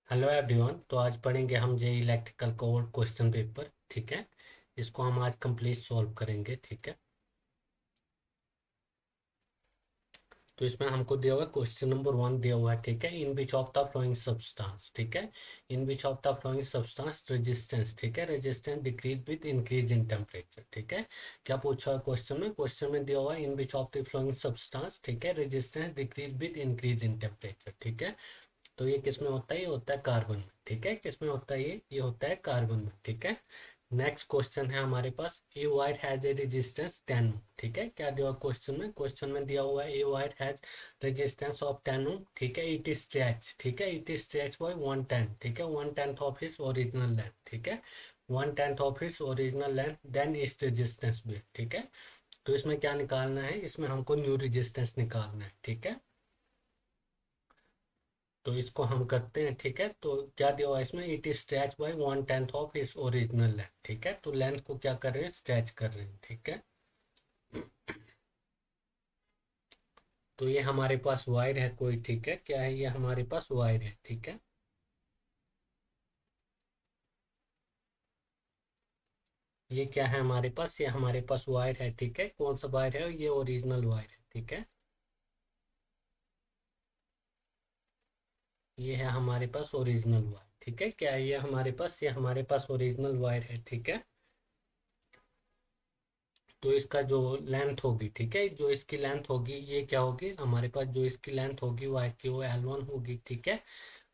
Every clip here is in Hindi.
Hello everyone. तो आज पढ़ेंगे हम जे इलेक्ट्रिकल कोड क्वेश्चन पेपर। ठीक है, इसको हम आज कंप्लीट सॉल्व करेंगे। ठीक है, तो इसमें हमको दिया हुआ है क्वेश्चन नंबर 1 दिया हुआ है। ठीक है, in which of the flowing substance. ठीक है, in which of the flowing substance resistance. ठीक है, resistance decrease with increase in temperature. ठीक है, क्या पूछा है क्वेश्चन में दिया हुआ है in which of the flowing substance. ठीक है, resistance decrease with increase in temperature. ठीक है, तो ये किस में होता है? ये होता है कार्बन में। ठीक है, किस में होता है? ये होता है कार्बन में। ठीक है, नेक्स्ट क्वेश्चन है हमारे पास, a wire has a resistance 10 ओम। ठीक है, क्या दिया हुआ क्वेश्चन में दिया हुआ है a wire has resistance of 10 ओम। ठीक है, इट इज स्ट्रेच। ठीक है, इट इज स्ट्रेच बाय 1/10। ठीक है, 1/10 ऑफ हिज ओरिजिनल लेंथ। ठीक है, 1/10 of his original length, then is resistance भी। ठीक है, तो इसमें क्या निकालना है? इसमें हमको न्यू रेजिस्टेंस निकालना है। ठीक है, तो इसको हम करते हैं। ठीक है, तो क्या दिया हुआ है इसमें? It is stretch by 1/10 of its original length. ठीक है, तो लेंथ को क्या कर रहे हैं? स्ट्रेच कर रहे हैं। ठीक है, तो ये हमारे पास वायर है कोई। ठीक है, क्या है? ये हमारे पास वायर है। ठीक है, ये क्या है हमारे पास? ये हमारे पास वायर है। ठीक है, कौन सा वायर है? ये ओरिजिनल वायर है। ठीक है, ये है हमारे पास ओरिजिनल वायर। ठीक है, क्या है ये हमारे पास? ये हमारे पास ओरिजिनल वायर है। ठीक है, तो इसका जो लेंथ होगी, ठीक है, जो इसकी लेंथ होगी, ये क्या होगी हमारे पास? जो इसकी लेंथ होगी वायर की, वो L1 होगी। ठीक है,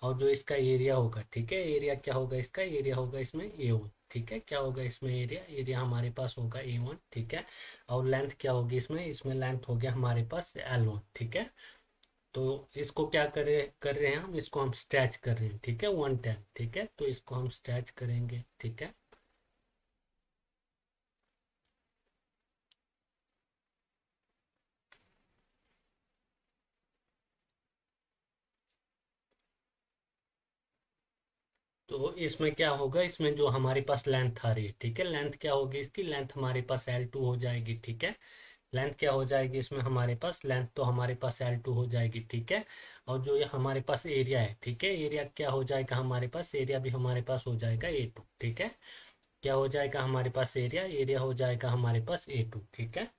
और जो इसका एरिया होगा, ठीक है, एरिया क्या होगा? इसका एरिया होगा इसमें A1। ठीक है, क्या होगा इसमें? एरिया एरिया हमारे पास होगा A1। ठीक है, और लेंथ क्या होगी इसमें? इसमें लेंथ हो गया हमारे पास L1। ठीक है, तो इसको क्या कर रहे हैं हम? इसको हम स्ट्रेच कर रहे हैं। ठीक है, 1/10। ठीक है, तो इसको हम स्ट्रेच करेंगे। ठीक है, तो इसमें क्या होगा? इसमें जो हमारे पास लेंथ आ रही है, ठीक है, लेंथ क्या होगी इसकी? लेंथ हमारे पास L2 हो जाएगी। ठीक है, लेंथ क्या हो जाएगी इसमें हमारे पास? लेंथ तो हमारे पास L2 हो जाएगी। ठीक है, और जो ये हमारे पास एरिया है, ठीक है, एरिया क्या हो जाएगा हमारे पास? एरिया भी हमारे पास हो जाएगा A2। ठीक है, क्या हो जाएगा हमारे पास? एरिया एरिया हो जाएगा हमारे पास A2। ठीक है,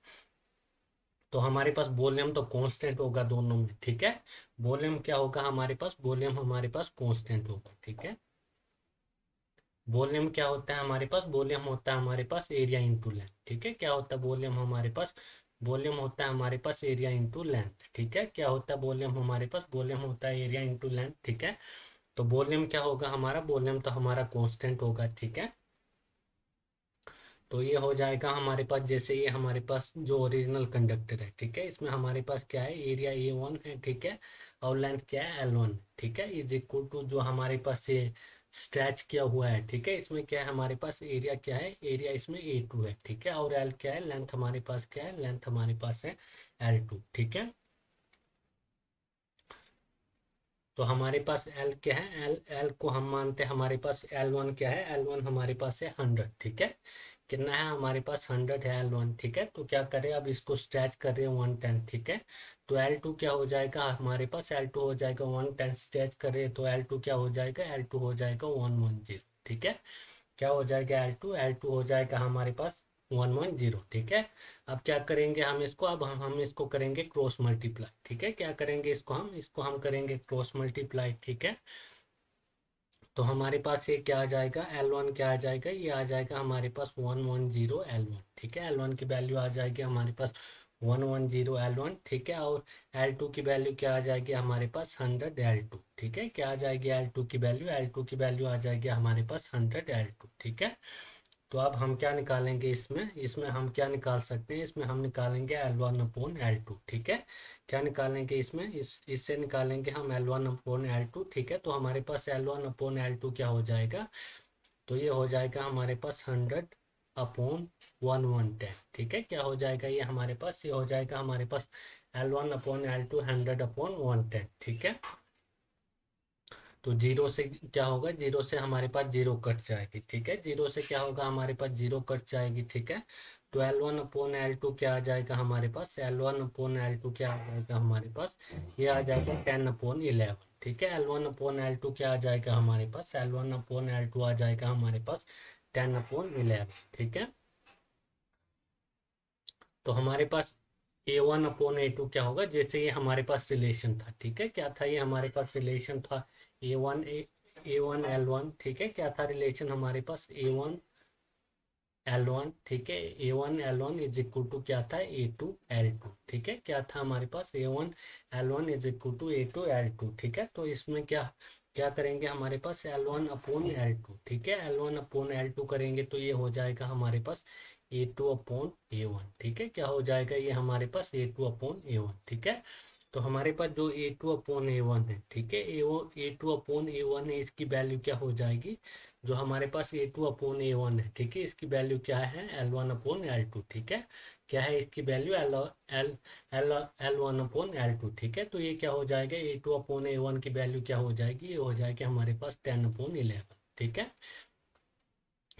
तो हमारे पास वॉल्यूम तो कांस्टेंट होगा दोनों में। ठीक है, वॉल्यूम क्या होगा हमारे पास? वॉल्यूम हमारे पास कांस्टेंट होगा। ठीक है, वॉल्यूम क्या होता है हमारे पास? वॉल्यूम होता है हमारे पास एरिया इंटू लेंथ। ठीक है, क्या होता है वॉल्यूम हमारे पास? वॉल्यूम होता है हमारे पास एरिया इंटू लेंथ। ठीक है, क्या होता है वॉल्यूम हमारे पास? वॉल्यूम होता है एरिया इंटू लेंथ। ठीक है, तो वॉल्यूम क्या होगा हमारा? वॉल्यूम तो हमारा कांस्टेंट होगा। ठीक है, तो ये हो जाएगा हमारे पास, जैसे ये हमारे पास जो ओरिजिनल कंडक्टर है, ठीक है, इसमें हमारे पास क्या है? एरिया A1 है। ठीक है, और लेंथ क्या है? L1। ठीक है, इज इक्वल टू जो हमारे पास ये स्ट्रेच किया हुआ है, ठीक है, इसमें क्या है हमारे पास? एरिया क्या है? एरिया इसमें A2 है। ठीक है, और L क्या है? लेंथ हमारे पास क्या है? लेंथ हमारे पास है L2। ठीक है, तो हमारे पास L क्या है? L L को हम मानते हैं हमारे पास L1 क्या है? L1 हमारे पास है 100। ठीक है, कितना है हमारे पास? 100 है L1। ठीक है, तो क्या करें? अब इसको स्ट्रेच कर रहे हैं 110। ठीक है, तो L2 क्या हो जाएगा हमारे पास? L2 हो जाएगा 110। स्ट्रेच कर रहे हैं तो L2 क्या हो जाएगा? L2 हो जाएगा 110। ठीक है, क्या हो जाएगा? L2 हो जाएगा हमारे पास 110। ठीक है, अब क्या करेंगे हम इसको? अब हम इसको करेंगे क्रॉस मल्टीप्लाई। ठीक है, क्या करेंगे इसको हम करेंगे क्रॉस मल्टीप्लाई। ठीक है, तो हमारे पास ये क्या आ जाएगा? L1 क्या आ जाएगा? ये आ जाएगा हमारे पास 110 L1। ठीक है, L1 की वैल्यू आ जाएगी हमारे पास 110 L1। ठीक है, और L2 की वैल्यू क्या आ जाएगी हमारे पास? 100 L2। ठीक है, क्या आ जाएगी L2 की वैल्यू? L2 की वैल्यू आ जाएगी हमारे पास 100 L2। ठीक है, तो अब हम क्या निकालेंगे इसमें? इसमें हम क्या निकाल सकते हैं? इसमें हम निकालेंगे L1/L2। ठीक है, क्या निकालेंगे इसमें? इससे निकालेंगे हम L1/L2। ठीक है, तो हमारे पास L1/L2 क्या हो जाएगा? तो ये हो जाएगा हमारे पास 100/110। ठीक है, क्या हो जाएगा ये हमारे पास? ये हो जाएगा हमारे पास L1/L2 100/110। ठीक है, तो जीरो से क्या होगा? जीरो से हमारे पास जीरो कट जाएगी। ठीक है, जीरो से क्या होगा हमारे पास? जीरो कट जाएगी। ठीक है, तो L1/L2 क्या आ जाएगा हमारे पास? L1/L2 क्या आ जाएगा हमारे पास? ये आ जाएगा 10/11। ठीक है। L1/L2 क्या आ जाएगा हमारे पास, L1/L2 आ जाएगा हमारे पास 10/11, ठीक है। तो हमारे पास A1/A2 क्या होगा, जैसे ये हमारे पास रिलेशन था, ठीक है। क्या था ये हमारे पास रिलेशन था, A1 L1, ठीक है। क्या था रिलेशन हमारे पास, A1 L1, ठीक है। A1 L1 is equal to क्या था, A2 L2, ठीक है। क्या था हमारे पास, A1 L1 is equal to A2 L2, ठीक है। तो इसमें क्या क्या करेंगे हमारे पास, L1/L2, ठीक है। L1/L2 करेंगे तो ये हो जाएगा हमारे पास A2/A1, ठीक है। क्या हो जाएगा ये हमारे पास A2/A1, ठीक है। तो हमारे पास जो A2/A1 है, ठीक है, A2/A1 है, इसकी वैल्यू क्या हो जाएगी, जो हमारे पास A2/A1 है, ठीक है, इसकी वैल्यू क्या है, L1/L2, ठीक है। क्या है इसकी वैल्यू, L1/L2, ठीक है। तो ये क्या हो जाएगा, A2/A1 की वैल्यू क्या हो जाएगी, ये हो जाएगी हमारे पास 10/11, ठीक है।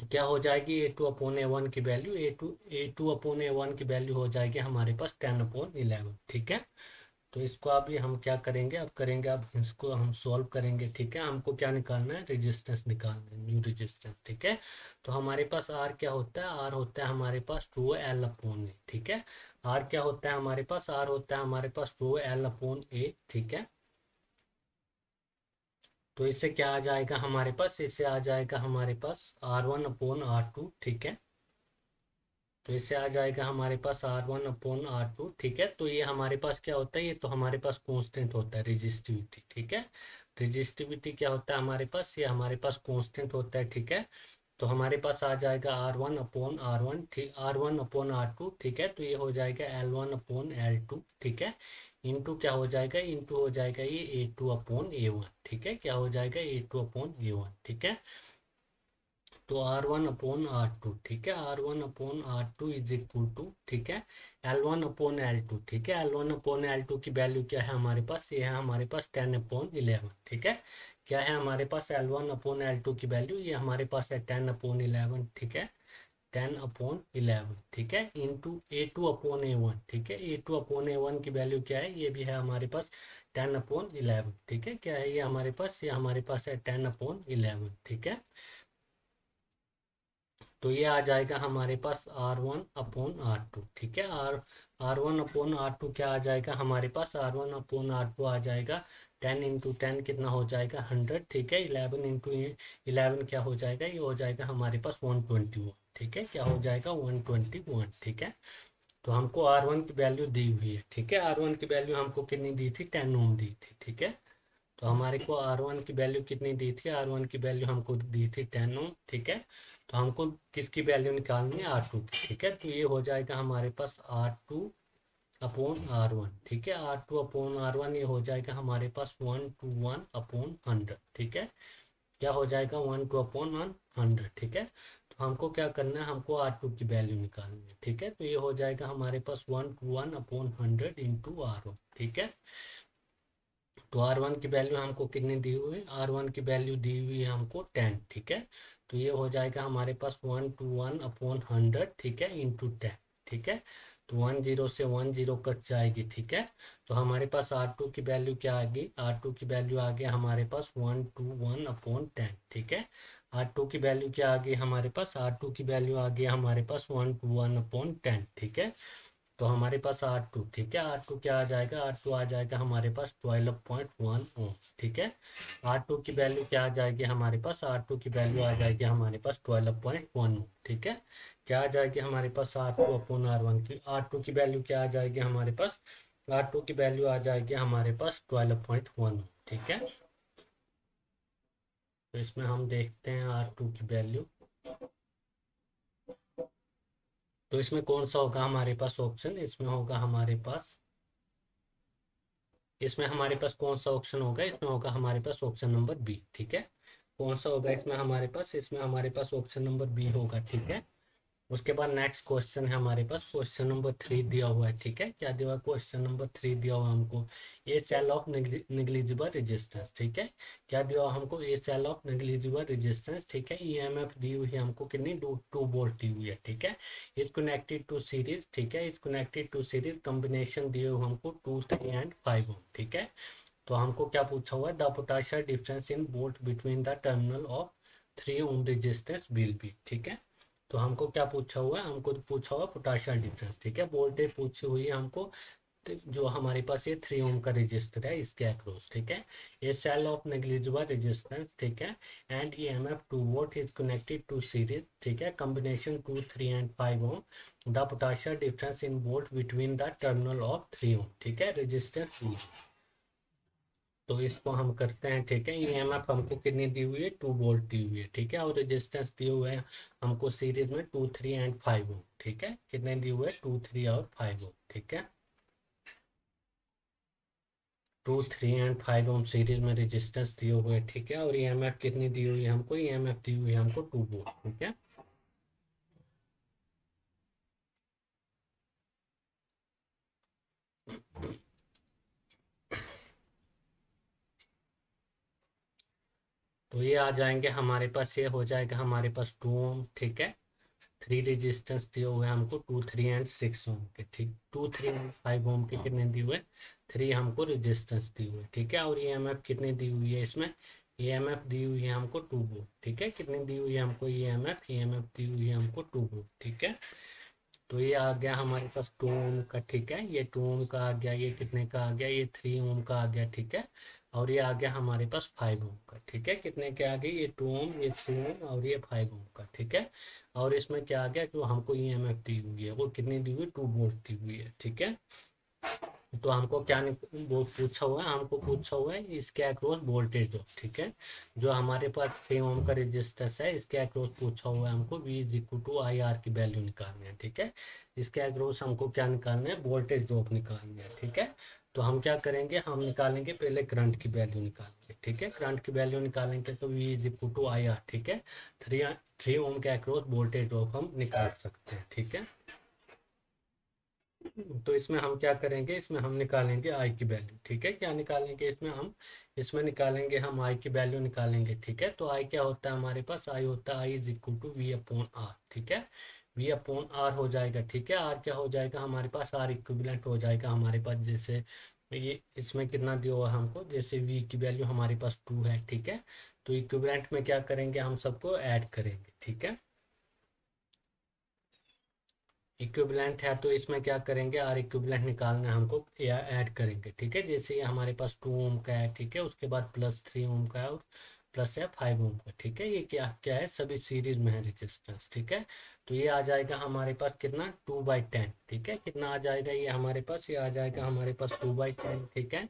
क्या हो जाएगी A2/A1 की वैल्यू, A2/A1 की वैल्यू हो जाएगी हमारे पास 10/11, ठीक है। तो इसको अभी हम क्या करेंगे, अब करेंगे, अब इसको हम सॉल्व करेंगे, ठीक है। हमको क्या निकालना है, रेजिस्टेंस निकालना है, न्यू रेजिस्टेंस, ठीक है। तो हमारे पास आर क्या होता है, आर होता है हमारे पास 2L/A, ठीक है। आर क्या होता है हमारे पास, आर होता है हमारे पास 2L/A, ठीक है। तो इससे क्या आ जाएगा हमारे पास, इससे आ जाएगा हमारे पास R1/R2, ठीक है। तो इससे आ जाएगा हमारे पास R1/R2, ठीक है। तो ये हमारे पास क्या होता है, ये तो हमारे पास कांस्टेंट होता है रेजिस्टिविटी, ठीक है। रेजिस्टिविटी क्या होता है हमारे पास, ये हमारे पास कांस्टेंट होता है, ठीक है। तो हमारे पास आ जाएगा R1/R1, ठीक, R1/R2, ठीक है। तो ये हो जाएगा L1/L2, ठीक है। इंटू क्या हो जाएगा, इंटू हो जाएगा ये A2/A1, ठीक है। क्या हो जाएगा, A2/A1, ठीक है। तो R1/R2, ठीक है, R1/R2 इज इक्वल टू, ठीक है, L1/L2, ठीक है। L1/L2 की वैल्यू क्या है हमारे पास, ये है हमारे पास 10/11, ठीक है। क्या है हमारे पास L1/L2 की वैल्यू, ये हमारे पास है 10/11, ठीक है, 10/11, ठीक है, इंटू A2/A1, ठीक है। A2/A1 की वैल्यू क्या है, ये भी है हमारे पास 10/11, ठीक है। क्या है ये हमारे पास, ये हमारे पास है 10/11, ठीक है। तो ये आ जाएगा हमारे पास R1/R2, ठीक है। R1/R2 क्या आ जाएगा हमारे पास, R1/R2 आ जाएगा 10 × 10 कितना हो जाएगा 100, ठीक है। 11 × 11 क्या हो जाएगा, ये हो जाएगा हमारे पास 121, ठीक है। क्या हो जाएगा 121, ठीक है। तो हमको R1 की वैल्यू दी हुई है, ठीक है। R1 की वैल्यू हमको कितनी दी थी, 10 ओम दी थी, ठीक है। तो हमारे को R1 की वैल्यु कितनी दी थी, R1 की वैल्यू हमको दी थी 10 ओम, ठीक है। तो हमको किसकी वैल्यू निकालनी है, R2 की, ठीक है। तो ये हो जाएगा हमारे पास R2/R1, ठीक है। R2/R1 ये हो जाएगा हमारे पास 1/100, ठीक है। क्या हो जाएगा 1/100, ठीक है। तो हमको क्या करना है, हमको R2 की वैल्यू निकालनी है, ठीक है। तो ये हो जाएगा हमारे पास 1/100 इंटू R1, ठीक है। तो R1 की वैल्यू हमको कितनी दी हुई है, R1 की वैल्यू दी हुई है हमको 10, ठीक है। तो ये हो जाएगा हमारे पास 1/100, ठीक है, इंटू 10, ठीक है। तो 10 से 10 कट जाएगी, ठीक है। तो हमारे पास R2 की वैल्यू क्या आ गई, R2 की वैल्यू आ गया हमारे पास 1/110, ठीक है। R2 की वैल्यू क्या आ गई हमारे पास, R2 की वैल्यू आ गया हमारे पास 1/110, ठीक है। तो हमारे पास R2, ठीक है, R2 क्या आ जाएगा, R2 आ जाएगा हमारे पास 12.1 ओम, ठीक है। R2 की वैल्यू क्या आ जाएगी हमारे पास, R2 की वैल्यू आ जाएगी हमारे पास 12.1 ओम, ठीक है। क्या आ जाएगी हमारे पास R2/R1 की, R2 की वैल्यू क्या आ जाएगी हमारे पास, R2 की वैल्यू आ जाएगी हमारे पास 12.1 ओम, ठीक है। तो इसमें हम देखते हैं R2 की वैल्यू, तो इसमें कौन सा होगा हमारे पास ऑप्शन, इसमें होगा हमारे पास, इसमें हमारे पास कौन सा ऑप्शन होगा, इसमें होगा हमारे पास ऑप्शन नंबर बी, ठीक है। कौन सा होगा इसमें हमारे पास, इसमें हमारे पास ऑप्शन नंबर बी होगा, ठीक है। उसके बाद नेक्स्ट क्वेश्चन है हमारे पास, क्वेश्चन नंबर 3 दिया हुआ है, ठीक है। क्या दिया हुआ, क्वेश्चन नंबर 3 दिया हुआ हमको, ए सेल ऑफ निग्लिजिबल रेजिस्टेंस, ठीक है। क्या दिया हुआ हमको, ए सेल ऑफ निग्लिजिबल रेजिस्टेंस, ठीक है। ईएमएफ दी हुई है हमको कितनी, 2 वोल्ट दी हुई है, ठीक है। इज कनेक्टेड टू सीरीज, ठीक है, is connected to series, combination दिए हुए हमको 2, 3 एंड 5 ओम, ठीक है। तो हमको क्या पूछा हुआ है, the potential difference in volt between the terminal of 3 ohm resistance will be, ठीक है। तो हमको क्या पूछा हुआ है, हमको पूछा हुआ पोटेंशियल डिफरेंस, ठीक है। वोल्टेज पूछी हुई है हमको, तो जो हमारे पास ये 3 ओम का रजिस्टर है इसके अक्रॉस, ठीक है। ये सेल ऑफ नेग्लिजिबल रेजिस्टेंस, ठीक है, and EMF 2 volt is connected to series, ठीक है, combination 2 3 and 5 ohm, the potential difference in volt between the terminal of 3 ohm, ठीक है, रेजिस्टेंस। तो इसको हम करते हैं, ठीक है। ईएमएफ हमको कितनी दी हुई है, 2 वोल्ट दी हुई है, ठीक है, और रेजिस्टेंस दिए हुए हैं हमको सीरीज में 2 3 एंड 5 ओम, ठीक है। कितने दिए हुए हैं, 2 3 और 5 ओम, ठीक है। 2 3 एंड 5 ओम सीरीज में रेजिस्टेंस दिए हुए हैं, ठीक है। और ईएमएफ कितनी दी हुई है हमको, ईएमएफ दी हुई है हमको 2 वोल्ट, ठीक है। तो ये आ जाएंगे हमारे पास, ये हो जाएगा हमारे पास 2 ओम, ठीक है। 3 रेजिस्टेंस दिए हुए हैं हमको 2 3 एंड 6 ओम के, ठीक। 2 3 एंड 5 ओम के कितने दिए हुए, 3 हमको रेजिस्टेंस दी हुई है, ठीक है। और ईएमएफ कितनी दी हुई है इसमें, ईएमएफ दी हुई है हमको 2 वोल्ट, ठीक है। कितनी दी हुई है हमको ईएमएफ दी हुई है हमको 2 वोल्ट, ठीक है। तो ये आ गया हमारे पास 2 ओम का, ठीक है। ये 2 ओम का आ गया, ये कितने का आ गया, ये 3 ओम का आ गया, ठीक है। और ये आ गया हमारे पास 5 ओम का, ठीक है। कितने के आ गए, ये 2 ओम, ये 3 ओम और ये 5 ओम का, ठीक है। और इसमें क्या आ गया, जो हमको ईएमएफ दी हुई है वो कितनी दी हुई है, 2 वोल्ट दी हुई है, ठीक है। तो हमको क्या वो पूछा हुआ है, हमको पूछा हुआ है इसके अक्रॉस वोल्टेज ड्रॉप, ठीक है। जो हमारे पास 6 ओम का रेजिस्टेंस है इसके अक्रॉस पूछा हुआ है हमको V is equal to I R की वैल्यू निकालनी है, ठीक है। इसके अक्रॉस हमको क्या निकालना है, वोल्टेज ड्रॉप निकालनी है, ठीक है। तो हम क्या करेंगे, हम निकालेंगे पहले करंट की वैल्यू निकालेंगे, ठीक है। करंट की वैल्यू निकालेंगे तो V is equal to I R, ठीक है। 3 ओम के अक्रॉस वोल्टेज ड्रॉप हम निकाल सकते हैं, ठीक है। तो इसमें हम क्या करेंगे, इसमें हम निकालेंगे आई की वैल्यू, ठीक है। क्या निकालेंगे इसमें हम, इसमें निकालेंगे हम आई की वैल्यू निकालेंगे, ठीक है। तो आई क्या होता है हमारे पास, आई होता है I is equal to V upon R, ठीक है। वी अपॉन आर हो जाएगा, ठीक है। आर क्या हो जाएगा हमारे पास, आर इक्विवेलेंट हो जाएगा हमारे पास, जैसे ये इसमें कितना दिया हुआ है हमको, जैसे वी की वैल्यू हमारे पास 2 है, ठीक है। तो इक्विवेलेंट में क्या करेंगे, हम सबको ऐड करेंगे, ठीक है। इक्विवेलेंट है तो इसमें क्या करेंगे, आर इक्विवेलेंट निकालना है हमको, या ऐड करेंगे, ठीक है। जैसे ये हमारे पास 2 ओम का है, ठीक है, उसके बाद प्लस 3 ओम का है और प्लस है 5 ओम का, ठीक है। ये क्या क्या है, सभी सीरीज में है रेजिस्टेंस, ठीक है। तो ये आ जाएगा हमारे पास कितना, 2/10, ठीक है। कितना आ जाएगा ये हमारे पास, ये आ जाएगा हमारे पास 2/10, ठीक है।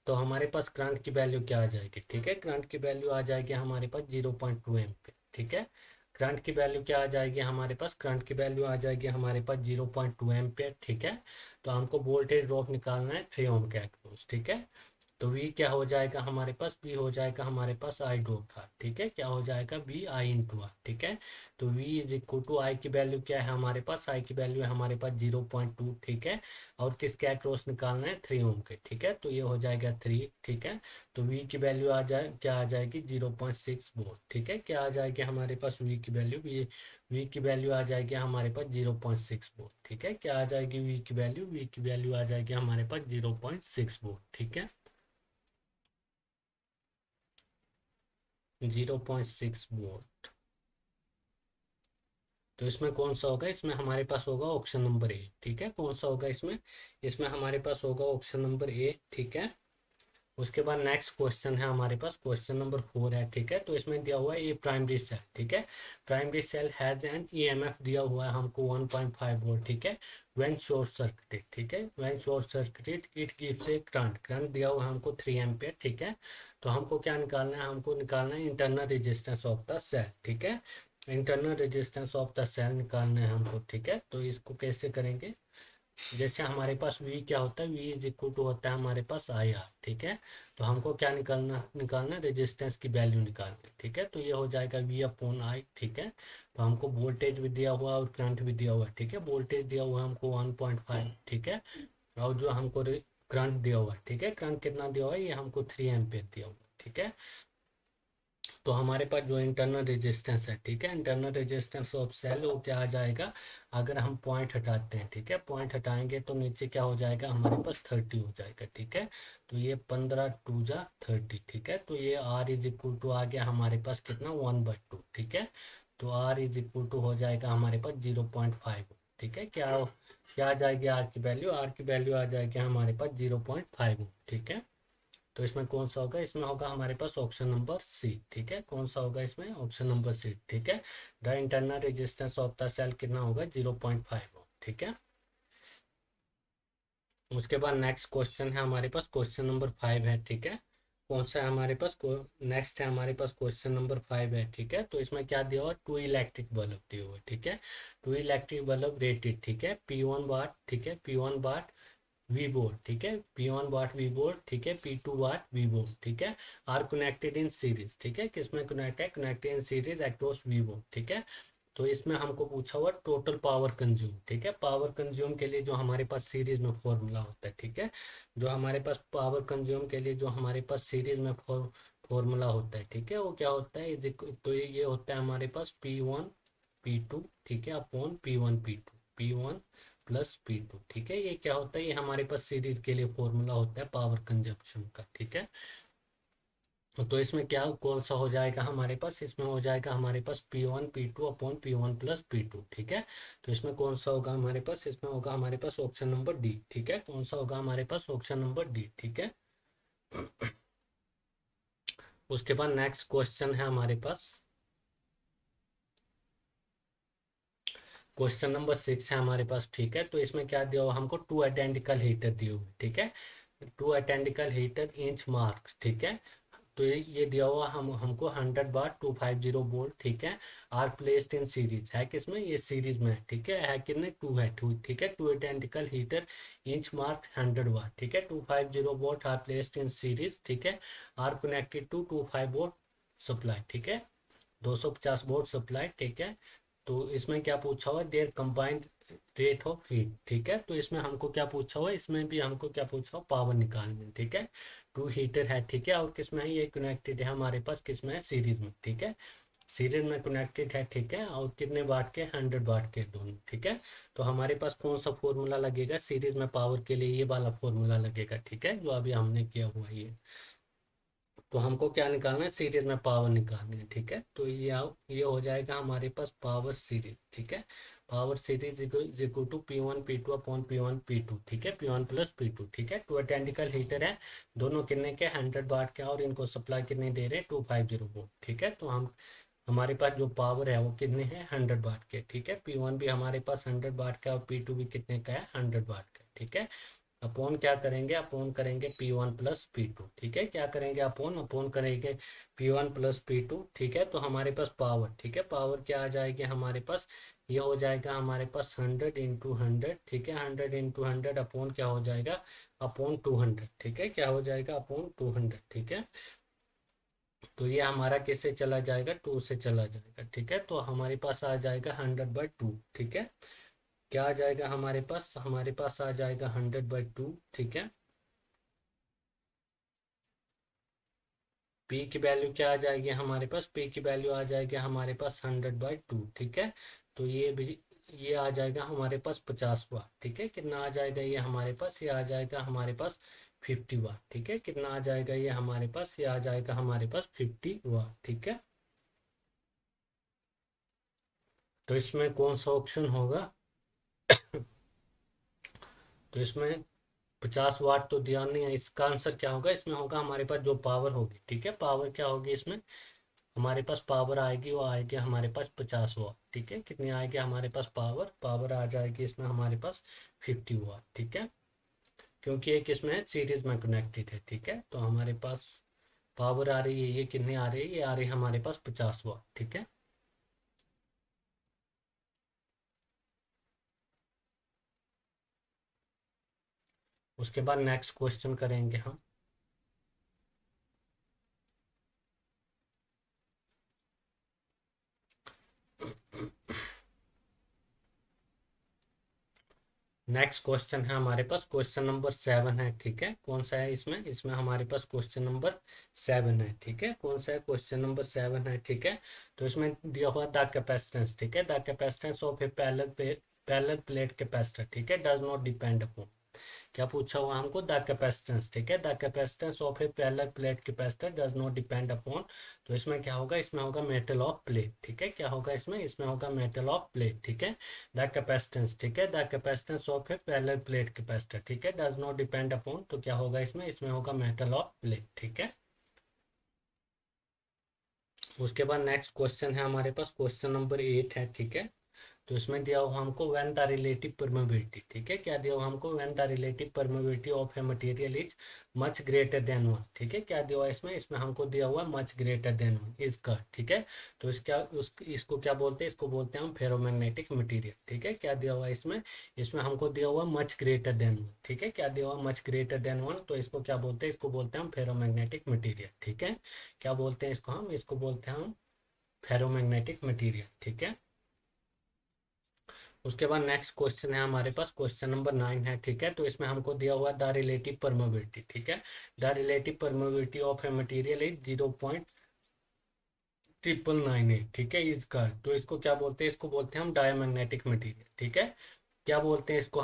तो हमारे पास करंट की वैल्यू क्या आ जाएगी, ठीक है। करंट की वैल्यू आ जाएगी हमारे पास 0.2 एम्पीयर, ठीक है। करंट की वैल्यू क्या आ जाएगी हमारे पास, करंट की वैल्यू आ जाएगी हमारे पास 0.2 एम्पीयर, ठीक है। तो हमको वोल्टेज ड्रॉप निकालना है 3 ओम के अक्रॉस, ठीक है। तो V क्या हो जाएगा हमारे पास, V हो जाएगा हमारे पास आई डॉट आर, ठीक है। क्या हो जाएगा, V आई इंटू आर, ठीक है। तो V इज इक्वल टू आई की वैल्यू क्या है हमारे पास, आई की वैल्यू है हमारे पास 0.2, ठीक है। और किसके अक्रॉस निकालना है, 3 ओम के, ठीक है। तो ये हो जाएगा 3, ठीक है। तो V की वैल्यू आ जाए, क्या आ जाएगी 0.6 वोल्ट, ठीक है। क्या आ जाएगी हमारे पास V की वैल्यू, V की वैल्यू आ जाएगी हमारे पास 0.6 वोल्ट, ठीक है। क्या आ जाएगी V की वैल्यू, V की वैल्यू आ जाएगी हमारे पास 0.6 वोल्ट, ठीक है। 0.6 वोल्ट। तो इसमें कौन सा होगा, इसमें हमारे पास होगा ऑप्शन नंबर ए, ठीक है। कौन सा होगा इसमें, इसमें हमारे पास होगा ऑप्शन नंबर ए, ठीक है। उसके बाद नेक्स्ट क्वेश्चन है हमारे पास, क्वेश्चन नंबर 4 है, ठीक है। तो इसमें दिया हुआ है ए प्राइमरी सेल, ठीक है। Primary cell has an EMF दिया हुआ है हमको 1.5 वोल्ट, ठीक है। व्हेन शॉर्ट सर्किटेड, ठीक है, when short circuited it gives A current, current दिया हुआ है हमको 3 एम्पियर, ठीक है। तो हमको क्या निकालना है, हमको निकालना है internal resistance of the cell, ठीक है। Internal resistance of the cell निकालना है हमको, ठीक है। तो इसको कैसे करेंगे, जैसे हमारे पास V क्या होता है, V इज इक्वल टू होता है हमारे पास आई आर, ठीक है। तो हमको क्या निकालना निकालना रेजिस्टेंस की वैल्यू निकालनी, ठीक है। तो ये हो जाएगा V अपॉन आई, ठीक है। तो हमको वोल्टेज भी दिया हुआ है और करंट भी दिया हुआ है, ठीक है। वोल्टेज दिया हुआ है हमको 1.5, ठीक है। और जो हमको करंट दिया हुआ है, ठीक है, करंट कितना दिया हुआ है, ये हमको 3 एम्पियर दिया हुआ है, ठीक है। तो हमारे पास जो इंटरनल रेजिस्टेंस है, ठीक है, इंटरनल रेजिस्टेंस ऑफ सेल वो क्या आ जाएगा, अगर हम पॉइंट हटाते हैं, ठीक है, पॉइंट हटाएंगे तो नीचे क्या हो जाएगा हमारे पास 30 हो जाएगा, ठीक है। तो ये 15 2 जा 30, ठीक है। तो ये आर इज इक्वल टू आ गया हमारे पास कितना 1/2, ठीक है। तो आर इज इक्वल टू हो जाएगा हमारे पास 0.5, ठीक है। क्या आ जाएगी आर की वैल्यू, आर की वैल्यू आ जाएगी हमारे पास 0.5, ठीक है। तो इसमें कौन सा होगा, इसमें होगा हमारे पास ऑप्शन नंबर सी, ठीक है। कौन सा होगा इसमें, ऑप्शन नंबर सी, ठीक है। The internal resistance of the cell कितना होगा 0.5, ठीक है। उसके बाद नेक्स्ट क्वेश्चन है हमारे पास, क्वेश्चन नंबर 5 है, ठीक है। कौन सा है हमारे पास, नेक्स्ट है हमारे पास क्वेश्चन नंबर 5 है, ठीक है। तो इसमें क्या दिया हुआ, टू इलेक्ट्रिक बल्ब दिए हुए, ठीक है। टू इलेक्ट्रिक बल्ब रेटेड, ठीक है, P1 वाट, ठीक है, P1 वाट वी बोर्ड, ठीक है, P1 वाट वी बोर्ड, ठीक है, P2 वाट वी बोर्ड, ठीक है, आर कनेक्टेड इन सीरीज, ठीक है, किसमें कनेक्ट है, connected in series across V board, ठीक है। तो इसमें हमको पूछा हुआ टोटल पावर कंज्यूम, ठीक है। पावर कंज्यूम के लिए जो हमारे पास सीरीज में फॉर्मूला होता है, ठीक है, जो हमारे पास पावर कंज्यूम के लिए जो हमारे पास सीरीज में फॉर्मूला होता है, ठीक है, वो क्या होता है, तो ये होता है हमारे पास P1 P2, ठीक है, upon P1 P2, P1 + P2, ठीक है। ये क्या होता है, ये हमारे पास सीरीज के लिए फॉर्मूला होता है पावर कंजप्शन का, ठीक है। तो इसमें क्या कौन सा हो जाएगा हमारे पास, इसमें हो जाएगा हमारे पास P1 P2 upon P1 + P2, ठीक है। तो इसमें कौन सा होगा हमारे पास, इसमें होगा हमारे पास ऑप्शन नंबर डी, ठीक है। कौन सा होगा हमारे पास, ऑप्शन नंबर डी, ठीक है। उसके बाद नेक्स्ट क्वेश्चन है हमारे पास, क्वेश्चन नंबर 6 है हमारे पास, ठीक है। तो इसमें क्या दिया हुआ हमको, टू आइडेंटिकल हीटर दिए हुए, ठीक है, two identical heater inch marks, ठीक है। तो ये दिया हुआ हमको 100 वाट 250 वोल्ट, ठीक है, आर प्लेस्ड इन सीरीज है, किसमें, ये सीरीज में है, ठीक है कितने, टू है, टू, ठीक है। Two identical heater each mark 100 watt, ठीक है, 250 volt are placed in series, ठीक है, are connected to 25 volt supply, ठीक है, 250 वोल्ट सप्लाई, ठीक है। तो इसमें क्या पूछा हुआ, their combined rate of heat, ठीक है। तो इसमें हमको क्या पूछा हुआ, इसमें भी हमको क्या पूछा हुआ, पावर निकालनी, ठीक है। टू हीटर है, ठीक है, और किसमें है, ये कनेक्टेड है हमारे पास, किसमें है, सीरीज में, ठीक है, सीरीज में कनेक्टेड है, ठीक है, और कितने वाट के, 100 वाट के दोनों, ठीक है। तो हमारे पास कौन सा फॉर्मूला लगेगा सीरीज में पावर के लिए, ये वाला फॉर्मूला लगेगा, ठीक है, जो अभी हमने किया हुआ है ये। तो हमको क्या निकालना है, सीरीज में पावर निकालनी है, ठीक है। तो ये हो जाएगा हमारे पास पावर सीरीज, ठीक है, power series equal to P1 P2 upon P1 P2, ठीक है, P1 + P2, ठीक है। टू आइडेंटिकल हीटर है, दोनों कितने के, 100 वाट के, और इनको सप्लाई कितने दे रहे हैं, 250 वोल्ट, ठीक है। तो हमारे पास जो पावर है वो कितने हैं, 100 वाट के, ठीक है। P1 भी हमारे पास 100 वाट का, और P2 भी कितने का है, 100 वाट का, ठीक है। अपोन क्या करेंगे, अपोन करेंगे P1 + P2, ठीक है, क्या करेंगे, अपोन अपोन करेंगे P1 + P2, ठीक है। तो हमारे पास पावर, ठीक है, पावर क्या आ जाएगी हमारे पास, ये हो जाएगा हमारे पास 100 × 100, ठीक है, 100 × 100 अपोन क्या हो जाएगा, अपॉन 200, ठीक है, क्या हो जाएगा, अपॉन 200, ठीक है। तो ये हमारा कैसे चला जाएगा, 2 से चला जाएगा, ठीक है। तो हमारे पास आ जाएगा 100/2, ठीक है। क्या आ जाएगा हमारे पास आ जाएगा 100/2, ठीक है। पी की वैल्यू क्या आ जाएगी हमारे पास, पी की वैल्यू आ जाएगी हमारे पास 100/2, ठीक है। तो ये आ जाएगा हमारे पास 50 वाट, ठीक है। कितना आ जाएगा ये हमारे पास, ये आ जाएगा हमारे पास 50 वाट, ठीक है। कितना आ जाएगा ये हमारे पास, ये आ जाएगा हमारे पास 50 वाट, ठीक है। तो इसमें कौन सा ऑप्शन होगा, तो इसमें 50 वाट तो दिया नहीं है, इसका आंसर क्या होगा, इसमें होगा हमारे पास जो पावर होगी, ठीक है, पावर क्या होगी इसमें, हमारे पास पावर आएगी, वो आएगी हमारे पास 50 वाट, ठीक है। कितनी आएगी हमारे पास पावर, पावर आ जाएगी इसमें हमारे पास 50 वाट, ठीक है, क्योंकि एक इसमें सीरीज में कनेक्टेड है, ठीक है। तो हमारे पास पावर आ रही है, ये कितनी आ रही है, ये आ रही है हमारे पास 50 वाट, ठीक है। उसके बाद नेक्स्ट क्वेश्चन करेंगे हम, नेक्स्ट क्वेश्चन है हमारे पास, क्वेश्चन नंबर 7 है, ठीक है। कौन सा है इसमें, इसमें हमारे पास क्वेश्चन नंबर 7 है, ठीक है। कौन सा है, क्वेश्चन नंबर 7 है, ठीक है। तो इसमें दिया हुआ द कैपेसिटेंस, ठीक है, the capacitance of A parallel plate capacitor, ठीक है, डज नॉट डिपेंड अपॉन, क्या पूछा हुआ हमको, द कैपेसिटेंस, ठीक है, the capacitance of A parallel plate capacitor does not depend upon. तो इसमें क्या होगा, इसमें होगा मेटल ऑफ प्लेट, ठीक है, क्या होगा इसमें, इसमें होगा मेटल ऑफ प्लेट, ठीक है। द कैपेसिटेंस, ठीक है, the capacitance of A parallel plate capacitor, ठीक है, डज नॉट डिपेंड अपॉन, तो क्या होगा इसमें, इसमें होगा मेटल ऑफ प्लेट, ठीक है। उसके बाद नेक्स्ट क्वेश्चन है हमारे पास, क्वेश्चन नंबर 8 है, ठीक है। तो इसमें दिया हुआ हमको व्हेन द रिलेटिव परमेबिलिटी, ठीक है, क्या दिया हुआ हमको, when the relative permeability of a material is much greater than one, ठीक है, क्या दिया हुआ इसमें, इसमें हमको दिया हुआ मच ग्रेटर देन वन इसका, ठीक है। तो इसको क्या बोलते हैं, इसको बोलते हैं हम फेरोमैग्नेटिक मटेरियल, ठीक है। क्या दिया हुआ इसमें, इसमें हमको दिया हुआ मच ग्रेटर देन वन, ठीक है, क्या दिया हुआ मच ग्रेटर देन वन, तो इसको क्या बोलते हैं, इसको बोलते हैं हम फेरोमैग्नेटिक मटेरियल, ठीक है। क्या बोलते हैं इसको हम, इसको बोलते हैं हम फेरोमैग्नेटिक मटेरियल, ठीक है। उसके बाद नेक्स्ट क्वेश्चन है हमारे पास, क्वेश्चन नंबर 9 है, ठीक है। तो इसमें हमको दिया हुआ द रिलेटिव परमेबिलिटी, ठीक है, the relative permeability of a material is 0.999, ठीक है, इज कर, तो इसको क्या बोलते हैं, इसको बोलते हैं हम डायमैग्नेटिक मटेरियल, ठीक है। क्या बोलते हैं इसको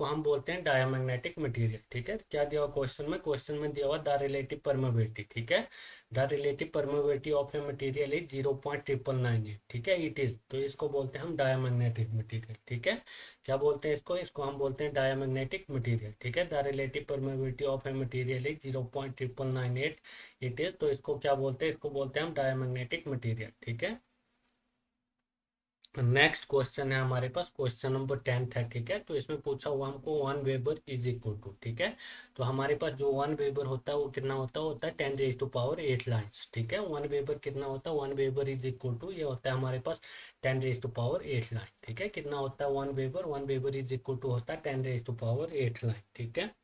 हम बोलते हैं डायमैग्नेटिक मटेरियल, ठीक है। क्या दिया हुआ क्वेश्चन में, क्वेश्चन में दिया हुआ द रिलेटिव परमेबिलिटी, ठीक है, the relative permeability of a material is 0.999, ठीक है, इट इज, तो इसको बोलते हैं हम डायमैग्नेटिक मटेरियल, ठीक है। क्या बोलते हैं इसको, इसको हम बोलते हैं डायमैग्नेटिक मटेरियल, ठीक है, the relative permeability of a material is 0.999 it is, तो इसको क्या बोलते हैं, इसको बोलते हैं हम डायमैग्नेटिक मटेरियल, ठीक है। नेक्स्ट क्वेश्चन है हमारे पास, क्वेश्चन नंबर 10 है, ठीक है। तो इसमें पूछा हुआ हमको 1 वेबर इज इक्वल टू, ठीक है। तो हमारे पास जो 1 वेबर होता है वो कितना होता है 10⁸ लाइन्स, ठीक है। 1 वेबर कितना होता है, 1 वेबर इज इक्वल टू, ये होता है हमारे पास 10⁸ लाइन, ठीक है। कितना होता है 1 weber, 1 weber is equal to होता है 10⁸ लाइन, ठीक है।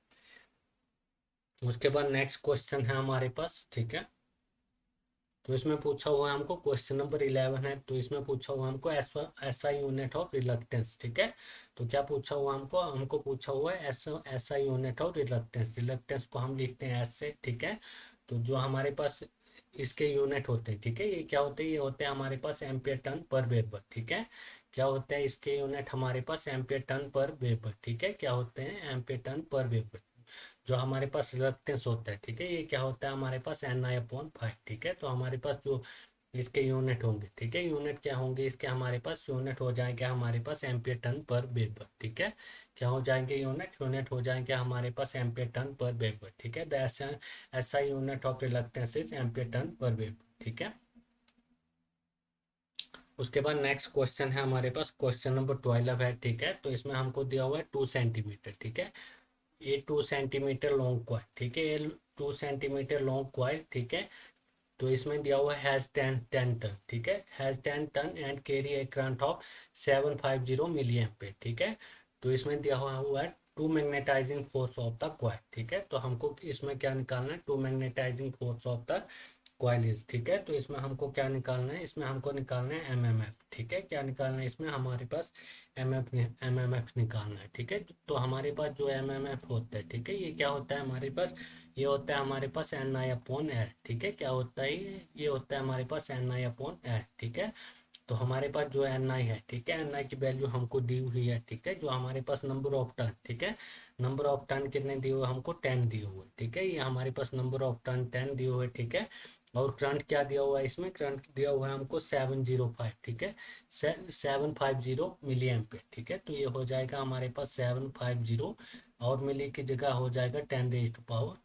उसके बाद नेक्स्ट क्वेश्चन है हमारे पास, ठीक है। तो इसमें पूछा हुआ है हमको, क्वेश्चन नंबर 11 है, तो इसमें पूछा हुआ हमको एसआई यूनिट ऑफ रिलक्टेंस, ठीक है। तो क्या पूछा हुआ हमको, हमको पूछा हुआ है SI unit of reluctance, reluctance को हम लिखते हैं एस से, ठीक है। तो जो हमारे पास इसके यूनिट होते हैं, ठीक है, ये क्या होते हैं, ये होते हैं हमारे पास एम्पियर टन पर वेबर, ठीक है। क्या होते हैं इसके यूनिट हमारे पास, एम्पियर टन पर वेबर, ठीक है, क्या होते हैं एम्पियर टन पर वेबर। जो हमारे पास रिलक्टेंस होता है, ठीक है, ये क्या होता है हमारे पास Ni/5, ठीक है। तो हमारे पास जो इसके यूनिट होंगे, ठीक है, यूनिट क्या होंगे इसके, हमारे पास यूनिट हो जाएंगे हमारे पास एम्पियर टन पर वेबर, ठीक है। क्या हो जाएंगे यूनिट, यूनिट हो जाएंगे हमारे पास एम्पियर टन पर वेबर, ठीक है। The SI unit of reluctance is ampere turn per weber, ठीक है। उसके बाद नेक्स्ट क्वेश्चन है हमारे पास, क्वेश्चन नंबर 12 है, ठीक है। तो इसमें हमको दिया हुआ है 2 सेंटीमीटर, ठीक है, ये 2 सेंटीमीटर लॉन्ग क्वाइल, ठीक है, ये 2 सेंटीमीटर लॉन्ग क्वाइल, ठीक है। तो इसमें दिया हुआ हैज 10 टन, ठीक है, has 10 turn and carry a current of 750 milli ampere, ठीक है। तो इसमें दिया हुआ है to magnetizing force of the coil, ठीक है। तो हमको इसमें क्या निकालना है, to magnetizing force of the coil, ठीक है। तो इसमें हमको क्या निकालना है, इसमें हमको निकालना है एमएमएफ, ठीक है, क्या निकालना है इसमें हमारे पास एमएमएफ निकालना है, ठीक है। तो हमारे पास जो एमएमएफ होता है, ठीक है, ये क्या होता है हमारे पास, ये होता है हमारे पास Ni/L, ठीक है। क्या होता है ये होता है हमारे पास Ni/L, ठीक है। तो हमारे पास जो Ni है, ठीक है, Ni की वैल्यू हमको दी हुई है, ठीक है। जो हमारे पास नंबर ऑफ टर्न, ठीक है, नंबर ऑफ टर्न कितने दिए हुए हमको 10 दिए हुए, ठीक है, ये हमारे पास नंबर ऑफ टर्न 10 दिए हुए, ठीक है। और करंट क्या दिया हुआ है इसमें, करंट दिया हुआ है हमको 705, ठीक है, 750 मिली एम्पेयर, ठीक है। तो ये हो जाएगा हमारे पास 750, और मिली की जगह हो जाएगा 10⁻⁻3,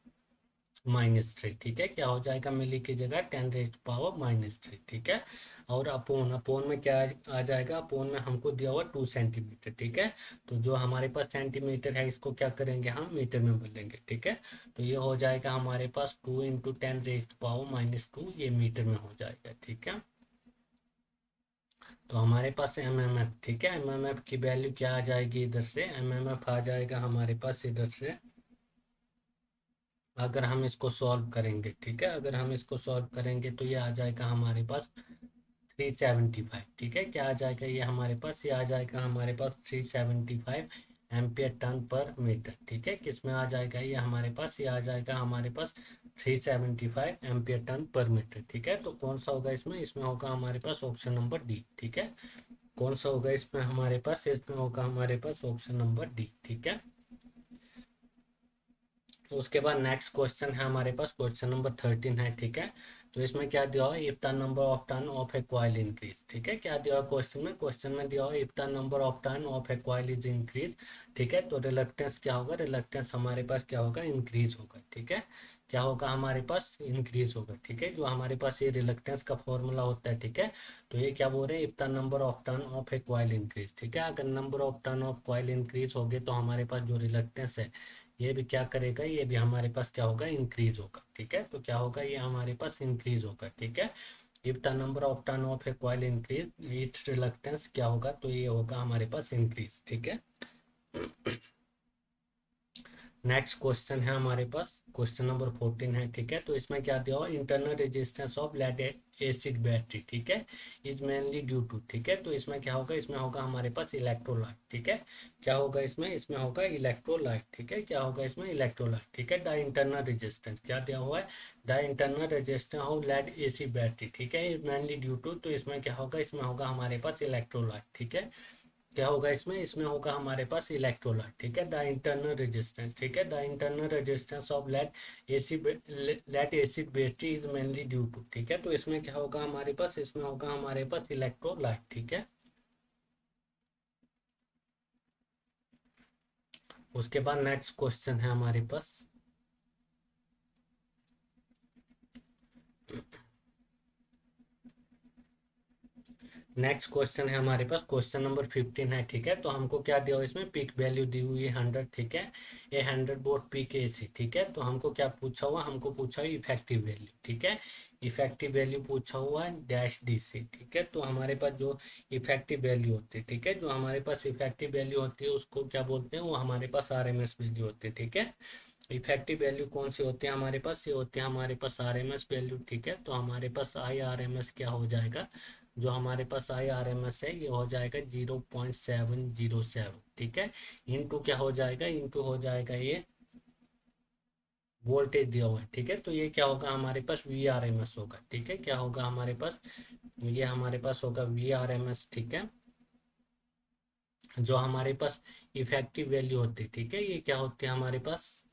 ठीक है। क्या हो जाएगा मिली की जगह 10⁻⁻3, ठीक है। और अपोन, अपोन में क्या आ जाएगा, अपोन में हमको दिया हुआ 2 सेंटीमीटर, ठीक है। तो जो हमारे पास सेंटीमीटर है इसको क्या करेंगे हम मीटर में बदलेंगे, ठीक है। तो ये हो जाएगा हमारे पास 2 × 10⁻⁻2, ये मीटर में हो जाएगा, ठीक है। तो हमारे पास एमएमएफ, ठीक है, एमएमएफ की वैल्यू क्या आ जाएगी, इधर से एमएमएफ आ जाएगा हमारे पास इधर से, अगर हम इसको सॉल्व करेंगे, ठीक है, अगर हम इसको सॉल्व करेंगे तो ये आ जाएगा हमारे पास 375, ठीक है। क्या आ जाएगा ये हमारे पास, ये आ जाएगा हमारे पास 375 एम्पियर टर्न पर मीटर, ठीक है। किस में आ जाएगा ये हमारे पास, ये आ जाएगा हमारे पास 375 एम्पियर टर्न पर मीटर, ठीक है। तो कौन सा होगा इसमें, इसमें होगा हमारे पास ऑप्शन नंबर डी, ठीक है। कौन सा होगा इसमें हमारे पास, इसमें होगा हमारे पास ऑप्शन नंबर डी, ठीक है। उसके बाद नेक्स्ट क्वेश्चन है हमारे पास, क्वेश्चन नंबर 13 है, ठीक है। तो इसमें क्या दिया हुआ है, if the number of turn off A coil increase, ठीक है। क्या दिया हुआ क्वेश्चन में, क्वेश्चन में दिया हुआ if the number of turn off A coil is increase, ठीक है। तो रिलक्टेंस क्या होगा, रिलक्टेंस हमारे पास क्या होगा, इंक्रीज होगा, ठीक है। क्या होगा हमारे पास, इंक्रीज होगा, ठीक है। जो हमारे पास ये रिलक्टेंस का फॉर्मूला होता है, ठीक है। तो ये क्या बोल रहे हैं, if the number of turn off A coil increase, ठीक है। अगर number of turn off coil increase हो गए तो हमारे पास जो रिलक्टेंस है ये भी क्या करेगा, ये भी हमारे पास क्या होगा, इंक्रीज होगा, ठीक है। तो क्या होगा, ये हमारे पास इंक्रीज होगा, ठीक है। If the number of turn off A coil increase it reluctance क्या होगा, तो ये होगा हमारे पास इंक्रीज, ठीक है। नेक्स्ट क्वेश्चन है हमारे पास, क्वेश्चन नंबर 14 है, ठीक है। तो इसमें क्या दिया हुआ, internal resistance of lead acid battery, ठीक है, इज मेनली ड्यू टू, ठीक है। तो इसमें क्या होगा, इसमें होगा हमारे पास इलेक्ट्रोलाइट, ठीक है। क्या होगा इसमें, इसमें होगा इलेक्ट्रोलाइट, ठीक है। क्या होगा इसमें, इलेक्ट्रोलाइट, ठीक है। द इंटरनल रेजिस्टेंस क्या दिया हुआ है, the internal resistance of lead acid battery, ठीक है, इज मेनली ड्यू टू, तो इसमें क्या होगा, इसमें होगा हमारे पास इलेक्ट्रोलाइट, ठीक है। क्या होगा इसमें, इसमें होगा हमारे पास इलेक्ट्रोलाइट, ठीक है। द इंटरनल रेजिस्टेंस, ठीक है, the internal resistance of lead acid battery is mainly due to, ठीक है। तो इसमें क्या होगा हमारे पास, इसमें होगा हमारे पास इलेक्ट्रोलाइट, ठीक है। उसके बाद नेक्स्ट क्वेश्चन है हमारे पास, नेक्स्ट क्वेश्चन है हमारे पास, क्वेश्चन नंबर 15 है, ठीक है। तो हमको क्या दिया हुआ है इसमें, पीक वैल्यू दी हुई है 100, ठीक है। ये 100 वोल्ट पीक एसी, ठीक है। तो हमको क्या पूछा हुआ, हमको पूछा हुआ इफेक्टिव वैल्यू, ठीक है। इफेक्टिव वैल्यू पूछा हुआ है डैश डी से, ठीक है। तो हमारे पास जो इफेक्टिव वैल्यू होती है, ठीक है, जो हमारे पास इफेक्टिव वैल्यू होती है उसको क्या बोलते हैं, वो हमारे पास आरएमएस वैल्यू होती है, ठीक है। इफेक्टिव वैल्यू कौन सी होती है हमारे पास, ये होती है हमारे पास आरएमएस वैल्यू, ठीक है। तो हमारे पास आई आरएमएस क्या हो जाएगा, जो हमारे पास आई आरएमएस है ये हो जाएगा 0.707, ठीक है। इंटू क्या हो जाएगा, इंटू हो जाएगा ये वोल्टेज दिया हुआ है, ठीक है। तो ये क्या होगा हमारे पास वी आर एम एस होगा, ठीक है। क्या होगा हमारे पास, ये हमारे पास होगा वी आर एम एस, ठीक है। जो हमारे पास इफेक्टिव वैल्यू होती है, ठीक है, ये क्या होती है हमारे पास,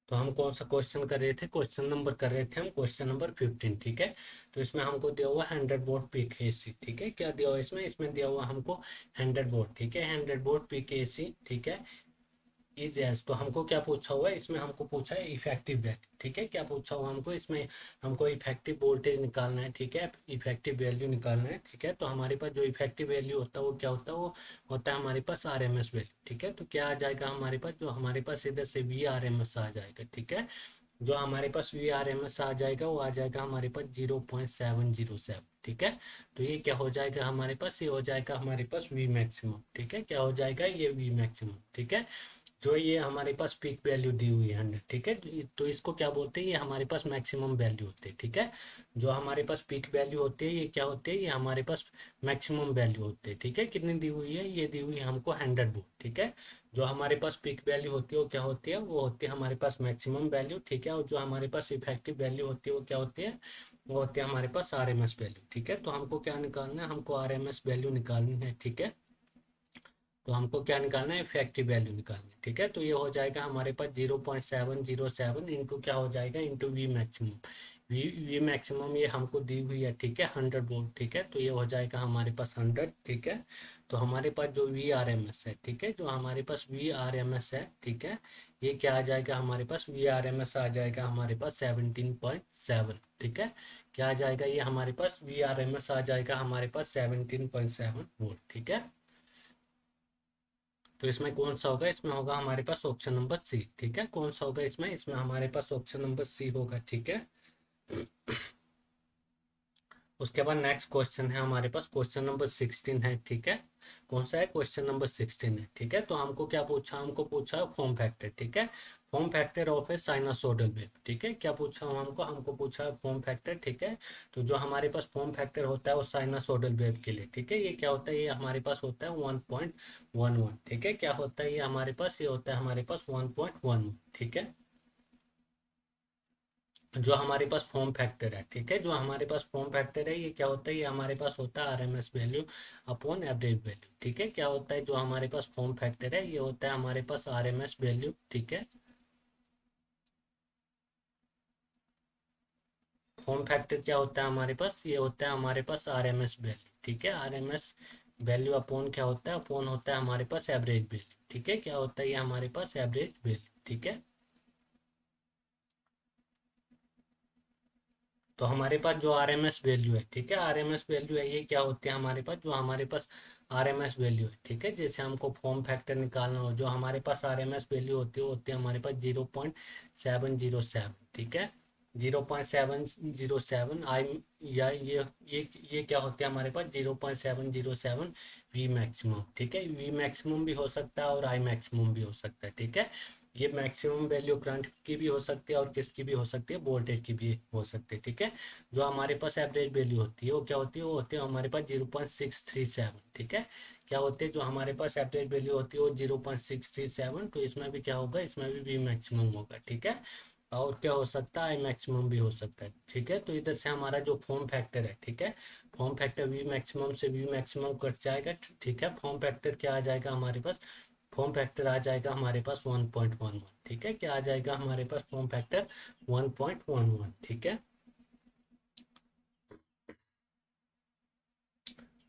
तो हम कौन सा क्वेश्चन कर रहे थे, क्वेश्चन नंबर कर रहे थे हम क्वेश्चन नंबर 15, ठीक है। तो इसमें हमको दिया हुआ 100 वोल्ट पीक एसी, ठीक है। क्या दिया हुआ इसमें, इसमें दिया हुआ हमको 100 वोल्ट, ठीक है, 100 वोल्ट पीक एसी, ठीक है, इज एज। तो हमको क्या पूछा हुआ है इसमें, हमको पूछा है इफेक्टिव वैल्यू, ठीक है। क्या पूछा हुआ हमको इसमें, हमको इफेक्टिव वोल्टेज निकालना है, ठीक है, इफेक्टिव वैल्यू निकालना है, ठीक है। तो हमारे पास जो इफेक्टिव वैल्यू होता है वो क्या होता है, वो होता है हमारे पास आरएमएस वैल्यू, ठीक है। तो क्या आ जाएगा हमारे पास, जो हमारे पास इधर से वी आरएमएस आ जाएगा, ठीक है। जो हमारे पास वी आर एम एस आ जाएगा वो आ जाएगा हमारे पास 0.707, ठीक है। तो ये क्या हो जाएगा हमारे पास, ये हो जाएगा हमारे पास वी मैक्सिमम, ठीक है। क्या हो जाएगा ये वी मैक्सिमम, ठीक है। जो ये हमारे पास पीक वैल्यू दी हुई है 100, ठीक है। तो इसको क्या बोलते हैं, ये हमारे पास मैक्सिमम वैल्यू होती है, ठीक है। जो हमारे पास पीक वैल्यू होती है ये क्या होती है, ये हमारे पास मैक्सिमम वैल्यू होती है, ठीक है। कितनी दी हुई है, ये दी हुई है हमको 100 वोल्ट, ठीक है। जो हमारे पास पीक वैल्यू होती है वो क्या होती है, वो होती है हमारे पास मैक्सिमम वैल्यू, ठीक है। और जो हमारे पास इफेक्टिव वैल्यू होती है वो क्या होती है, वो होती है हमारे पास आर एम एस वैल्यू, ठीक है। तो हमको क्या निकालना है, हमको आर एम एस वैल्यू निकालनी है, ठीक है। तो हमको क्या निकालना है, इफेक्टिव वैल्यू निकालनी है, ठीक है। तो ये हो जाएगा हमारे पास 0.707 इंटू क्या हो जाएगा, into we maximum. We maximum ये हमको दी हुई है, ठीक है, 100 वोल्ट, ठीक है। तो ये हो जाएगा हमारे पास 100, ठीक है। तो हमारे पास जो वी आर एम एस है, ठीक है, जो हमारे पास वी आर एम एस है, ठीक है, ये क्या आ जाएगा हमारे पास, वी आर एम एस आ जाएगा हमारे पास 17.7, ठीक है। क्या आ जाएगा ये हमारे पास, वी आर एम एस आ जाएगा हमारे पास 17.7 वोल्ट, ठीक है। तो इसमें कौन सा होगा, इसमें होगा हमारे पास ऑप्शन नंबर सी, ठीक है। कौन सा होगा इसमें, इसमें हमारे पास ऑप्शन नंबर सी होगा, ठीक है। उसके बाद नेक्स्ट क्वेश्चन है हमारे पास, क्वेश्चन नंबर 16 है, ठीक है। कौन सा है, क्वेश्चन नंबर 16 है, ठीक है। तो हमको क्या पूछा, हमको पूछा फॉर्म फैक्टर, ठीक है। Form factor of A sinusoidal wave, ठीक है। क्या पूछा हमको, हमको पूछा फॉर्म फैक्टर, ठीक है। तो जो हमारे पास फॉर्म फैक्टर होता है वो साइनसोइडल वेव के लिए, ठीक है, ये क्या होता है, ये हमारे पास होता है 1.11, ठीक है। क्या होता है ये हमारे पास, ये होता है हमारे पास 1.11, ठीक है। जो हमारे पास फॉर्म फैक्टर है, ठीक है, जो हमारे पास फॉर्म फैक्टर है ये क्या होता है, ये हमारे पास होता है RMS value upon average value, ठीक है। क्या होता है, जो हमारे पास फॉर्म फैक्टर है ये होता है हमारे पास आरएमएस वैल्यू, ठीक है। फॉर्म फैक्टर क्या होता है हमारे पास, ये होता है हमारे पास आरएमएस वैल्यू, ठीक है। आरएमएस वैल्यू अपॉन क्या होता है, अपॉन होता है हमारे पास एवरेज वैल्यू, ठीक है। क्या होता है ये हमारे पास एवरेज वैल्यू, ठीक है। तो हमारे पास जो आरएमएस वैल्यू है, ठीक है, आरएमएस वैल्यू है ये क्या होती है हमारे पास, जो हमारे पास आरएमएस वैल्यू है, ठीक है। जैसे हमको फॉर्म फैक्टर निकालना हो, जो हमारे पास आरएमएस वैल्यू होती है वो होती है हमारे पास 0.707, ठीक है। 0.707 आई, या ये क्या होते हैं हमारे पास 0.707 वी मैक्सिमम, ठीक है। वी मैक्सिमम भी हो सकता है और आई मैक्सिमम भी हो सकता है, ठीक है। ये मैक्सिमम वैल्यू करंट की भी हो सकती है और किसकी भी हो सकती है, वोल्टेज की भी हो सकती है, ठीक है। जो हमारे पास एवरेज वैल्यू होती है वो क्या होती है, वो होती है हमारे पास 0.637, ठीक है। क्या होते हैं, जो हमारे पास एवरेज वैल्यू होती है वो 0.637, तो इसमें भी क्या होगा, इसमें भी वी मैक्सिमम होगा, ठीक है। और क्या हो सकता है, आई मैक्सिमम भी हो सकता है, ठीक है। तो इधर से हमारा जो फॉर्म फैक्टर है, ठीक है, फॉर्म फैक्टर वी मैक्सिमम से वी मैक्सिमम कट जाएगा, ठीक है। फॉर्म फैक्टर क्या आ जाएगा हमारे पास, फॉर्म फैक्टर आ जाएगा हमारे पास 1.11, ठीक है। क्या आ जाएगा हमारे पास फॉर्म फैक्टर 1.11, ठीक है।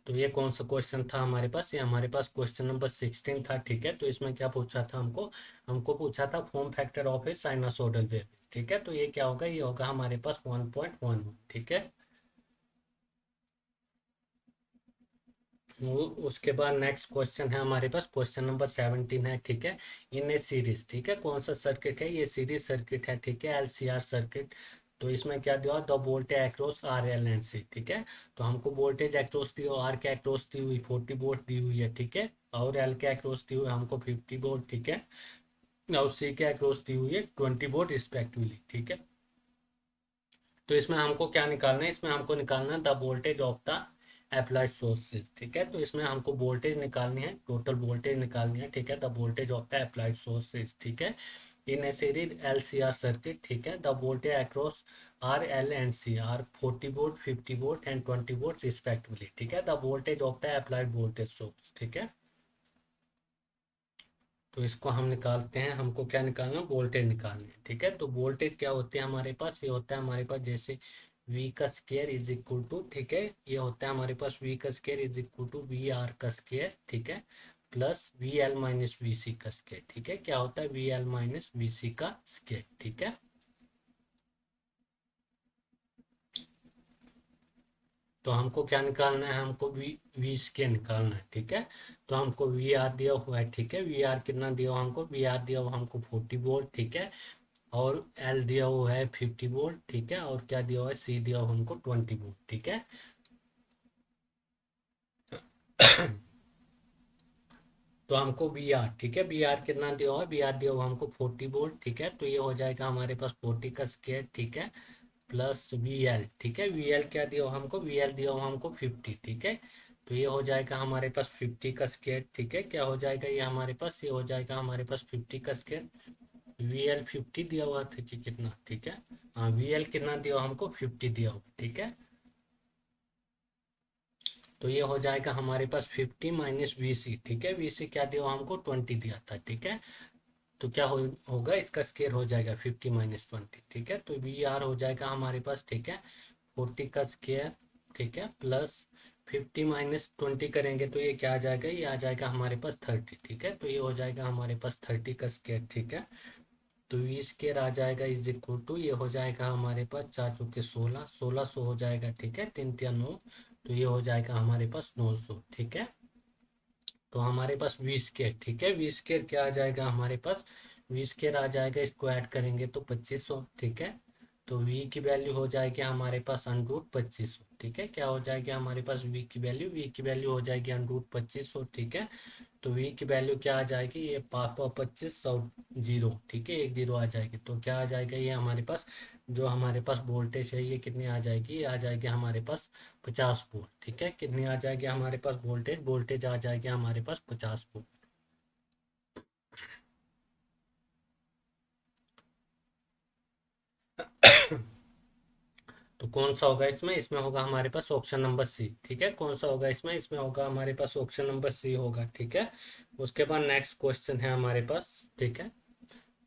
तो ये कौन सा क्वेश्चन था हमारे पास, ये हमारे पास क्वेश्चन नंबर 16 था, ठीक है। तो इसमें क्या पूछा था हमको, हमको पूछा था form factor of A sinusoidal wave, ठीक है। तो ये क्या होगा, ये होगा हमारे पास 1.11, ठीक है। उसके बाद नेक्स्ट क्वेश्चन है हमारे पास, क्वेश्चन नंबर 17 है, ठीक है। इन ए सीरीज, ठीक है, कौन सा सर्किट है, ये सीरीज सर्किट है, ठीक है, एलसीआर सर्किट। तो इसमें क्या दिया, the voltage across R L and C, ठीक है। तो हमको वोल्टेज अक्रॉस दी, आर के अक्रॉस दी हुई 40 वोल्ट दी हुई है, ठीक है। और एल के अक्रॉस दी हुई हमको 50 वोल्ट, ठीक है। और सी के अक्रॉस दी हुई है 20 वोल्ट रिस्पेक्टिवली, ठीक है। तो इसमें हमको क्या निकालना है, इसमें हमको निकालना है the voltage of the applied sources, ठीक है। तो इसमें हमको वोल्टेज निकालनी है, टोटल वोल्टेज निकालनी है, ठीक है, the voltage of the applied sources, ठीक है। In a series L C R circuit, ठीक है, the voltage across R L and C are 40 volt, 50 volt and 20 volt respectively, ठीक है, the voltage of the applied voltage source, ठीक है। तो इसको हम निकालते हैं, हमको क्या निकालना है, वोल्टेज निकालना है, ठीक है। तो वोल्टेज क्या होते हैं हमारे पास, ये होता है हमारे पास जैसे V का स्केयर इज इक्वल टू, ठीक है, ये होता है हमारे पास V का square is equal to V R का स्केयर, ठीक है, plus V L minus V C का स्केयर, ठीक है। क्या होता है V L minus V C का स्केयर, ठीक है। तो हमको क्या निकालना है, हमको वी स्केयर निकालना है, ठीक है। तो हमको वी आर दिया हुआ है, ठीक है, वी आर कितना दिया हुआ हमको, वी आर दिया हुआ हमको 40 वोल्ट, ठीक है। और एल दिया हुआ है 50 वोल्ट, ठीक है, और क्या दिया हुआ है, सी दिया हुआ हमको 20 वोल्ट, ठीक है। तो हमको बी आर, ठीक है, बी आर कितना दिया हुआ है, बी आर दिया हुआ हमको 40 वोल्ट, ठीक है, तो ये हो जाएगा हमारे पास 40 का स्केयर, ठीक है, प्लस वी एल, ठीक है, वी एल क्या दिया हुआ हमको, वी एल दिया हुआ हमको 50, ठीक है, तो ये हो जाएगा हमारे पास 50 का स्केयर, ठीक है, क्या हो जाएगा ये हमारे पास, ये हो जाएगा हमारे पास 50 का स्केयर, वी एल 50 दिया हुआ था कि कितना, ठीक है, हाँ वी एल कितना दिया हुआ हमको 50 दिया हुआ, ठीक है, तो ये हो जाएगा हमारे पास 50 माइनस वी सी, ठीक है, वी सी क्या दिया हुआ हमको 20 दिया था, ठीक है, तो क्या होगा इसका स्केयर हो जाएगा 50 - 20, ठीक है, तो वी आर हो जाएगा हमारे पास, ठीक है, 40 का स्केयर, ठीक है, प्लस 50 - 20 करेंगे तो ये क्या आ जाएगा, ये आ जाएगा हमारे पास 30, ठीक है, तो ये हो जाएगा हमारे पास 30 का स्केयर, ठीक है, तो वी स्केयर आ जाएगा इज इक्वल टू, ये हो जाएगा हमारे पास 4 × 4 = 16, 1600 हो जाएगा, ठीक है, 3 × 3 = 9, तो ये हो जाएगा हमारे पास 900, ठीक है, तो हमारे पास वी स्केयर, ठीक है, वी स्केयर क्या आ जाएगा हमारे पास, वी स्केयर आ जाएगा, इसको ऐड करेंगे तो 2500, ठीक है, तो वी की वैल्यू हो जाएगी हमारे पास √ 2500, ठीक है, क्या हो जाएगी हमारे पास वी की वैल्यू, वी की वैल्यू हो जाएगी √ 2500, ठीक है, तो वी की वैल्यू क्या आ जाएगी, ये 2500 जीरो, ठीक है, एक जीरो आ जाएगी, तो क्या आ जाएगा ये हमारे पास, जो हमारे पास वोल्टेज है ये कितनी आ जाएगी, ये आ जाएगी हमारे पास 50 वोल्ट, ठीक है, कितनी आ जाएगी हमारे पास वोल्टेज, वोल्टेज आ जाएगी हमारे पास 50 वोल्ट। तो कौन सा होगा इसमें, इसमें होगा हमारे पास ऑप्शन नंबर सी, ठीक है, कौन सा होगा इसमें, इसमें होगा हमारे पास ऑप्शन नंबर सी होगा, ठीक है। उसके बाद नेक्स्ट क्वेश्चन है हमारे पास, ठीक है,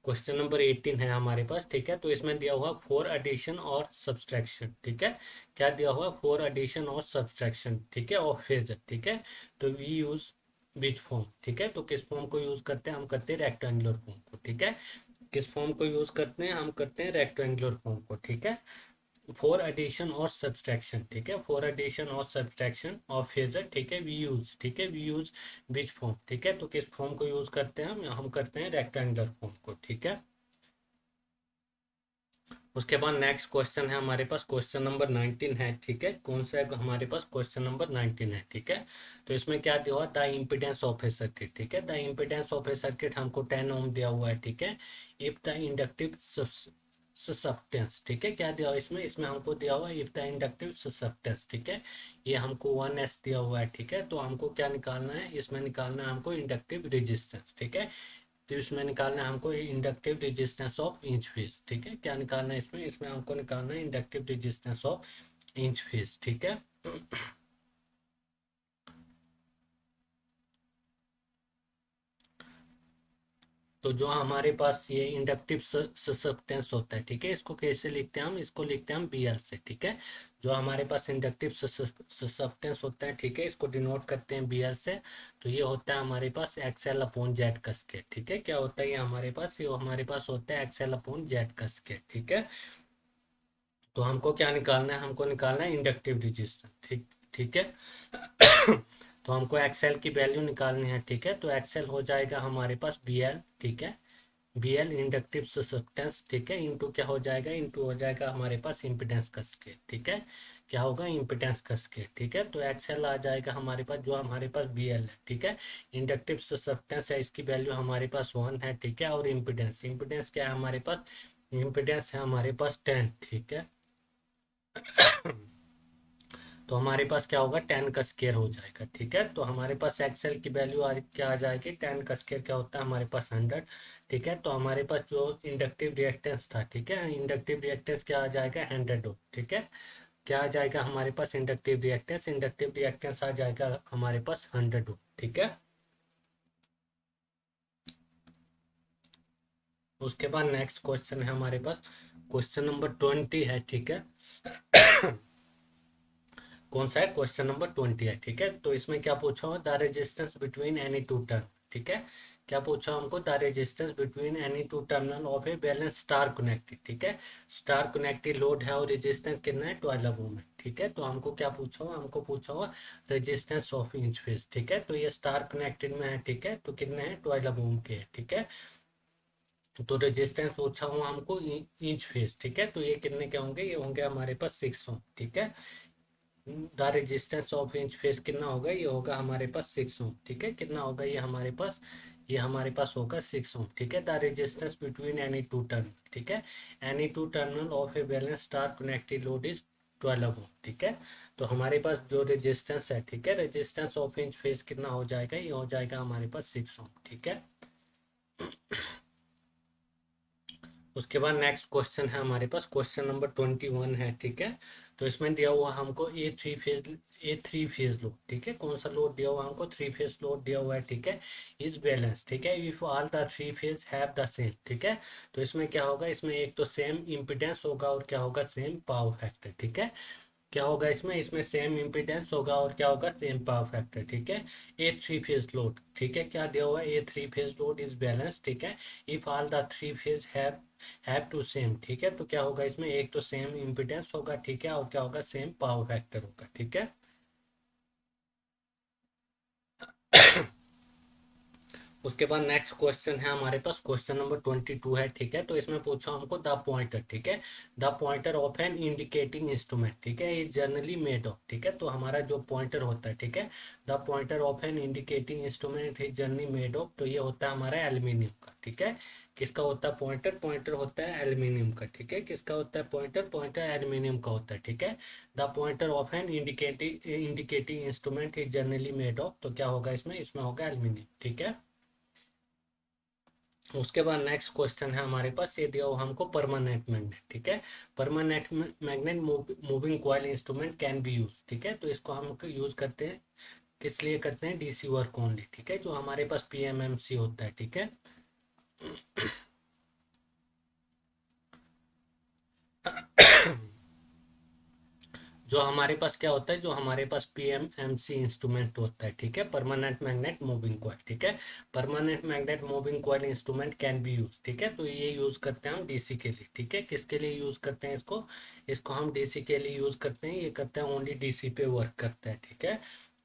क्वेश्चन नंबर 18 है हमारे पास, ठीक है, तो इसमें दिया हुआ फॉर एडिशन और सब्सट्रैक्शन, ठीक है, क्या दिया हुआ फॉर एडिशन और सब्सट्रैक्शन, ठीक है, और फेजर, ठीक है, तो वी यूज विच फॉर्म, ठीक है, तो किस फॉर्म को यूज करते हैं, हम करते हैं रेक्टेंगुलर फॉर्म को, ठीक है, किस फॉर्म को यूज करते हैं, हम करते हैं रेक्टेंगुलर फॉर्म को, ठीक है, फॉर एडिशन और सब्सट्रैक्शन, ठीक है, फॉर एडिशन और सब्सट्रैक्शन और फेजर, ठीक है, वी यूज, ठीक है, वी यूज विच फॉर्म, ठीक है, तो किस फॉर्म को यूज करते हैं हम करते हैं रेक्टेंगुलर फॉर्म को, ठीक है। उसके बाद नेक्स्ट क्वेश्चन है हमारे पास, क्वेश्चन नंबर 19 है, ठीक है, कौन सा है हमारे पास, क्वेश्चन नंबर 19 है, ठीक है, तो इसमें क्या दिया हुआ, the impedance of A circuit, ठीक है, the impedance of A circuit हमको 10 ओम दिया हुआ है, ठीक है, इफ द इंडक्टिव ससेप्टेंस, ठीक है, क्या दिया हुआ इसमें, इसमें हमको दिया हुआ इफ द इंडक्टिव ससेप्टेंस, ठीक है, ये हमको 1s दिया हुआ है, ठीक है, तो हमको क्या निकालना है, इसमें निकालना है हमको इंडक्टिव रेजिस्टेंस, ठीक है, तो इसमें निकालना है हमको inductive resistance of inch phase, ठीक है, क्या निकालना है इसमें, इसमें हमको निकालना है inductive resistance of inch phase, ठीक है। तो जो हमारे पास ये इंडक्टिव ससेप्टेंस होता है, ठीक है, इसको कैसे लिखते हैं हम, इसको लिखते हैं हम बी एल से, ठीक है, जो हमारे पास इंडक्टिव ससेप्टेंस होता है, ठीक है, इसको डिनोट करते हैं बी एल से, तो ये होता है हमारे पास XL/Z का स्केयर, ठीक है, क्या होता है ये हमारे पास, ये हमारे पास होता है XL/Z का स्केयर, ठीक है, तो हमको क्या निकालना है, हमको निकालना है इंडक्टिव रेजिस्टेंस, ठीक, ठीक है। तो हमको एक्सएल की वैल्यू निकालनी है, ठीक है, तो एक्सएल हो जाएगा हमारे पास बी एल, ठीक है, बी एल इंडक्टिव ससेप्टेंस, ठीक है, इंटू क्या हो जाएगा, इंटू हो जाएगा हमारे पास इम्पिडेंस का स्केयर, ठीक है, क्या होगा इम्पिडेंस का स्केयर, ठीक है, तो एक्सएल आ जाएगा हमारे पास, जो हमारे पास बी एल है, ठीक है, इंडक्टिव ससेप्टेंस है, इसकी वैल्यू हमारे पास 1 है, ठीक है, और इम्पिडेंस, इम्पिडेंस क्या है हमारे पास, इम्पिडेंस है हमारे पास 10, ठीक है, तो हमारे पास क्या होगा 10 का स्केयर हो जाएगा, ठीक है, तो हमारे पास एक्सएल की वैल्यू आज क्या आ जाएगी, 10 का स्केयर क्या होता है हमारे पास 100, ठीक है, तो हमारे पास जो इंडक्टिव रिएक्टेंस था, ठीक है, इंडक्टिव रिएक्टेंस क्या आ जाएगा 100 ओम, ठीक है, क्या आ जाएगा हमारे पास इंडक्टिव रिएक्टेंस, इंडक्टिव रिएक्टेंस आ जाएगा हमारे पास 100 ओम, ठीक है। उसके बाद नेक्स्ट क्वेश्चन है हमारे पास, क्वेश्चन नंबर 20 है, ठीक है, कौन सा है, क्वेश्चन नंबर 20 है, ठीक है, तो इसमें क्या पूछा हुआ, the resistance between any two turn, ठीक है, क्या पूछा हमको, the resistance between any two terminal of a balance star connected, ठीक है, स्टार कनेक्टेड लोड है और रेजिस्टेंस कितना है 12 ओम है, ठीक है, तो हमको क्या पूछा हुआ, हमको पूछा हुआ रेजिस्टेंस ऑफ इंच फेज, ठीक है, तो ये स्टार कनेक्टेड में है, ठीक है, तो कितने हैं 12 ओम के है, ठीक है, तो रेजिस्टेंस पूछा हुआ हमको इंच फेज, ठीक है। तो ये कितने के होंगे, ये होंगे हमारे पास 6 ओम, ठीक है। The resistance of inch phase कितना होगा, ये होगा हमारे पास 6 ओम, ठीक है। कितना होगा ये हमारे पास, ये हमारे पास होगा 6 ओम, ठीक है। The resistance between any two terminal, ठीक है, any two terminal of a balance star connected load is 12 ओम, ठीक है। तो हमारे पास जो रेजिस्टेंस है, ठीक है, रेजिस्टेंस ऑफ इंच फेज कितना हो जाएगा, ये हो जाएगा हमारे पास 6 ओम, ठीक है। उसके बाद नेक्स्ट क्वेश्चन है हमारे पास, क्वेश्चन नंबर 21 है, ठीक है। तो इसमें दिया हुआ हमको ए थ्री फेज लोड, ठीक है। कौन सा लोड दिया हुआ हमको, थ्री फेज लोड दिया हुआ है, ठीक है। इज बैलेंस, ठीक है, if all the three phase have the same, ठीक है। तो इसमें क्या होगा, इसमें एक तो सेम इम्पिडेंस होगा और क्या होगा, सेम पावर फैक्टर, ठीक है। क्या होगा इसमें, इसमें सेम इम्पिडेंस होगा और क्या होगा, सेम पावर फैक्टर, ठीक है। ए थ्री फेज लोड, ठीक है, क्या दिया हुआ है, a three phase load is balance, ठीक है, if all the three phase have to same, ठीक है। तो क्या होगा इसमें, एक तो सेम इम्पिडेंस होगा, ठीक है, और क्या होगा, सेम पावर फैक्टर होगा, ठीक है। उसके बाद नेक्स्ट क्वेश्चन है हमारे पास, क्वेश्चन नंबर 22 है, ठीक है। तो इसमें पूछा हमको द पॉइंटर, ठीक है, the pointer of an indicating instrument, ठीक है, इज जनरली मेड ऑफ, ठीक है। तो हमारा जो पॉइंटर होता है, ठीक है, the pointer of an indicating instrument is generally made of, तो ये होता है हमारा एल्यूमिनियम का, ठीक है। किसका होता है पॉइंटर, पॉइंटर होता है एल्यूमिनियम का, ठीक है। किसका होता है पॉइंटर, पॉइंटर एल्यूमिनियम का होता है, ठीक है। The pointer of an indicating instrument is generally made of, तो क्या होगा इसमें, इसमें होगा एल्यूमिनियम, ठीक है। उसके बाद नेक्स्ट क्वेश्चन है हमारे पास, ये दिया हुआ हमको परमानेंट मैग्नेट, ठीक है। Permanent magnet moving coil instrument can be use, ठीक है। तो इसको हम यूज करते हैं, किस लिए करते हैं, डीसी वर्क ओनली, ठीक है, जो हमारे पास पीएमएमसी होता है, ठीक है। जो हमारे पास क्या होता है, जो हमारे पास पीएमएमसी इंस्ट्रूमेंट होता है, ठीक है, परमानेंट मैग्नेट मूविंग कॉइल, ठीक है। Permanent magnet moving coil instrument can be use, ठीक है। तो ये यूज करते हैं हम डीसी के लिए, ठीक है। किसके लिए यूज करते हैं इसको, इसको हम डीसी के लिए यूज करते हैं, ये करते हैं ओनली डीसी पे वर्क करता है, ठीक है।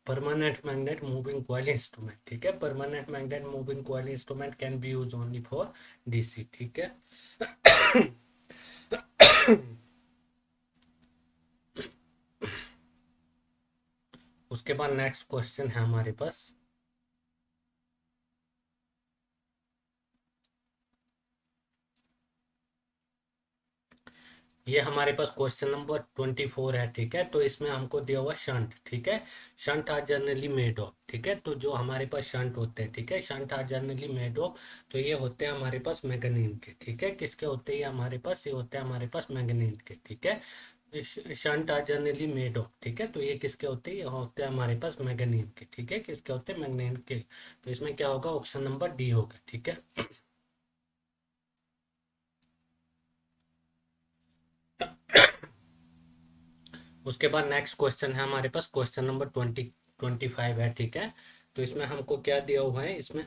Permanent magnet moving coil instrument, ठीक है, permanent magnet moving coil instrument can be use only for DC, ठीक है। उसके बाद नेक्स्ट क्वेश्चन है हमारे पास, ये हमारे पास क्वेश्चन नंबर 24 है, ठीक है। तो इसमें हमको दिया हुआ शंट, ठीक है, shunt are generally made of, ठीक है। तो जो हमारे पास शंट होते हैं, ठीक है, shunt are generally made of, तो ये होते हैं हमारे पास मैग्नीन के, ठीक है। किसके होते हैं हमारे पास, ये होते हैं हमारे पास मैग्नीन के, ठीक है। Shunt are generally made of, ठीक है। तो ये किसके होते हैं, ये होते हैं हमारे पास मैग्नीन के, ठीक है, किसके होते हैं, मैग्नीन के। तो इसमें क्या होगा, ऑप्शन नंबर डी होगा, ठीक है। उसके बाद नेक्स्ट क्वेश्चन है हमारे पास, क्वेश्चन नंबर 25 है, ठीक है। तो इसमें हमको क्या दिया हुआ है, इसमें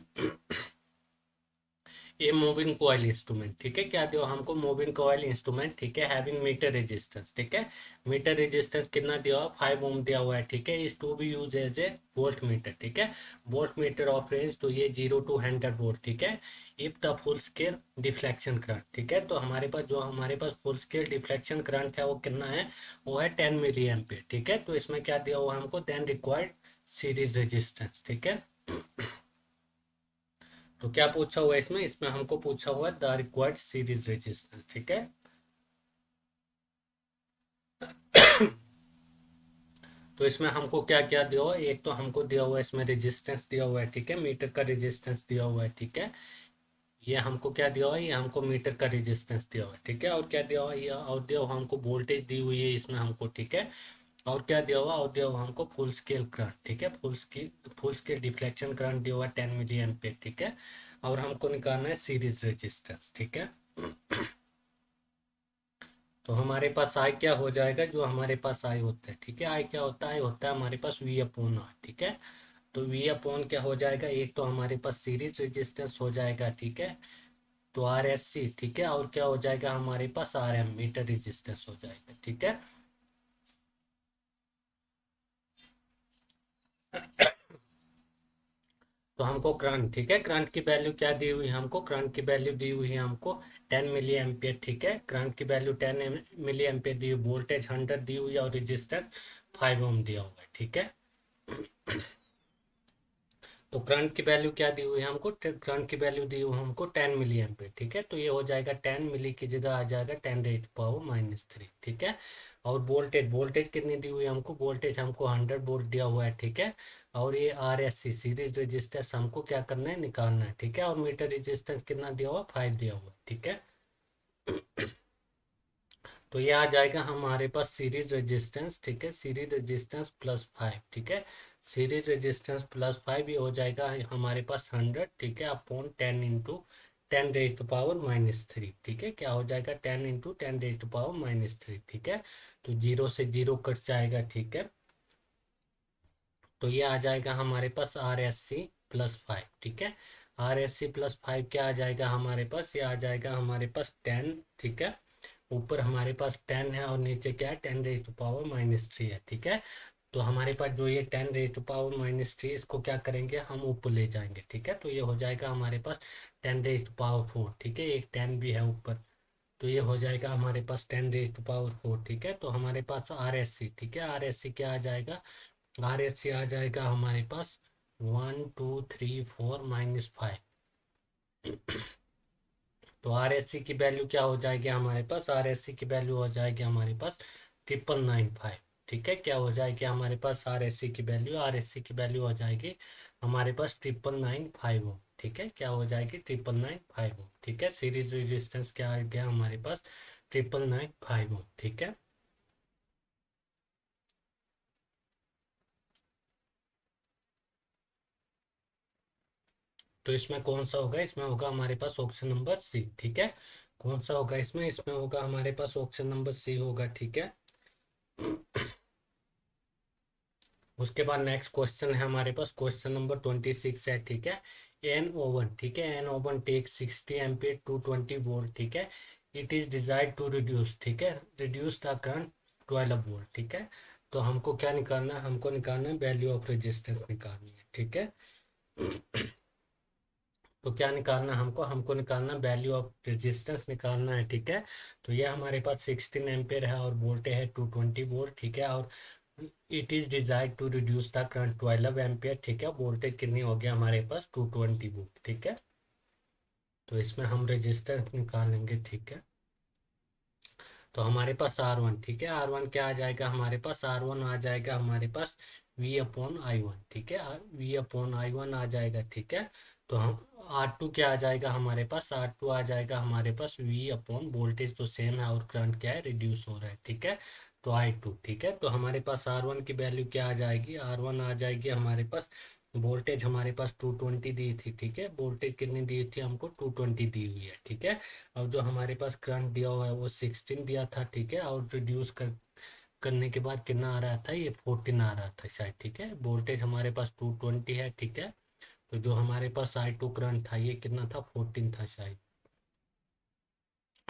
ये मूविंग कॉइल इंस्ट्रूमेंट, ठीक है, क्या दिया हमको, मूविंग कॉइल इंस्ट्रूमेंट, ठीक है, हैविंग मीटर रेजिस्टेंस, ठीक है। मीटर रेजिस्टेंस कितना दिया हुआ, 5 ओम दिया हुआ है, ठीक है। Is to be use as a volt meter, ठीक है, वोल्ट मीटर ऑफ रेंज, तो ये 0 to 100 वोल्ट, ठीक है। If the full scale deflection current, ठीक है, तो हमारे पास जो हमारे पास फुल स्केल डिफ्लेक्शन करंट है वो कितना है, वो है 10 मिली एम्पियर, ठीक है। तो इसमें क्या दिया हुआ हमको, देन रिक्वायर्ड सीरीज रेजिस्टेंस, ठीक है। तो क्या पूछा हुआ है इसमें, इसमें हमको पूछा हुआ है द रिक्वायर्ड सीरीज रेजिस्टेंस, ठीक है। तो इसमें हमको क्या क्या दिया हुआ है, एक तो हमको दिया हुआ है इसमें रेजिस्टेंस दिया हुआ है, ठीक है, मीटर का रेजिस्टेंस दिया हुआ है, ठीक है। ये हमको क्या दिया हुआ है, ये हमको मीटर का रेजिस्टेंस दिया हुआ है, ठीक है। और क्या दिया हुआ है, ये और दिया हुआ हमको वोल्टेज दी हुई है इसमें हमको, ठीक है। और क्या दिया हुआ, और दिया हुआ हमको फुल स्केल करंट, ठीक है, फुल स्केल डिफ्लेक्शन करंट दिया हुआ है 10 मिली एम्पियर, ठीक है। और हमको निकालना है सीरीज रेजिस्टेंस, ठीक है। तो हमारे पास आई क्या हो जाएगा, जो हमारे पास आई होता है, ठीक है, आई क्या होता है, आई होता है हमारे पास वी अपॉन आर, ठीक है। तो वी अपॉन क्या हो जाएगा, एक तो हमारे पास सीरीज रेजिस्टेंस हो जाएगा, ठीक है, तो आर एस सी, ठीक है। और क्या हो जाएगा हमारे पास, आर एम मीटर रेजिस्टेंस हो जाएगा, ठीक है। तो हमको करंट, ठीक है, करंट की वैल्यू क्या दी हुई है हमको, करंट की वैल्यू दी हुई है हमको 10 मिली एम्पियर, ठीक है, करंट की वैल्यू 10 मिली एम्पियर दी हुई, वोल्टेज 100 दी हुई है और रेजिस्टेंस 5 ओम दिया हुआ है, ठीक है। तो करंट की वैल्यू क्या दी हुई है हमको, करंट की वैल्यू दी हुई है हमको 10 मिली एम्पियर, ठीक है, तो ये हो जाएगा 10 मिली की जगह आ जाएगा 10 raised to power -3, ठीक है। और वोल्टेज, वोल्टेज कितनी दी हुई है हमको, वोल्टेज हमको 100 वोल्ट दिया हुआ है, ठीक है। और ये RSC सीरीज रेजिस्टेंस हमको क्या करना है, निकालना है, ठीक है। और मीटर रेजिस्टेंस कितना दिया हुआ, 5 दिया हुआ है, ठीक है। तो ये आ जाएगा हमारे पास सीरीज रेजिस्टेंस, ठीक है, सीरीज रेजिस्टेंस +5, ठीक है, सीरीज रेजिस्टेंस +5 ये हो जाएगा हमारे पास 100, ठीक है, upon 10 into 10 raised to power -3, ठीक है, क्या हो जाएगा 10 इंटू 10 raised to power -3, ठीक है। तो जीरो से जीरो कट जाएगा, ठीक है। तो ये आ जाएगा हमारे पास RSC +5, ठीक है। RSC +5 क्या आ जाएगा हमारे पास, ये आ जाएगा हमारे पास 10, ठीक है। ऊपर हमारे पास 10 है और नीचे क्या है, 10 raised to power -3 है, ठीक है। तो हमारे पास जो ये 10 raised to power -3 इसको क्या करेंगे, हम ऊपर ले जाएंगे, ठीक है। तो ये हो जाएगा हमारे पास 10 raised to power 4, ठीक है, एक 10 भी है ऊपर। तो ये हो जाएगा हमारे पास 10 raised to power 4, ठीक है। तो हमारे पास RSC, ठीक है, RSC क्या आ जाएगा, RSC आ जाएगा हमारे पास 1 2 3 4 -5। तो RSC की वैल्यू क्या हो जाएगी हमारे पास, RSC की वैल्यू हो जाएगी हमारे पास 995, ठीक है। क्या हो जाएगी हमारे पास RSC की वैल्यू, RSC की वैल्यू हो जाएगी हमारे पास 995 ओम, ठीक है, क्या हो जाएगी 995 ओम, ठीक है। सीरीज रेजिस्टेंस क्या आ गया हमारे पास 995 ओम, ठीक है। तो इसमें कौन सा होगा, इसमें होगा हमारे पास ऑप्शन नंबर सी, ठीक है। कौन सा होगा इसमें, इसमें होगा हमारे पास ऑप्शन नंबर सी होगा, ठीक है। उसके बाद नेक्स्ट क्वेश्चन है हमारे पास, क्वेश्चन नंबर 26 है, ठीक है। एन ओवन, ठीक है, an oven take 60 ampere to 20 volt, ठीक है। इट इज डिजाइड टू रिड्यूस, ठीक है, रिड्यूस द करंट 12 वोल्ट, ठीक है। तो हमको क्या निकालना है, हमको निकालना है वैल्यू ऑफ रेजिस्टेंस निकालनी है, ठीक है। तो क्या निकालना है हमको, हमको निकालना वैल्यू ऑफ रेजिस्टेंस निकालना है, ठीक है। तो ये हमारे पास 16 एम्पियर है और वोल्टेज है 220 वोल्ट, ठीक है। और it is डिजाइड to reduce the current 12 ampere, ठीक है। वोल्टेज कितनी हो गया हमारे पास 220 वोल्ट, ठीक है। तो इसमें हम रेजिस्टेंस निकालेंगे, ठीक है। तो हमारे पास R1, ठीक है, R1 क्या आ जाएगा हमारे पास, R1 आ जाएगा हमारे पास V/I1, ठीक है, V/I1 आ जाएगा, ठीक है। तो हम R2 क्या आ जाएगा हमारे पास, R2 आ जाएगा हमारे पास V/वोल्टेज तो सेम है और करंट क्या है, रिड्यूस हो रहा है, ठीक है। तो I2, ठीक है। तो हमारे पास R1 की वैल्यू क्या आ जाएगी, R1 आ जाएगी हमारे पास, वोल्टेज हमारे पास 220 दी थी, ठीक है, वोल्टेज कितनी दी थी हमको 220 दी हुई है, ठीक है। और जो हमारे पास करंट दिया हुआ है वो 16 दिया था, ठीक है। और रिड्यूस करने के बाद कितना आ रहा था, ये 14 आ रहा था शायद, ठीक है। वोल्टेज हमारे पास 220 है, ठीक है। तो जो हमारे पास I2 करंट था ये कितना था, 14 था शायद,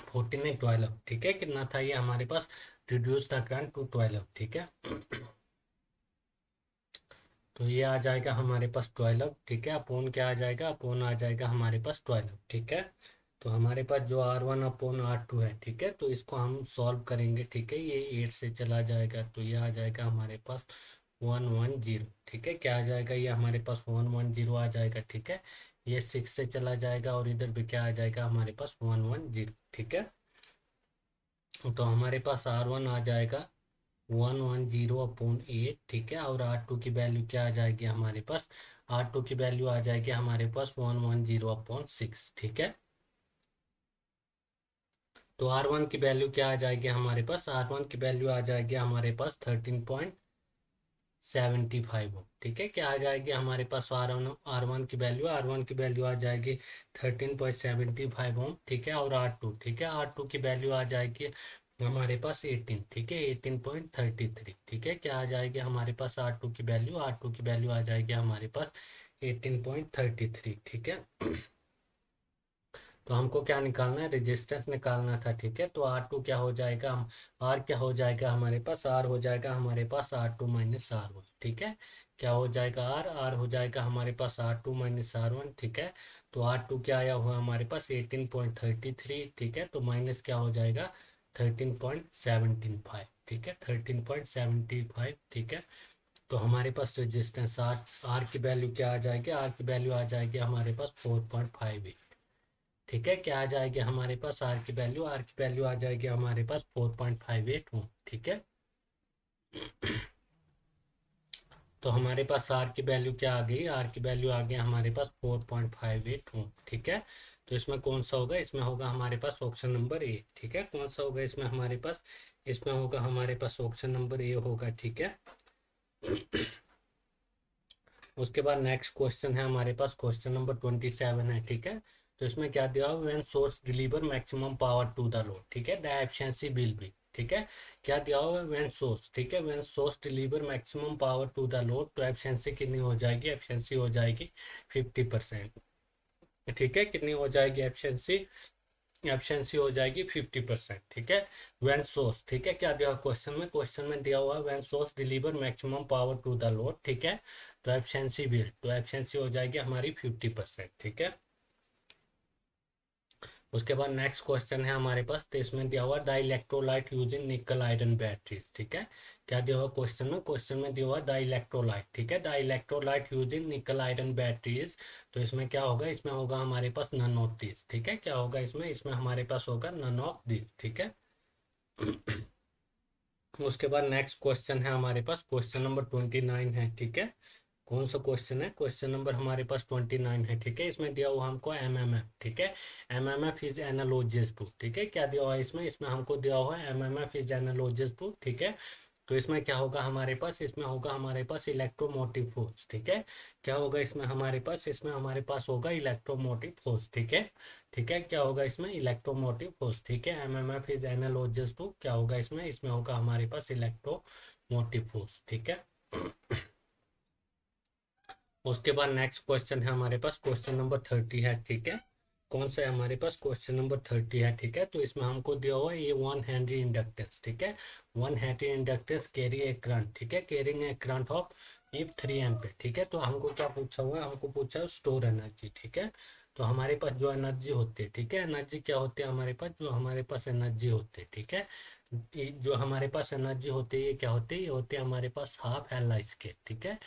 14 नहीं 12, ठीक है। कितना था ये हमारे पास, रिड्यूस था करंट टू 12, ठीक है। तो ये आ जाएगा हमारे पास 12, ठीक है। अपोन क्या आ जाएगा, अपोन आ जाएगा हमारे पास 12, ठीक है। तो हमारे पास जो R1/R2 है, ठीक है, तो इसको हम सॉल्व करेंगे, ठीक है। ये 8 से चला जाएगा तो ये आ जाएगा हमारे पास 110, ठीक है। क्या आ जाएगा, ये हमारे पास 110 आ जाएगा, ठीक है। ये 6 से चला जाएगा और इधर भी क्या आ जाएगा हमारे पास 110, ठीक है। तो हमारे पास R1 आ जाएगा 110/8, ठीक है। और R2 की वैल्यू क्या आ जाएगी हमारे पास, R2 की वैल्यू आ जाएगी हमारे पास 110/6, ठीक है। तो R1 की वैल्यू क्या आ जाएगी हमारे पास, R1 की वैल्यू आ जाएगी हमारे पास 13.75 ओम, ठीक है। क्या आ जाएगी हमारे पास R1 की वैल्यू, R1 की वैल्यू आ जाएगी 13.75 ओम, ठीक है। और R2, ठीक है, R2 की वैल्यू आ जाएगी हमारे पास 18, ठीक है, 18.33, ठीक है। क्या आ जाएगी हमारे पास R2 की वैल्यू, R2 की वैल्यू आ जाएगी हमारे पास 18.33, ठीक है। तो हमको क्या निकालना है, रेजिस्टेंस निकालना था, ठीक है। तो R2 क्या हो जाएगा, हम R क्या हो जाएगा हमारे पास, R हो जाएगा हमारे पास R2 - R1, ठीक है। क्या हो जाएगा आर, आर हो जाएगा हमारे पास R2 - R1, ठीक है। तो R2 क्या आया हुआ हमारे पास 18.33, ठीक है। तो माइनस क्या हो जाएगा 13.75, ठीक है, 13.75, ठीक है। तो हमारे पास रेजिस्टेंस आर, आर की वैल्यू क्या आ जाएगी, आर की वैल्यू आ जाएगी हमारे पास 4.58, ठीक है। क्या आ जाएगी हमारे पास आर की वैल्यू, आर की वैल्यू आ जाएगी हमारे पास 4.58 ओम, ठीक है। तो हमारे पास आर की वैल्यू क्या आ गई, आर की वैल्यू आ गया हमारे पास 4.58 ओम, ठीक है। तो इसमें कौन सा होगा, इसमें होगा हमारे पास ऑप्शन नंबर ए, ठीक है। कौन सा होगा इसमें हमारे पास, इसमें होगा हमारे पास ऑप्शन नंबर ए होगा, ठीक है। उसके बाद नेक्स्ट क्वेश्चन है हमारे पास, क्वेश्चन नंबर 27 है, ठीक है। तो इसमें क्या दिया हुआ, when source deliver maximum power to the load, ठीक है, द एफिशिएंसी विल बी, ठीक है। क्या दिया हुआ है, व्हेन सोर्स, ठीक है, when source deliver maximum power to the load, तो एफिशिएंसी कितनी हो जाएगी, एफिशिएंसी हो जाएगी 50%, ठीक है। कितनी हो जाएगी एफिशिएंसी, एफिशिएंसी हो जाएगी 50%, ठीक है। व्हेन सोर्स, ठीक है, क्या दिया हुआ क्वेश्चन में, क्वेश्चन में दिया हुआ है when source deliver maximum power to the load, ठीक है। तो एफिशिएंसी विल, तो एफिशिएंसी हो जाएगी हमारी 50%, ठीक है। उसके बाद नेक्स्ट क्वेश्चन है हमारे पास, तो इसमें दिया हुआ द इलेक्ट्रोलाइट यूजिंग निकल आयरन बैटरी, ठीक है। क्या दिया हुआ क्वेश्चन में, क्वेश्चन में दिया हुआ द इलेक्ट्रोलाइट, ठीक है, द इलेक्ट्रोलाइट यूजिंग निकल आयरन बैटरीज। तो इसमें क्या होगा, इसमें होगा हमारे पास नन ऑफ दिस, ठीक है। क्या होगा इसमें, इसमें हमारे पास होगा नन ऑफ दिस, ठीक है। उसके बाद नेक्स्ट क्वेश्चन है हमारे पास, क्वेश्चन नंबर 29 है, ठीक है। कौन सा क्वेश्चन है, क्वेश्चन नंबर हमारे पास 29 है, ठीक है। इसमें दिया हुआ हमको एमएमएफ, ठीक है, एमएमएफ इज एनालॉगस टू, ठीक है। क्या दिया हुआ है इसमें, इसमें हमको दिया हुआ है एमएमएफ इज एनालॉगस टू, ठीक है। तो इसमें क्या होगा हमारे पास, इसमें होगा हमारे पास इलेक्ट्रोमोटिव फोर्स, ठीक है। क्या होगा इसमें हमारे पास, इसमें हमारे पास होगा इलेक्ट्रोमोटिव फोर्स, ठीक है। ठीक है, क्या होगा इसमें इलेक्ट्रोमोटिव फोर्स, ठीक है। एमएमएफ इज एनालॉगस टू, क्या होगा इसमें, इसमें होगा हमारे पास इलेक्ट्रोमोटिव फोर्स, ठीक है। उसके बाद नेक्स्ट क्वेश्चन है हमारे पास, क्वेश्चन नंबर 30 है, ठीक है। कौन सा है हमारे पास, क्वेश्चन नंबर 30 है, ठीक है। तो इसमें हमको दिया हुआ है ये 1 हेनरी इंडक्टेंस, ठीक है। 1 Henry inductance carry a current, ठीक है, carrying a current of if 3 ampere, ठीक है। तो हमको क्या पूछा हुआ है, हमको पूछा है स्टोर एनर्जी, ठीक है। तो हमारे पास जो एनर्जी होती है, ठीक है, एनर्जी क्या होती है हमारे पास, जो हमारे पास एनर्जी होती है, ठीक है, जो हमारे पास एनर्जी होती है ये क्या होती है, ये होती है हमारे पास हाफ एल आई स्क्वायर, ठीक है।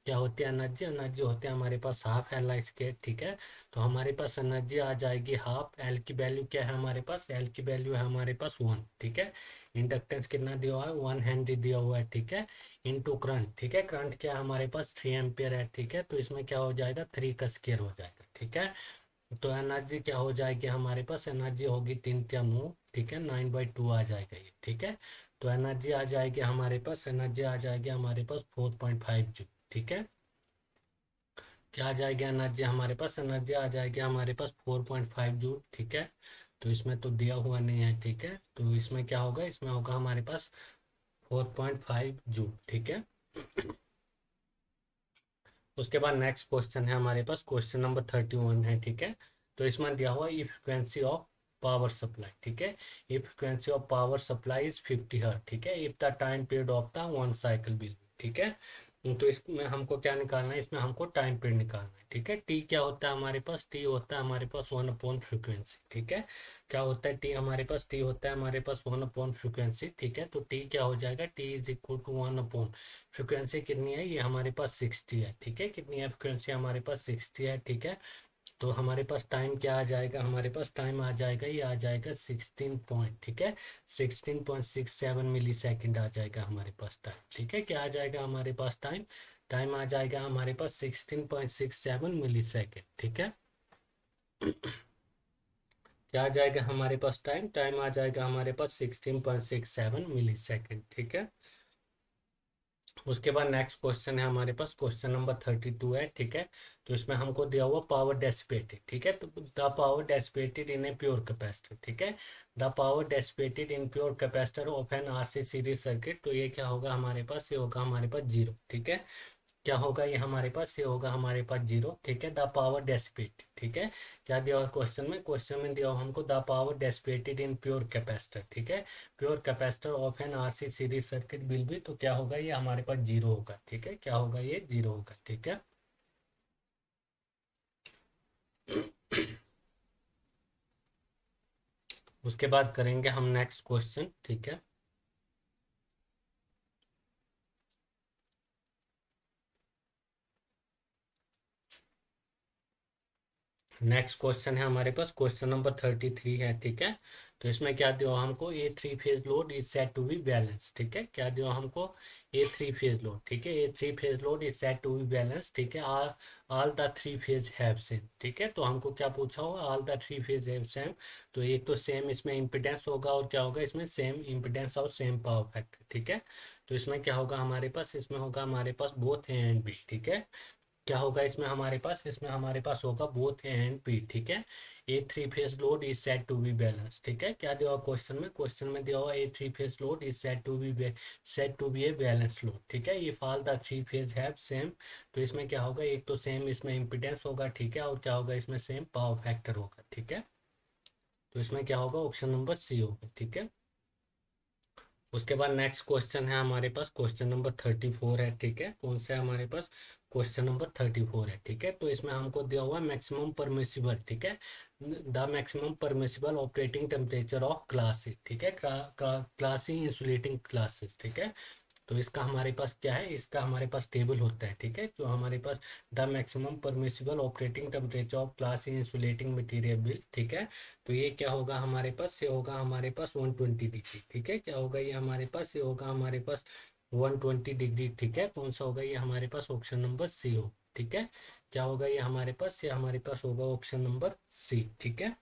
क्या होती है एनर्जी, एनर्जी होते हैं हमारे पास हाफ एल आई स्क्वायर, ठीक है। तो हमारे पास एनर्जी आ जाएगी हाफ, एल की वैल्यू क्या है हमारे पास, एल की वैल्यू है हमारे पास 1, ठीक है। इंडक्टेंस कितना दिया हुआ है, 1 हेनरी दिया हुआ है, ठीक है, इनटू करंट, ठीक है। करंट क्या है हमारे पास 3 एम्पियर है, ठीक है। तो इसमें क्या हो जाएगा 3 का स्क्वायर हो जाएगा, ठीक है। तो एनर्जी क्या हो जाएगी हमारे पास, एनर्जी होगी 3 × 9, ठीक है, 9/2 आ जाएगा ये, ठीक है। तो एनर्जी आ जाएगी हमारे पास, एनर्जी आ जाएगी हमारे पास 4.5 जूल, ठीक है। क्या आ जाएगी एनर्जी हमारे पास, एनर्जी आ जाएगी हमारे पास 4.5 जूल, ठीक है। तो इसमें तो दिया हुआ नहीं है, ठीक है। तो इसमें क्या होगा, इसमें होगा हमारे पास 4.5 जूल, ठीक है। उसके बाद नेक्स्ट क्वेश्चन है हमारे पास, क्वेश्चन नंबर 31 है, ठीक है। तो इसमें दिया हुआ ये फ्रिक्वेंसी ऑफ पावर सप्लाई, ठीक है। ये frequency of power supply is 50 hertz, ठीक है, if the time period of the one cycle bill, ठीक है। तो इसमें हमको क्या निकालना है, इसमें हमको टाइम पीरियड निकालना है, ठीक है। टी क्या होता है हमारे पास, टी होता है हमारे पास 1/फ्रीक्वेंसी, ठीक है। क्या होता है टी हमारे पास, टी होता है हमारे पास 1/फ्रीक्वेंसी, ठीक है। तो टी क्या हो जाएगा, T is equal to 1 frequency कितनी है, ये हमारे पास 60 है, ठीक है। कितनी है फ्रीक्वेंसी हमारे पास 60 है, ठीक है। तो हमारे पास टाइम क्या आ जाएगा, हमारे पास टाइम आ जाएगा, ये आ जाएगा 16 पॉइंट, ठीक है, 16.67 मिली सेकेंड आ जाएगा हमारे पास टाइम, ठीक है। क्या आ जाएगा हमारे पास टाइम, टाइम आ जाएगा हमारे पास 16.67 मिली सेकेंड, ठीक है। क्या आ जाएगा हमारे पास टाइम, टाइम आ जाएगा हमारे पास 16.67 मिली सेकेंड, ठीक है। उसके बाद नेक्स्ट क्वेश्चन है हमारे पास, क्वेश्चन नंबर 32 है, ठीक है। तो इसमें हमको दिया हुआ पावर डेसिपेटेड, ठीक है। तो the power dissipated in a pure capacitor, ठीक है, the power dissipated in pure capacitor of an RC series circuit. तो ये क्या होगा हमारे पास, ये होगा हमारे पास 0, ठीक है। क्या होगा ये हमारे पास, ये होगा हमारे पास जीरो, ठीक है। द पावर डेसिपेट, ठीक है। क्या दिया हुआ क्वेश्चन में, क्वेश्चन में दिया हुआ हमको the power dissipated in pure capacitor, ठीक है। Pure capacitor of an RC series circuit will be, तो क्या होगा ये हमारे पास जीरो होगा, ठीक है। क्या होगा ये जीरो होगा, ठीक है। उसके बाद करेंगे हम नेक्स्ट क्वेश्चन, ठीक है। नेक्स्ट क्वेश्चन है हमारे पास, क्वेश्चन नंबर 33 है, ठीक है। तो इसमें क्या दिया हमको, a three phase load is set to be balance, ठीक है। क्या दिया हमको, ए थ्री फेज लोड, ठीक है। A three phase load is set to be balance, ठीक है। All the three phase have same, ठीक है। तो हमको क्या पूछा होगा, all the three phase have same. तो एक तो सेम इसमें इम्पिडेंस होगा, और क्या होगा इसमें, सेम इम्पिडेंस और सेम पावर फैक्टर, ठीक है। तो इसमें क्या होगा हमारे पास, इसमें होगा हमारे पास बोथ ए एंड बी, ठीक है। क्या होगा इसमें हमारे पास, इसमें हमारे पास होगा बोथ ए एंड बी, ठीक है। A three phase load is set to be balance, ठीक है। क्या दिया हुआ क्वेश्चन में, क्वेश्चन में दिया हुआ a three phase load is set to be a balance load, ठीक है। ये all the three phase have same. तो इसमें क्या होगा, एक तो सेम इसमें इम्पिडेंस होगा, ठीक है। और क्या होगा इसमें, सेम पावर फैक्टर होगा, ठीक है। तो इसमें क्या होगा, ऑप्शन नंबर सी होगा, ठीक है। उसके बाद नेक्स्ट क्वेश्चन है हमारे पास, क्वेश्चन नंबर 34 है, ठीक है। कौन सा है हमारे पास, क्वेश्चन नंबर 34 है, ठीक है। तो इसमें हमको दिया हुआ मैक्सिमम परमिसिबल, ठीक है। The maximum permissible operating temperature of class, ठीक है। क्लास इंसुलेटिंग क्लासेस, ठीक है। तो इसका हमारे पास क्या है, इसका हमारे पास टेबल होता है, ठीक है। जो हमारे पास the maximum permissible operating temperature of class insulating material will, ठीक है। तो ये क्या होगा हमारे पास, ये होगा हमारे पास 120 डिग्री, ठीक है। क्या होगा ये हमारे पास, ये होगा हमारे पास 120 डिग्री, ठीक है। कौन सा होगा ये हमारे पास, ऑप्शन नंबर सी हो, ठीक है। क्या होगा ये हमारे पास, ये हमारे पास होगा ऑप्शन नंबर सी, ठीक है।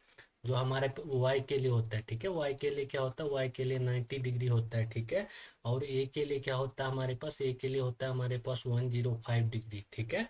जो हमारे वाई के लिए होता है, ठीक है। वाई के लिए क्या होता है, वाई के लिए 90 डिग्री होता है, ठीक है। और ए के लिए क्या होता है हमारे पास, ए के लिए होता है हमारे पास 105 डिग्री, ठीक है।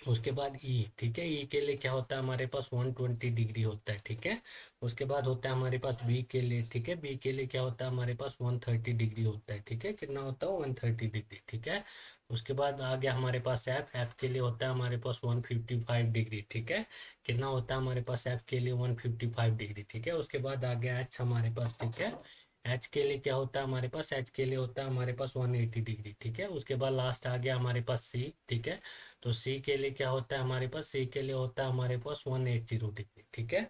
उसके बाद ई, ठीक है। ई के लिए क्या होता है हमारे पास 120 डिग्री होता है, ठीक है। उसके बाद होता है हमारे पास बी के लिए, ठीक है। बी के लिए क्या होता है हमारे पास 130 डिग्री होता है, ठीक है। कितना होता है, 130 डिग्री, ठीक है। उसके बाद आ गया हमारे पास एफ, एफ के लिए होता है हमारे पास 155 डिग्री, ठीक है। कितना होता है हमारे पास एफ के लिए, 155 डिग्री, ठीक है। उसके बाद आ गया एच हमारे पास, ठीक है। एच के लिए क्या होता है हमारे पास, एच के लिए होता है हमारे पास 180 डिग्री, ठीक है। उसके बाद लास्ट आ गया हमारे पास सी, ठीक है। तो सी के लिए क्या होता है हमारे पास, सी के लिए होता है हमारे पास 180 डिग्री, ठीक है।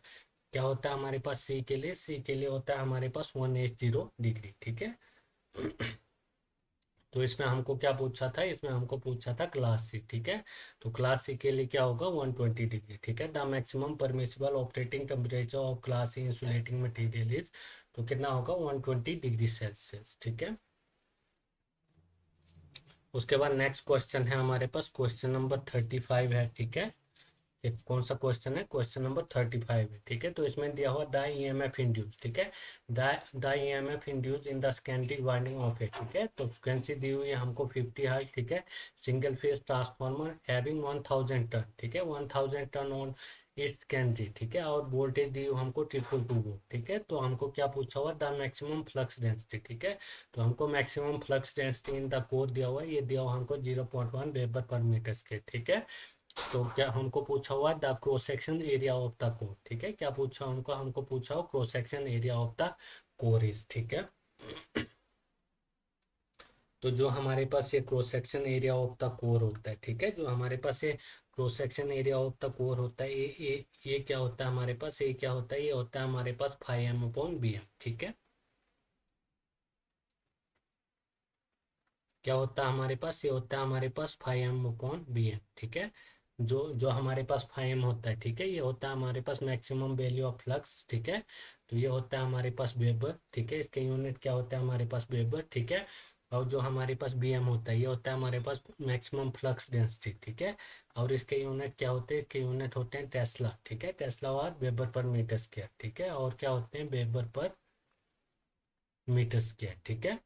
क्या होता है हमारे पास सी के लिए, सी के लिए होता है हमारे पास 180 डिग्री, ठीक है। तो इसमें हमको क्या पूछा था, इसमें हमको पूछा था क्लास सी, ठीक है। तो क्लास सी के लिए क्या होगा, 120 डिग्री, ठीक है। The maximum permissible operating temperature of class C insulating material is, तो कितना होगा, 120 डिग्री सेल्सियस, ठीक है। उसके बाद नेक्स्ट क्वेश्चन है हमारे पास, क्वेश्चन नंबर 35 है, ठीक है। ये कौन सा क्वेश्चन है, क्वेश्चन नंबर 35 है, ठीक है। तो इसमें दिया हुआ द ईएमएफ इंड्यूस, ठीक है। The EMF induce in the secondary winding of a, ठीक है। तो फ्रिक्वेंसी दी हुई है हमको 50 हर्ट्ज, ठीक है। Single phase transformer having 1000 turn, ठीक है। 1000 टन ऑन इट्स कैंडी, ठीक है। और वोल्टेज दी हुई हमको 222 वोल्ट, ठीक है। तो हमको क्या पूछा हुआ, द मैक्सिमम फ्लक्स डेंसिटी, ठीक है। तो हमको maximum flux density in the core दिया हुआ है, ये दिया हुआ हमको 0.1 वेबर पर मीटर स्क्वायर, ठीक है। तो क्या हमको पूछा हुआ the cross section area of the core, ठीक है। क्या पूछा हमको, हमको पूछा हो cross section area of the core is, ठीक है। तो जो हमारे पास ये cross section area of the core होता है, ठीक है। जो हमारे पास ये cross section area of the core होता है, ये क्या होता है हमारे पास, ये क्या होता है, ये होता है हमारे पास 5m/bm, ठीक है। क्या होता है हमारे पास, ये होता है हमारे पास 5m/bm, ठीक है। जो जो हमारे पास 5m होता है, ठीक है। ये होता है हमारे पास मैक्सिमम वैल्यू ऑफ फ्लक्स, ठीक है। तो ये होता है हमारे पास वेबर, ठीक है। इसके यूनिट क्या होता है हमारे पास, वेबर, ठीक है। और जो हमारे पास bm होता है, ये होता है हमारे पास मैक्सिमम फ्लक्स डेंसिटी, ठीक है। और इसके यूनिट क्या होते हैं, इसके यूनिट होते हैं टेस्ला, ठीक है। टेस्ला और वेबर पर मीटर स्क्वायर, ठीक है। और क्या होते हैं, वेबर पर मीटर स्क्वायर, ठीक है।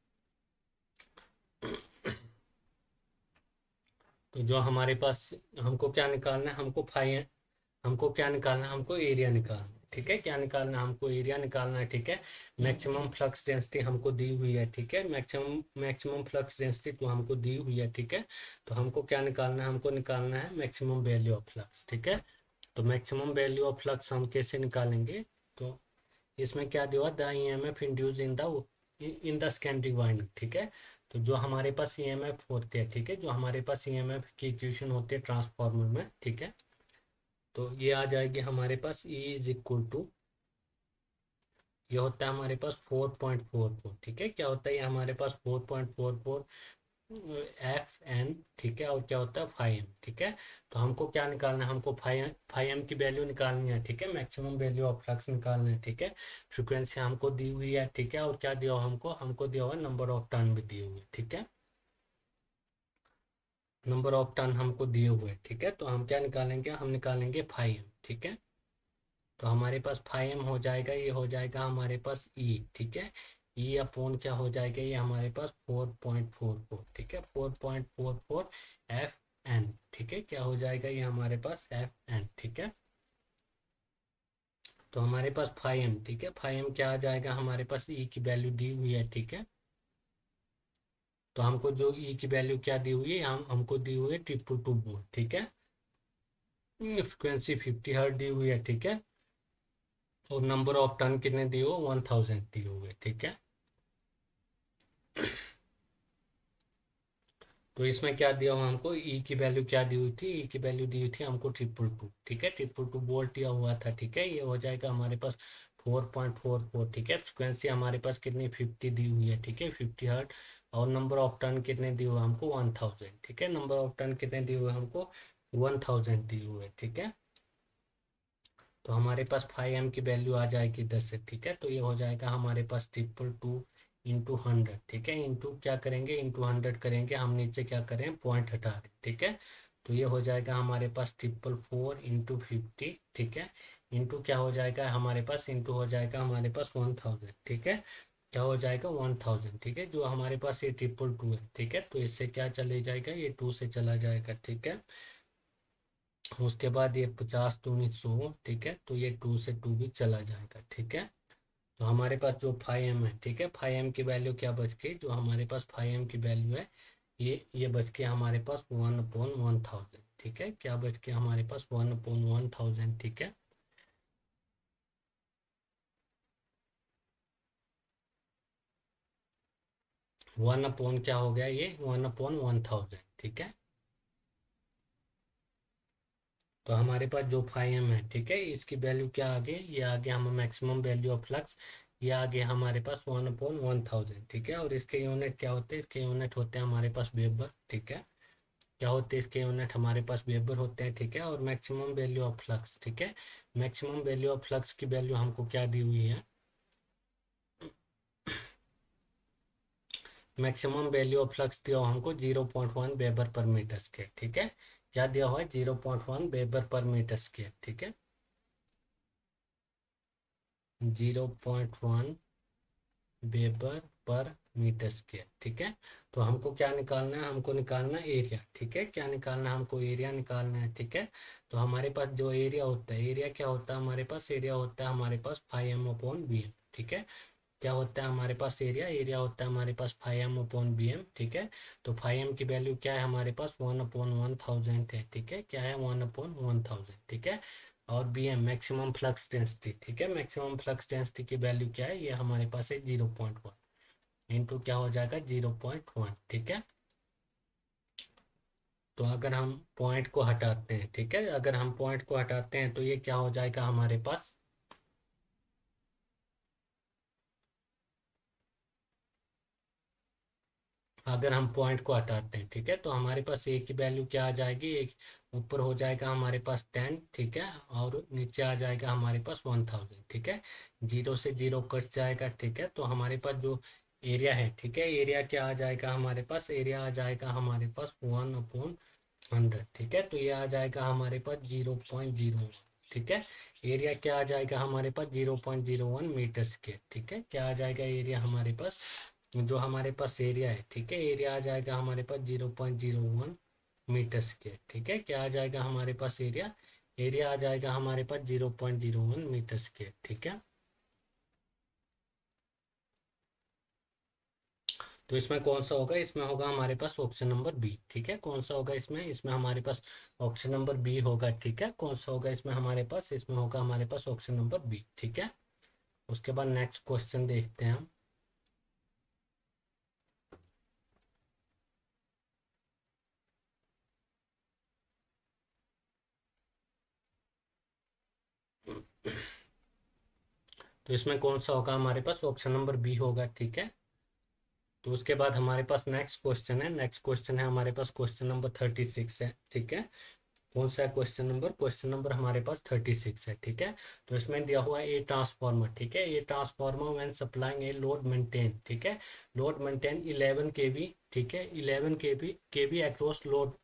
तो जो हमारे पास, हमको क्या निकालना है, हमको क्या निकालना है, हमको एरिया निकालना है, ठीक है, क्या निकालना है हमको, एरिया निकालना है, ठीक है। मैक्सिमम फ्लक्स डेंसिटी हमको दी हुई है, ठीक है, मैक्सिमम फ्लक्स डेंसिटी तो हमको दी हुई है, ठीक है। तो हमको क्या निकालना है, हमको निकालना है मैक्सिमम वैल्यू ऑफ फ्लक्स, ठीक है। तो मैक्सिमम वैल्यू ऑफ फ्लक्स हम कैसे निकालेंगे, तो इसमें क्या दिया हुआ, the EMF induce in the secondary winding, ठीक है। तो जो हमारे पास ईएमएफ होते हैं, ठीक है, जो हमारे पास ईएमएफ की इक्वेशन होती है ट्रांसफार्मर में, ठीक है। तो ये आ जाएगी हमारे पास E इज इक्वल टू, ये होता है हमारे पास 4.44, ठीक है। क्या होता है ये हमारे पास 4.44 FN, ठीक है। और क्या होता है 5M, ठीक है। तो हमको क्या निकालना है, हमको 5M की वैल्यू निकालनी है, ठीक है। मैक्सिमम वैल्यू ऑफ फ्लक्स निकालना है, ठीक है। फ्रीक्वेंसी हमको दी हुई है, ठीक है। और क्या दिया हुआ हमको दिया हुआ नंबर ऑफ टर्न भी दिए हुए, ठीक है। नंबर ऑफ टर्न हमको दिए हुए, ठीक है। तो हम क्या निकालेंगे, हम निकालेंगे 5M, ठीक है। तो हमारे पास 5M हो जाएगा, ये हो जाएगा हमारे पास E, ठीक है। E अपॉन क्या हो जाएगा, ये हमारे पास 4.44, ठीक है, 4.44 FN, ठीक है। क्या हो जाएगा ये हमारे पास FN, ठीक है। तो हमारे पास 5M, ठीक है, 5M क्या आ जाएगा, हमारे पास E की वैल्यू दी हुई है, ठीक है। तो हमको जो E की वैल्यू क्या दी हुई है, हमको दी हुई है 222 वोल्ट, ठीक है। फ्रिक्वेंसी 50 हर्ट्ज दी हुई है, ठीक है। और नंबर ऑफ टर्न कितने दिए हुए, 1000 दिए हुए, ठीक है। तो इसमें क्या दिया हुआ हमको, ई की वैल्यू क्या दी हुई थी, ई की वैल्यू दी हुई थी हमको 222, ठीक है, 222 वोल्ट दिया हुआ था, ठीक है। ये हो जाएगा हमारे पास 4.44, ठीक है। फ्रिक्वेंसी हमारे पास कितनी 50 दी हुई है, ठीक है, 50 हर्ट। और नंबर ऑफ टर्न कितने दिए हुए हमको 1000, ठीक है। नंबर ऑफ टर्न कितने दिए हुए हमको 1000 दिए हुए, ठीक है। तो हमारे पास 5M की वैल्यू आ जाएगी 10 से, ठीक है। तो ये हो जाएगा हमारे पास 222 इंटू 100, ठीक है। इंटू क्या करेंगे, इंटू 100 करेंगे, हम नीचे क्या करें, पॉइंट हटा दें, ठीक है। तो ये हो जाएगा हमारे पास 444 इंटू 50, ठीक है। इंटू क्या हो जाएगा हमारे पास, इंटू हो जाएगा हमारे पास 1000, ठीक है। क्या हो जाएगा 1000, ठीक है। जो हमारे पास ये 222 है, ठीक है। तो इससे क्या चले जाएगा, ये 2 से चला जाएगा, ठीक है। उसके बाद ये 50 दूनी 100, ठीक है। तो ये 2 से 2 भी चला जाएगा, ठीक है। तो हमारे पास जो 5M है, ठीक है, 5M की वैल्यू क्या बच गई, जो हमारे पास 5M की वैल्यू है, ये बच के हमारे पास 1/1000, ठीक है। क्या बच के हमारे पास 1/1000, ठीक है। 1 अपॉन क्या हो गया, ये 1/1000, ठीक है। तो हमारे पास जो 5M है, ठीक है, इसकी वैल्यू क्या आ गई, ये आ गया हम मैक्सिमम वैल्यू ऑफ फ्लक्स, ये आ गया हमारे पास 1/1000, ठीक है। और इसके यूनिट क्या होते हैं, इसके यूनिट होते हैं हमारे पास वेबर, ठीक है। क्या होते हैं इसके यूनिट, हमारे पास वेबर होते हैं, ठीक है। और मैक्सिमम वैल्यू ऑफ फ्लक्स, ठीक है। मैक्सिमम वैल्यू ऑफ फ्लक्स की वैल्यू हमको क्या दी हुई है, मैक्सिमम वैल्यू ऑफ फ्लक्स दिया हुआ हमको 0.1 वेबर पर मीटर स्क्वायर, ठीक है। क्या दिया हुआ है, 0.1 वेबर पर मीटर स्क्वायर, ठीक है। 0.1 वेबर पर मीटर स्क्वायर, ठीक है। तो हमको क्या निकालना है, हमको निकालना है एरिया, ठीक है। क्या निकालना है, हमको एरिया निकालना है, ठीक है। तो हमारे पास जो एरिया होता है, एरिया क्या होता है हमारे पास, एरिया होता है हमारे पास 5M/BM, ठीक है। क्या होता है हमारे पास एरिया, एरिया होता है हमारे पास 5M/BM, ठीक है। तो 5M की वैल्यू क्या है हमारे पास 1/1000 है, ठीक है। क्या है 1/1000, ठीक है। और BM मैक्सिमम फ्लक्स डेंसिटी, ठीक है। मैक्सिमम फ्लक्स डेंसिटी की वैल्यू क्या है, ये हमारे पास है 0.1 इंटू क्या हो जाएगा 0.1, ठीक है। तो अगर हम पॉइंट को हटाते हैं, ठीक है, अगर हम पॉइंट को हटाते हैं तो ये क्या हो जाएगा हमारे पास, अगर हम पॉइंट को हटाते हैं, ठीक है, तो हमारे पास ए की वैल्यू क्या आ जाएगी, एक ऊपर हो जाएगा हमारे पास 10, ठीक है। और नीचे आ जाएगा हमारे पास 1000, ठीक है। 0 से 0 कट जाएगा, ठीक है। तो हमारे पास जो एरिया है, ठीक है, एरिया क्या आ जाएगा हमारे पास, एरिया आ जाएगा हमारे पास 1/100, ठीक है। तो ये आ जाएगा हमारे पास 0.01, ठीक है। एरिया क्या आ जाएगा हमारे पास 0.01 मीटर स्क्वायर, ठीक है। क्या आ जाएगा एरिया हमारे पास, जो हमारे पास एरिया है, ठीक है, एरिया आ जाएगा हमारे पास 0.01 मीटर स्क्वायर, ठीक है। क्या आ जाएगा हमारे पास एरिया, एरिया आ जाएगा हमारे पास 0.01 मीटर स्क्वायर, ठीक है। तो इसमें कौन सा होगा, इसमें होगा हमारे पास ऑप्शन नंबर बी, ठीक है। कौन सा होगा इसमें, इसमें हमारे पास ऑप्शन नंबर बी होगा, ठीक है। कौन सा होगा इसमें हमारे पास, इसमें होगा हमारे पास ऑप्शन नंबर बी, ठीक है। उसके बाद नेक्स्ट क्वेश्चन देखते हैं हम। तो इसमें कौन सा होगा हमारे पास, ऑप्शन नंबर बी होगा, ठीक है। तो उसके बाद हमारे पास नेक्स्ट क्वेश्चन है, नेक्स्ट क्वेश्चन है हमारे पास क्वेश्चन नंबर 36 है, ठीक है। कौन सा है क्वेश्चन नंबर हमारे पास 36 है, ठीक है। तो इसमें दिया हुआ है ए ट्रांसफार्मर, ठीक है। A transformer when supplying a load maintain, ठीक है। लोड मेंटेन 11 केवी, ठीक है। 11 KV across load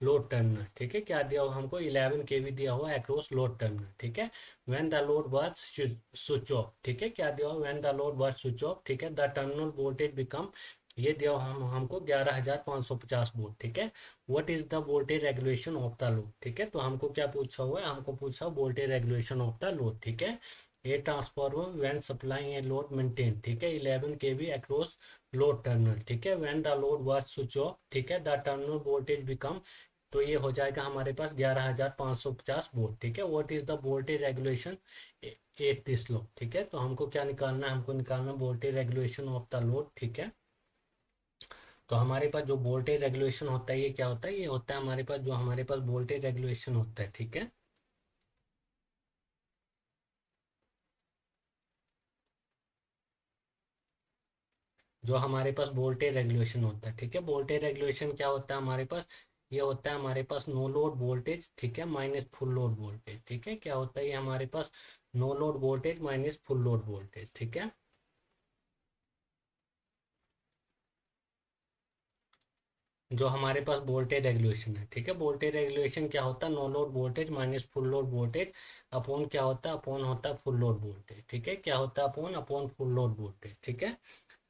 load terminal, ठीक है। क्या दिया हुआ हमको, 11 केवी दिया हुआ अक्रॉस लोड टर्मिनल, ठीक है। When the load was switch off, ठीक है। क्या दिया हुआ, when the load was switch off, ठीक है, द टर्मिनल वोल्टेज बिकम, ये दिया हुआ हमको 11,550 वोल्ट, ठीक है। What is the voltage regulation of the load, ठीक है। तो हमको क्या पूछा हुआ है, हमको पूछा voltage regulation of the load, ठीक है। A transformer when supplying a load maintain, ठीक है, 11 केवी अक्रॉस लोड टर्मिनल, ठीक है। When the load was switch off, ठीक है, द टर्मिनल वोल्टेज बिकम, तो ये हो जाएगा हमारे पास 11,550 वोल्ट, ठीक है। What is the voltage regulation at this load, ठीक है। तो हमको क्या निकालना है, हमको निकालना voltage regulation of the load, ठीक है। तो हमारे पास जो वोल्टेज रेगुलेशन होता है, ये क्या होता है, ये होता है हमारे पास, जो हमारे पास वोल्टेज रेगुलेशन होता है, ठीक है। जो हमारे पास वोल्टेज रेगुलेशन होता है, ठीक है। वोल्टेज रेगुलेशन क्या होता है हमारे पास, ये होता है हमारे पास नो लोड वोल्टेज, ठीक है, माइनस फुल लोड वोल्टेज, ठीक है। क्या होता है ये हमारे पास, no load voltage minus full load voltage, ठीक है। जो हमारे पास वोल्टेज रेगुलेशन है, ठीक है। वोल्टेज रेगुलेशन क्या होता है, no load voltage minus full load voltage upon क्या होता है, अपॉन होता है फुल लोड वोल्टेज, ठीक है। क्या होता है, upon upon full load voltage, ठीक है।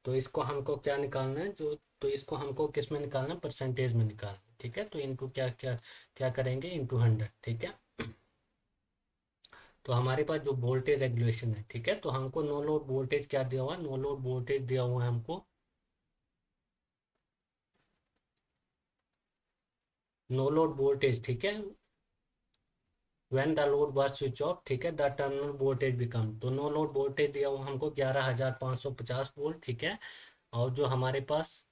तो इसको हमको क्या निकालना है, जो तो इसको हमको किस में निकालना है, परसेंटेज में निकालना है, ठीक है। तो इनटू क्या क्या क्या करेंगे, इनटू 100, ठीक है। तो हमारे पास जो वोल्टेज रेगुलेशन है, ठीक है, तो हमको नो लोड वोल्टेज क्या दिया हुआ है, नो लोड वोल्टेज दिया हुआ है हमको, नो लोड वोल्टेज, ठीक है। When the load was switch off, ठीक है, द टर्मिनल वोल्टेज बिकम, तो नो लोड वोल्टेज दिया हुआ हमको 11,550 वोल्ट, ठीक है। और जो हमारे पास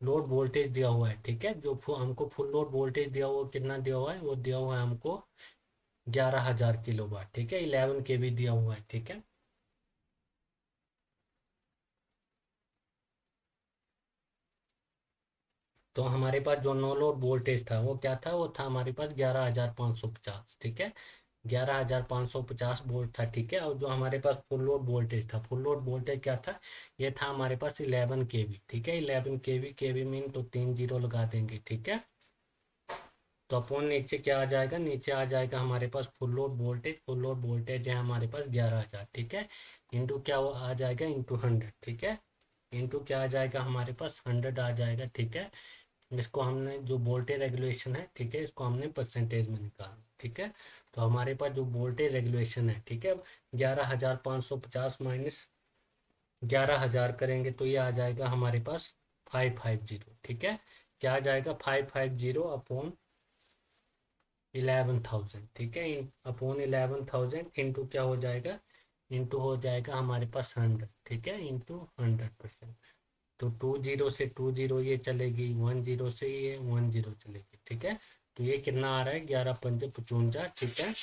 लोड वोल्टेज दिया हुआ है, ठीक है, जो हमको फुल लोड वोल्टेज दिया हुआ कितना दिया हुआ है, वो दिया हुआ है हमको 11,000 किलो वाट, ठीक है। 11 के भी दिया हुआ है, ठीक है। तो हमारे पास जो नो लोड वोल्टेज था वो क्या था, वो था हमारे पास 11,550, ठीक है। 11,550 वोल्ट था, ठीक है। और जो हमारे पास फुल लोड वोल्टेज था, फुल लोड वोल्टेज क्या था, ये था हमारे पास 11 केवी, ठीक है। 11 केवी, केवी मीन तो 3 जीरो लगा देंगे, ठीक है। तो अपन नीचे क्या आ जाएगा, नीचे आ जाएगा हमारे पास full load voltage, full load voltage है हमारे पास 11,000, ठीक है। इंटू क्या आ जाएगा, इंटू 100, ठीक है। इंटू क्या आ जाएगा हमारे पास, 100 आ जाएगा, ठीक है। इसको हमने जो वोल्टेज रेगुलेशन है, ठीक है, इसको हमने परसेंटेज में निकाला, ठीक है। तो हमारे पास जो वोल्टेज रेगुलेशन है, ठीक है, 11,550 माइनस 11,000 करेंगे तो ये आ जाएगा हमारे पास 550, ठीक है। क्या आ जाएगा, 550 अपॉन 11,000, ठीक है। अपॉन 11,000 इंटू क्या हो जाएगा, इंटू हो जाएगा हमारे पास 100, ठीक है, इंटू 100%। तो 2 जीरो से 2 जीरो ये चलेगी, 1 जीरो से ये 1 जीरो चलेगी, ठीक है। तो ये कितना आ रहा है, 11 पंजे 55, ठीक है।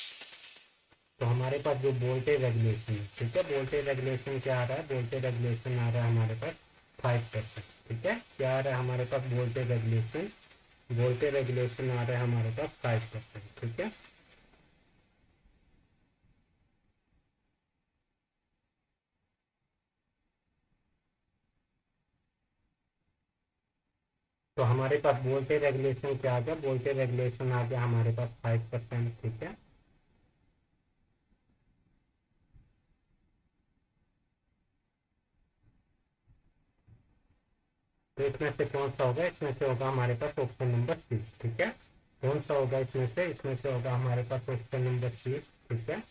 तो हमारे पास जो वोल्टेज रेगुलेशन है, ठीक है, वोल्टेज रेगुलेशन क्या आ रहा है, वोल्टेज रेगुलेशन आ रहा है हमारे पास 5%, ठीक है। क्या आ रहा है हमारे पास वोल्टेज रेगुलेशन, वोल्टेज रेगुलेशन आ रहा है हमारे पास 5%, ठीक है। तो हमारे पास वोल्टेज रेगुलेशन क्या आ गया, वोल्टेज रेगुलेशन आ गया हमारे पास 5%, ठीक है। तो इसमें से कौन सा होगा, इसमें से होगा हमारे पास ऑप्शन नंबर सी, ठीक है। कौन सा होगा इसमें से होगा हमारे पास ऑप्शन नंबर सी। ठीक है,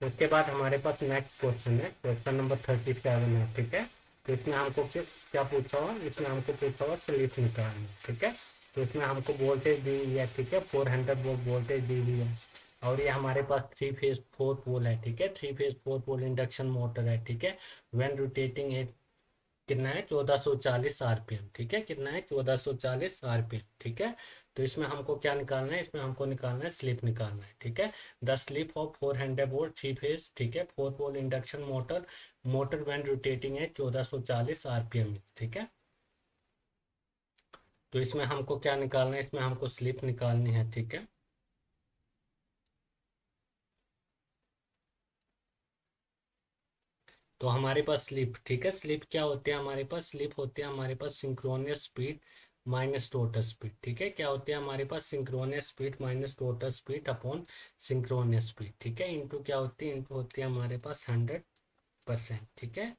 उसके बाद हमारे पास नेक्स्ट क्वेश्चन है, क्वेश्चन नंबर 37 है। ठीक है, तो इसमें हमको क्या पूछा हुआ, इसमें हमको पूछा हुआ स्लिप निकालनी। ठीक है, तो इसमें हमको वोल्टेज दी हुई है। ठीक है, 400 वोल्ट वोल्टेज दी हुई है, और ये हमारे पास 3 फेज 4 पोल है। ठीक है, 3 फेज 4 पोल इंडक्शन मोटर है। ठीक है, व्हेन रोटेटिंग एट कितना है 1440 आरपीएम। ठीक है, कितना है 1440 आरपीएम। ठीक है, तो इसमें हमको क्या निकालना है, इसमें हमको निकालना है स्लिप निकालना है। ठीक है, the slip of 400 volt 3 phase, ठीक है, 4 pole induction motor motor when rotating है 1440 आरपीएम। ठीक है, तो इसमें हमको क्या निकालना है, इसमें हमको स्लिप निकालनी है। ठीक है, तो हमारे पास स्लिप, ठीक है, स्लिप क्या होती है हमारे पास, स्लिप होती है हमारे पास synchronous speed minus total speed. ठीक है, क्या होती है हमारे पास synchronous speed minus total speed upon synchronous speed. ठीक है, इंटू क्या होती है, इंटू होती है हमारे पास 100%। ठीक है,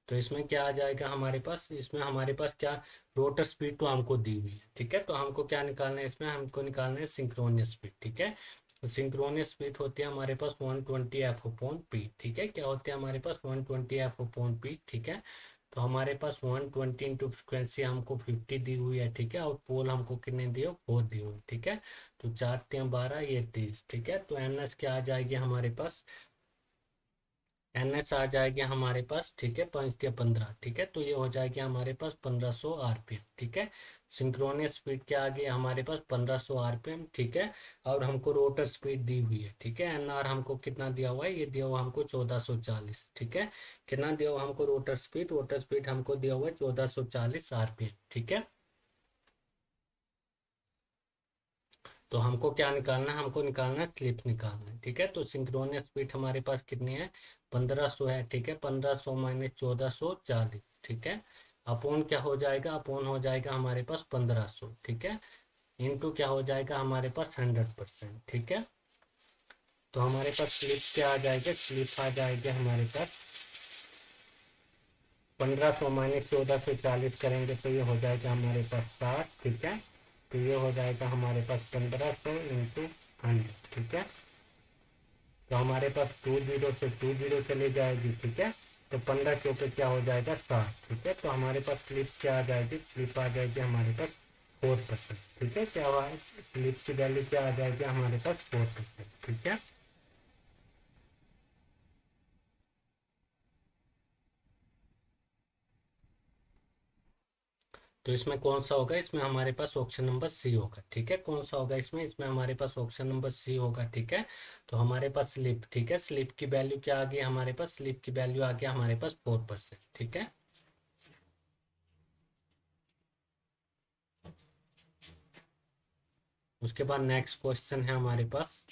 तो इसमें क्या आ जाएगा हमारे पास, इसमें हमारे पास क्या, रोटर स्पीड तो हमको दी हुई है। ठीक है, तो हमको क्या निकालना है, इसमें हमको निकालना है सिंक्रोनियस स्पीड। ठीक है, सिंक्रोनियस स्पीड होती है हमारे पास 120 F/P। ठीक है, क्या होती है हमारे पास 120 F/P। ठीक है, तो हमारे पास 120 इंटू फ्रिक्वेंसी हमको 50 दी हुई है। ठीक है, और पोल हमको कितने दिए, 4 दी हुई। ठीक है, तो 4×3 = 12, ये 30। ठीक है, तो एन एस क्या आ जाएगी हमारे पास, एन एस आ जाएगी हमारे पास। ठीक है, 5×15। ठीक है, तो ये हो जाएगी हमारे पास 1500 आरपीएम। ठीक है, सिंक्रोनियस स्पीड क्या आ गई हमारे पास 1500 आरपीएम। ठीक है, और हमको रोटर स्पीड दी हुई है। ठीक है, एन आर हमको कितना दिया हुआ है, ये दिया हुआ हमको 1440। ठीक है, कितना दिया हुआ हमको रोटर स्पीड हमको दिया हुआ है 1440 आरपीएम। ठीक है, तो हमको क्या निकालना है, हमको निकालना है स्लिप निकालना है। ठीक है, तो सिंक्रोनियस स्पीड हमारे पास कितनी है, 1500 है। ठीक है, 1500 माइनस 1440। ठीक है, अपोन क्या हो जाएगा, अपोन हो जाएगा हमारे पास 1500। ठीक है, इनटू क्या हो जाएगा हमारे पास 100%। ठीक है, तो हमारे पास स्लिप क्या आ जाएगा, स्लिप आ जाएगा हमारे पास 1500 माइनस 1440 करेंगे तो ये हो जाएगा हमारे पास 60। ठीक है, तो ये हो जाएगा हमारे पास 1500 इंटू 100। ठीक है, तो हमारे पास 2 जीरो से 2 जीरो चले जाएगी। ठीक है, तो 1500 पे क्या हो जाएगा 60। ठीक है, तो हमारे पास स्लिप क्या आ जाएगी, स्लिप आ जाएगी हमारे पास 4%। ठीक है, क्या हुआ है, स्लिप की वैल्यू क्या आ जाएगी हमारे पास 4%। ठीक है, तो इसमें कौन सा होगा, इसमें हमारे पास ऑप्शन नंबर सी होगा। ठीक है, कौन सा होगा इसमें, इसमें हमारे पास ऑप्शन नंबर सी होगा। ठीक है, तो हमारे पास स्लिप, ठीक है, स्लिप की वैल्यू क्या आ गई हमारे पास, स्लिप की वैल्यू आ गया हमारे पास 4%। ठीक है, उसके बाद नेक्स्ट क्वेश्चन है हमारे पास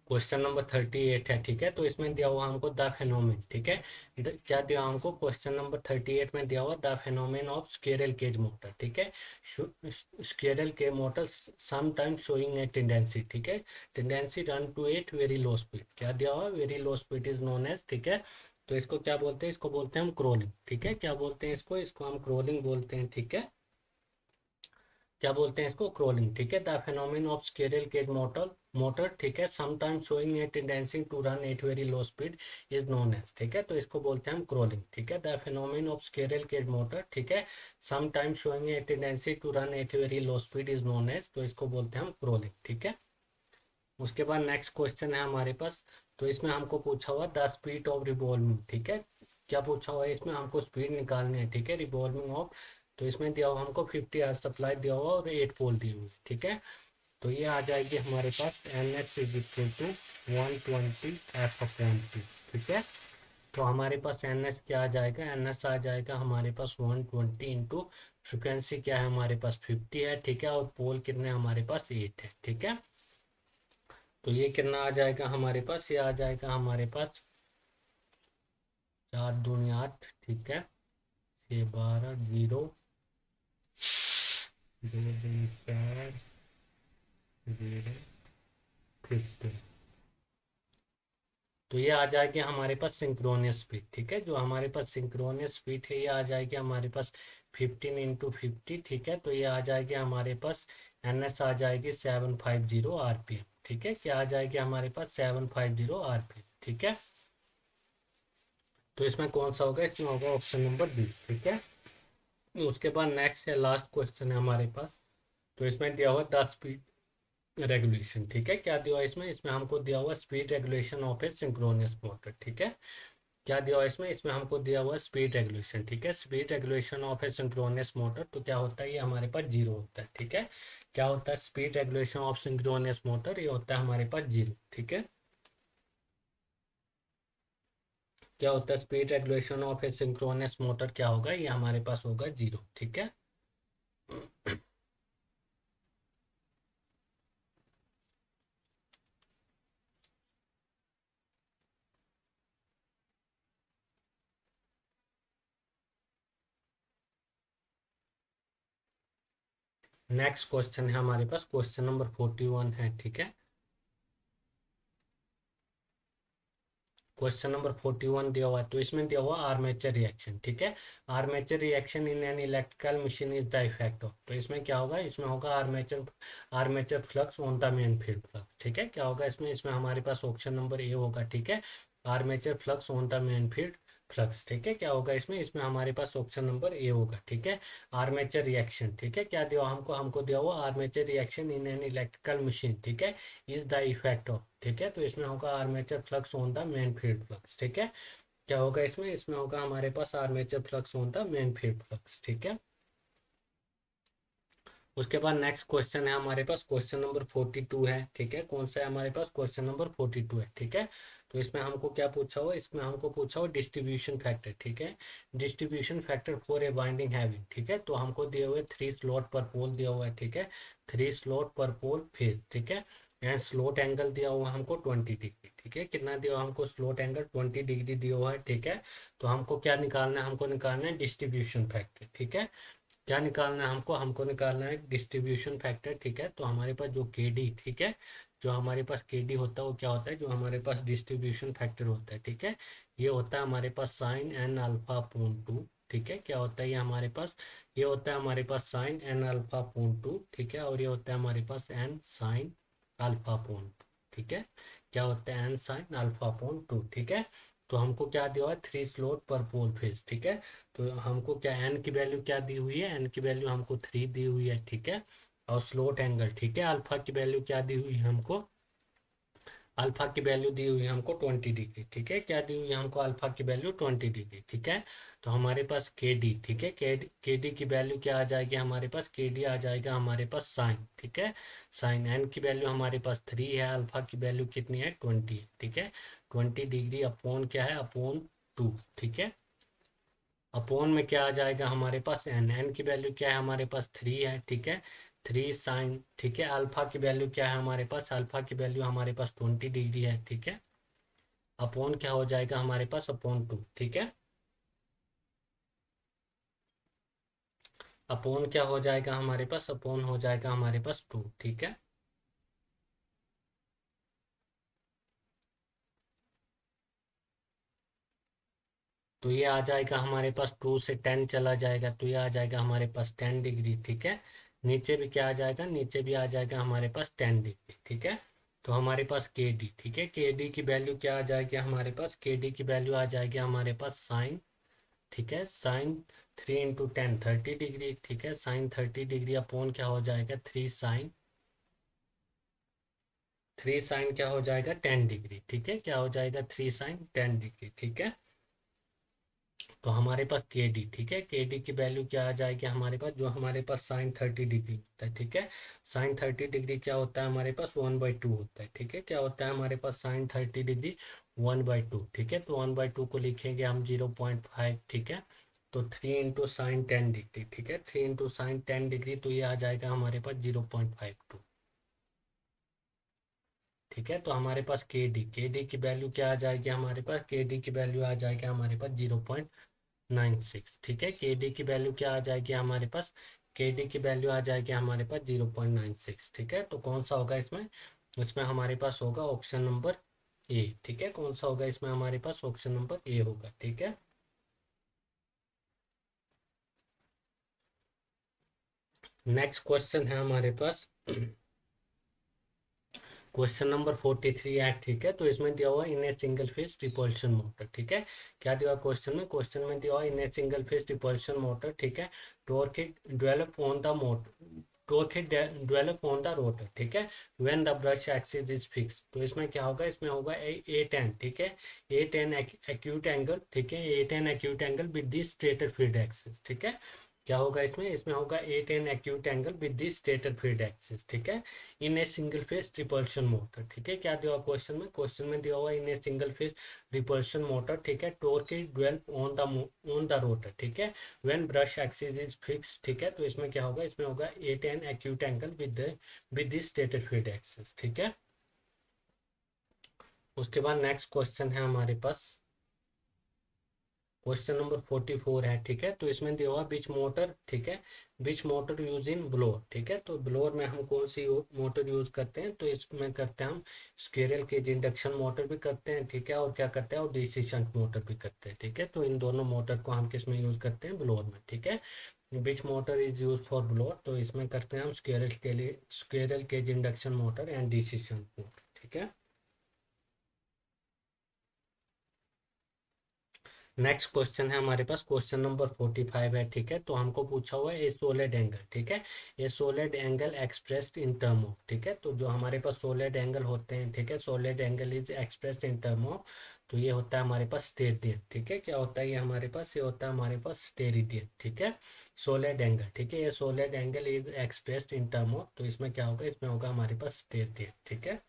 क्वेश्चन नंबर 38 है। ठीक है, तो इसमें दिया हुआ हमको द फेनोमेन। ठीक है, क्या दिया हमको, क्वेश्चन नंबर 38 में दिया हुआ the phenomenon of squirrel cage motor. ठीक है, squirrel cage motor sometimes showing a tendency. ठीक है, tendency run to at very low speed, क्या दिया हुआ, very low speed is known as. ठीक है, तो इसको क्या बोलते हैं, इसको बोलते हैं हम क्रोलिंग। ठीक है, क्या बोलते हैं इसको, इसको हम क्रोलिंग बोलते हैं। ठीक है, क्या बोलते हैं इसको, क्रोलिंग। ठीक है, the phenomenon of squirrel cage motor. ठीक है, sometimes showing a tendency to run at very low speed is known as. ठीक है, तो इसको बोलते हैं हम क्रोलिंग। ठीक है, the phenomenon of squirrel cage motor. ठीक है, sometimes showing a tendency to run at very low speed is known as, तो इसको बोलते हैं हम क्रोलिंग। ठीक है, उसके बाद नेक्स्ट क्वेश्चन है हमारे पास, तो इसमें हमको पूछा हुआ द स्पीड ऑफ रिवॉल्विंग। ठीक है, क्या पूछा हुआ है, इसमें हमको स्पीड निकालनी है। ठीक है, रिवॉल्विंग ऑफ, तो इसमें दिया हुआ हमको 50 आवर सप्लाई दिया हुआ और 8 पोल दी हुई। ठीक है, तो ये आ जाएगी हमारे पास N H is equal to 120 F/P। ठीक है, तो हमारे पास एन एस क्या आ जाएगा, एन एस आ जाएगा हमारे पास 120 इंटू फ्रिक्वेंसी क्या है हमारे पास 50 है। ठीक है, और पोल कितने हमारे पास 8 है। ठीक है, तो ये कितना आ जाएगा हमारे पास, ये आ जाएगा हमारे पास 4×2=8। ठीक है, 6×12 0, 2×4 0 50। तो ये आ जाएगी हमारे पास सिंक्रोनियस स्पीड, ठीक है। जो हमारे पास सिंक्रोनियस स्पीड है ये आ जाएगी हमारे पास 15 × 50, ठीक है। तो ये आ जाएगी हमारे पास NS आ जाएगी 750 RPM, ठीक है। क्या आ जाएगी हमारे पास 750 RPM, ठीक है। तो इसमें कौन सा होगा, इसमें होगा ऑप्शन नंबर बी, ठीक है। उसके बाद नेक्स्ट है, लास्ट क्वेश्चन है हमारे पास। तो इसमें दिया हुआ 10 स्पीड रेगुलेशन, ठीक है। क्या दिया हुआ इसमें, इसमें हमको दिया हुआ speed regulation of A synchronous motor, ठीक है। क्या दिया हुआ इसमें, इसमें हमको दिया हुआ स्पीड रेगुलेशन, ठीक है। Speed regulation of A synchronous motor, तो क्या होता है, ये हमारे पास जीरो होता है, ठीक है। क्या होता है speed regulation of synchronous motor, ये होता है हमारे पास जीरो, ठीक है। क्या होता है speed regulation of a synchronous motor, क्या होगा, ये हमारे पास होगा जीरो, ठीक है। नेक्स्ट क्वेश्चन है हमारे पास, क्वेश्चन नंबर 41 है, ठीक है। क्वेश्चन नंबर 41 दिया हुआ है, तो इसमें दिया हुआ आर्मेचर रिएक्शन, ठीक है। Armature reaction in an electrical machine is the effect of, तो इसमें क्या होगा, इसमें होगा armature armature flux on the main field flux, ठीक है। क्या होगा इसमें, इसमें हमारे पास ऑप्शन नंबर ए होगा, ठीक है। Armature flux on the main field flux, ठीक है। क्या होगा इसमें, इसमें हमारे पास ऑप्शन नंबर ए होगा, ठीक है। आर्मेचर रिएक्शन, ठीक है। क्या दिया हमको, हमको दिया हुआ armature reaction in an electrical machine, ठीक है, इज द इफेक्ट ऑफ, ठीक है। तो इसमें होगा armature flux on the main field flux, ठीक है। क्या होगा इसमें, इसमें होगा हमारे पास armature flux on the main field flux, ठीक है। उसके बाद नेक्स्ट क्वेश्चन है हमारे पास, क्वेश्चन नंबर 42 है, ठीक है। कौन सा है हमारे पास, क्वेश्चन नंबर 42 है, ठीक है। तो इसमें हमको क्या पूछा हुआ, इसमें हमको पूछा हुआ डिस्ट्रीब्यूशन फैक्टर, ठीक है। Distribution factor for a winding having, ठीक है। तो हमको दिए हुए 3 स्लॉट पर पोल दिया हुआ है, ठीक है। 3 स्लॉट पर पोल फेज, ठीक है। एंड स्लोट एंगल दिया हुआ हमको 20 डिग्री, ठीक है। कितना दिया हुआ हमको, स्लोट एंगल 20 डिग्री दिया हुआ है, ठीक है। तो हमको क्या निकालना है, हमको निकालना है डिस्ट्रीब्यूशन फैक्टर, ठीक है। क्या निकालना है हमको, हमको निकालना है डिस्ट्रीब्यूशन फैक्टर, ठीक है। तो हमारे पास जो के डी, ठीक है, जो हमारे पास के डी होता है वो क्या होता है, जो हमारे पास डिस्ट्रीब्यूशन फैक्टर होता है, ठीक है। ये होता है हमारे पास sine N alpha upon two, ठीक है। क्या होता है ये हमारे पास, ये होता है हमारे पास sine N alpha upon two, ठीक है। और ये होता है हमारे पास N sine alpha upon two, ठीक है। क्या होता है N sine alpha upon two, ठीक है। तो हमको क्या दिया हुआ है, 3 स्लॉट पर पोल फेज, ठीक है। तो हमको क्या एन की वैल्यू क्या दी हुई है, एन की वैल्यू हमको 3 दी हुई है, ठीक है। और स्लोट एंगल, ठीक है, अल्फा की वैल्यू क्या दी हुई है हमको, अल्फा की वैल्यू दी हुई है हमको 20 डिग्री, ठीक है। क्या दी हुई है हमको, अल्फा की वैल्यू 20 डिग्री, ठीक है। तो हमारे पास के डी, ठीक है, के डी की वैल्यू क्या आ जाएगी हमारे पास, के डी आ जाएगा हमारे पास साइन, ठीक है। साइन एन की वैल्यू हमारे पास 3 है, अल्फा की वैल्यू कितनी है 20 है, ठीक है। 20 डिग्री अपॉन क्या है, अपॉन 2, ठीक है। अपोन में क्या आ जाएगा हमारे पास, एन, एन की वैल्यू क्या है हमारे पास 3 है, ठीक है। 3 साइन, ठीक है। अल्फा की वैल्यू क्या है हमारे पास, अल्फा की वैल्यू हमारे पास 20 डिग्री है, ठीक है। अपोन क्या हो जाएगा हमारे पास, अपॉन 2, ठीक है। अपोन क्या हो जाएगा हमारे पास, अपोन हो जाएगा हमारे पास 2, ठीक है। तो ये आ जाएगा हमारे पास 2 से 10 चला जाएगा, तो ये आ जाएगा हमारे पास 10 डिग्री, ठीक है। नीचे भी क्या आ जाएगा, नीचे भी आ जाएगा हमारे पास 10 डिग्री, ठीक है। तो हमारे पास के डी, ठीक है, के डी की वैल्यू क्या आ जाएगी हमारे पास, के डी की वैल्यू आ जाएगी हमारे पास साइन, ठीक है, साइन 3 × 10 30 डिग्री, ठीक है। साइन 30 डिग्री अपॉन क्या हो जाएगा, 3 साइन क्या हो जाएगा 10 डिग्री, ठीक है। क्या हो जाएगा 3 साइन 10 डिग्री, ठीक है। तो हमारे पास के डी, ठीक है, के डी की वैल्यू क्या आ जाएगी हमारे पास, जो हमारे पास साइन 30 डिग्री होता है, ठीक है। साइन 30 डिग्री क्या होता है हमारे पास, 1/2 होता है, ठीक है। क्या होता है हमारे पास साइन 30 डिग्री 1/2, ठीक है। तो 1/2 को लिखेंगे हम 0.5, ठीक है। तो 3 × साइन 10 डिग्री, ठीक है, 3 × साइन 10 डिग्री, तो ये आ जाएगा हमारे पास 0.52, ठीक है। तो हमारे पास के डी की वैल्यू क्या आ जाएगी हमारे पास, के डी की वैल्यू आ जाएगी हमारे पास 0.96, ठीक है। के डी की वैल्यू क्या आ जाएगी हमारे पास, के डी की वैल्यू आ जाएगी हमारे पास 0.96, ठीक है। तो कौन सा होगा इसमें, इसमें हमारे पास होगा ऑप्शन नंबर ए, ठीक है। कौन सा होगा इसमें हमारे पास, ऑप्शन नंबर ए होगा, ठीक है। नेक्स्ट क्वेश्चन है हमारे पास क्वेश्चन नंबर 43 है, ठीक है। तो इसमें दिया हुआ in a single phase repulsion motor, ठीक है। क्या दिया हुआ क्वेश्चन में दिया हुआ in a single phase repulsion motor, ठीक है। Torque develop on the motor, torque develop on the rotor, ठीक है, when the brush axis is fix. तो इसमें क्या होगा, इसमें होगा ए टेन, ठीक है, ए टेन एक्यूट एंगल, ठीक है, a ten acute angle with the stator field axis, ठीक है। क्या होगा इसमें, इसमें होगा a ten acute angle with the stator field axis, ठीक है, in a single phase repulsion motor, ठीक है। क्या दिया हुआ क्वेश्चन में दिया हुआ in a single phase repulsion motor, ठीक है, torque is develop on the rotor, ठीक है, when brush axis is fix, ठीक है। तो इसमें क्या होगा, इसमें होगा a ten acute angle with the stator field axis, ठीक है। उसके बाद नेक्स्ट क्वेश्चन है हमारे पास क्वेश्चन नंबर 44 है, ठीक है। तो इसमें दिया हुआ बिच मोटर, ठीक है, which motor use in blower, ठीक है। तो ब्लोअर में हम कौन सी मोटर यूज करते हैं, तो इसमें करते हैं हम स्क्विरल केज इंडक्शन मोटर भी करते हैं, ठीक है, और क्या करते हैं, और डीसी शंट मोटर भी करते हैं, ठीक है। तो इन दोनों मोटर को हम किस में यूज करते हैं, ब्लोअर में, ठीक है। Which motor is use for blower, तो इसमें करते हैं हम स्क्विरल के लिए squirrel cage induction motor and DC shunt motor, ठीक है। नेक्स्ट क्वेश्चन है हमारे पास क्वेश्चन नंबर 45 है, ठीक है। तो हमको पूछा हुआ है ए सोलिड एंगल, ठीक है, a solid angle expressed in term of, ठीक है। तो जो हमारे पास सोलिड एंगल होते हैं, ठीक है, solid angle is expressed in term of, तो ये होता है हमारे पास स्टेरिडियन, ठीक है। क्या होता है ये हमारे पास, ये होता है हमारे पास स्टेरिडियन, ठीक है, सोलिड एंगल, ठीक है। ये solid angle is expressed in term of, तो इसमें क्या होगा, इसमें होगा हमारे पास स्टेरिडियन, ठीक है।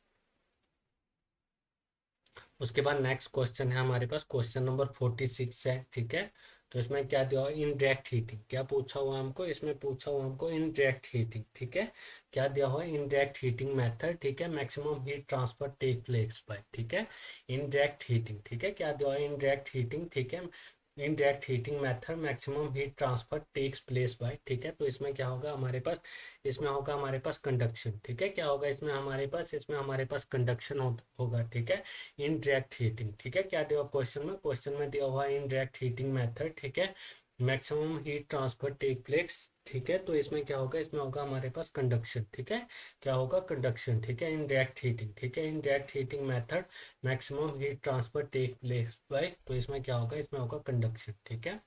उसके बाद नेक्स्ट क्वेश्चन है हमारे पास क्वेश्चन नंबर 46 है, ठीक है। तो इसमें क्या दिया हुआ, इन डायरेक्ट हीटिंग, क्या पूछा हुआ हमको, इसमें पूछा हुआ हमको इन डायरेक्ट हीटिंग, ठीक है। क्या दिया हुआ, इन डायरेक्ट हीटिंग मेथड, ठीक है, maximum heat transfer take place by, ठीक है, इन डायरेक्ट हीटिंग, ठीक है। क्या दिया हुआ, इन डायरेक्ट हीटिंग, ठीक है, in direct heating method maximum heat transfer takes place by, ठीक है। तो इसमें क्या होगा हमारे पास, इसमें होगा हमारे पास कंडक्शन, ठीक है। क्या होगा इसमें हमारे पास, इसमें हमारे पास कंडक्शन होगा, ठीक है, इन डायरेक्ट हीटिंग, ठीक है। क्या दिया क्वेश्चन में दिया हुआ इन डायरेक्ट हीटिंग मेथड, ठीक है, maximum heat transfer take place, ठीक है। तो इसमें क्या होगा, इसमें होगा हमारे पास कंडक्शन, ठीक है। क्या होगा, कंडक्शन, ठीक है, इन डायरेक्ट हीटिंग, ठीक है, in direct heating method maximum heat transfer take place by, तो इसमें क्या होगा, इसमें होगा कंडक्शन, ठीक है।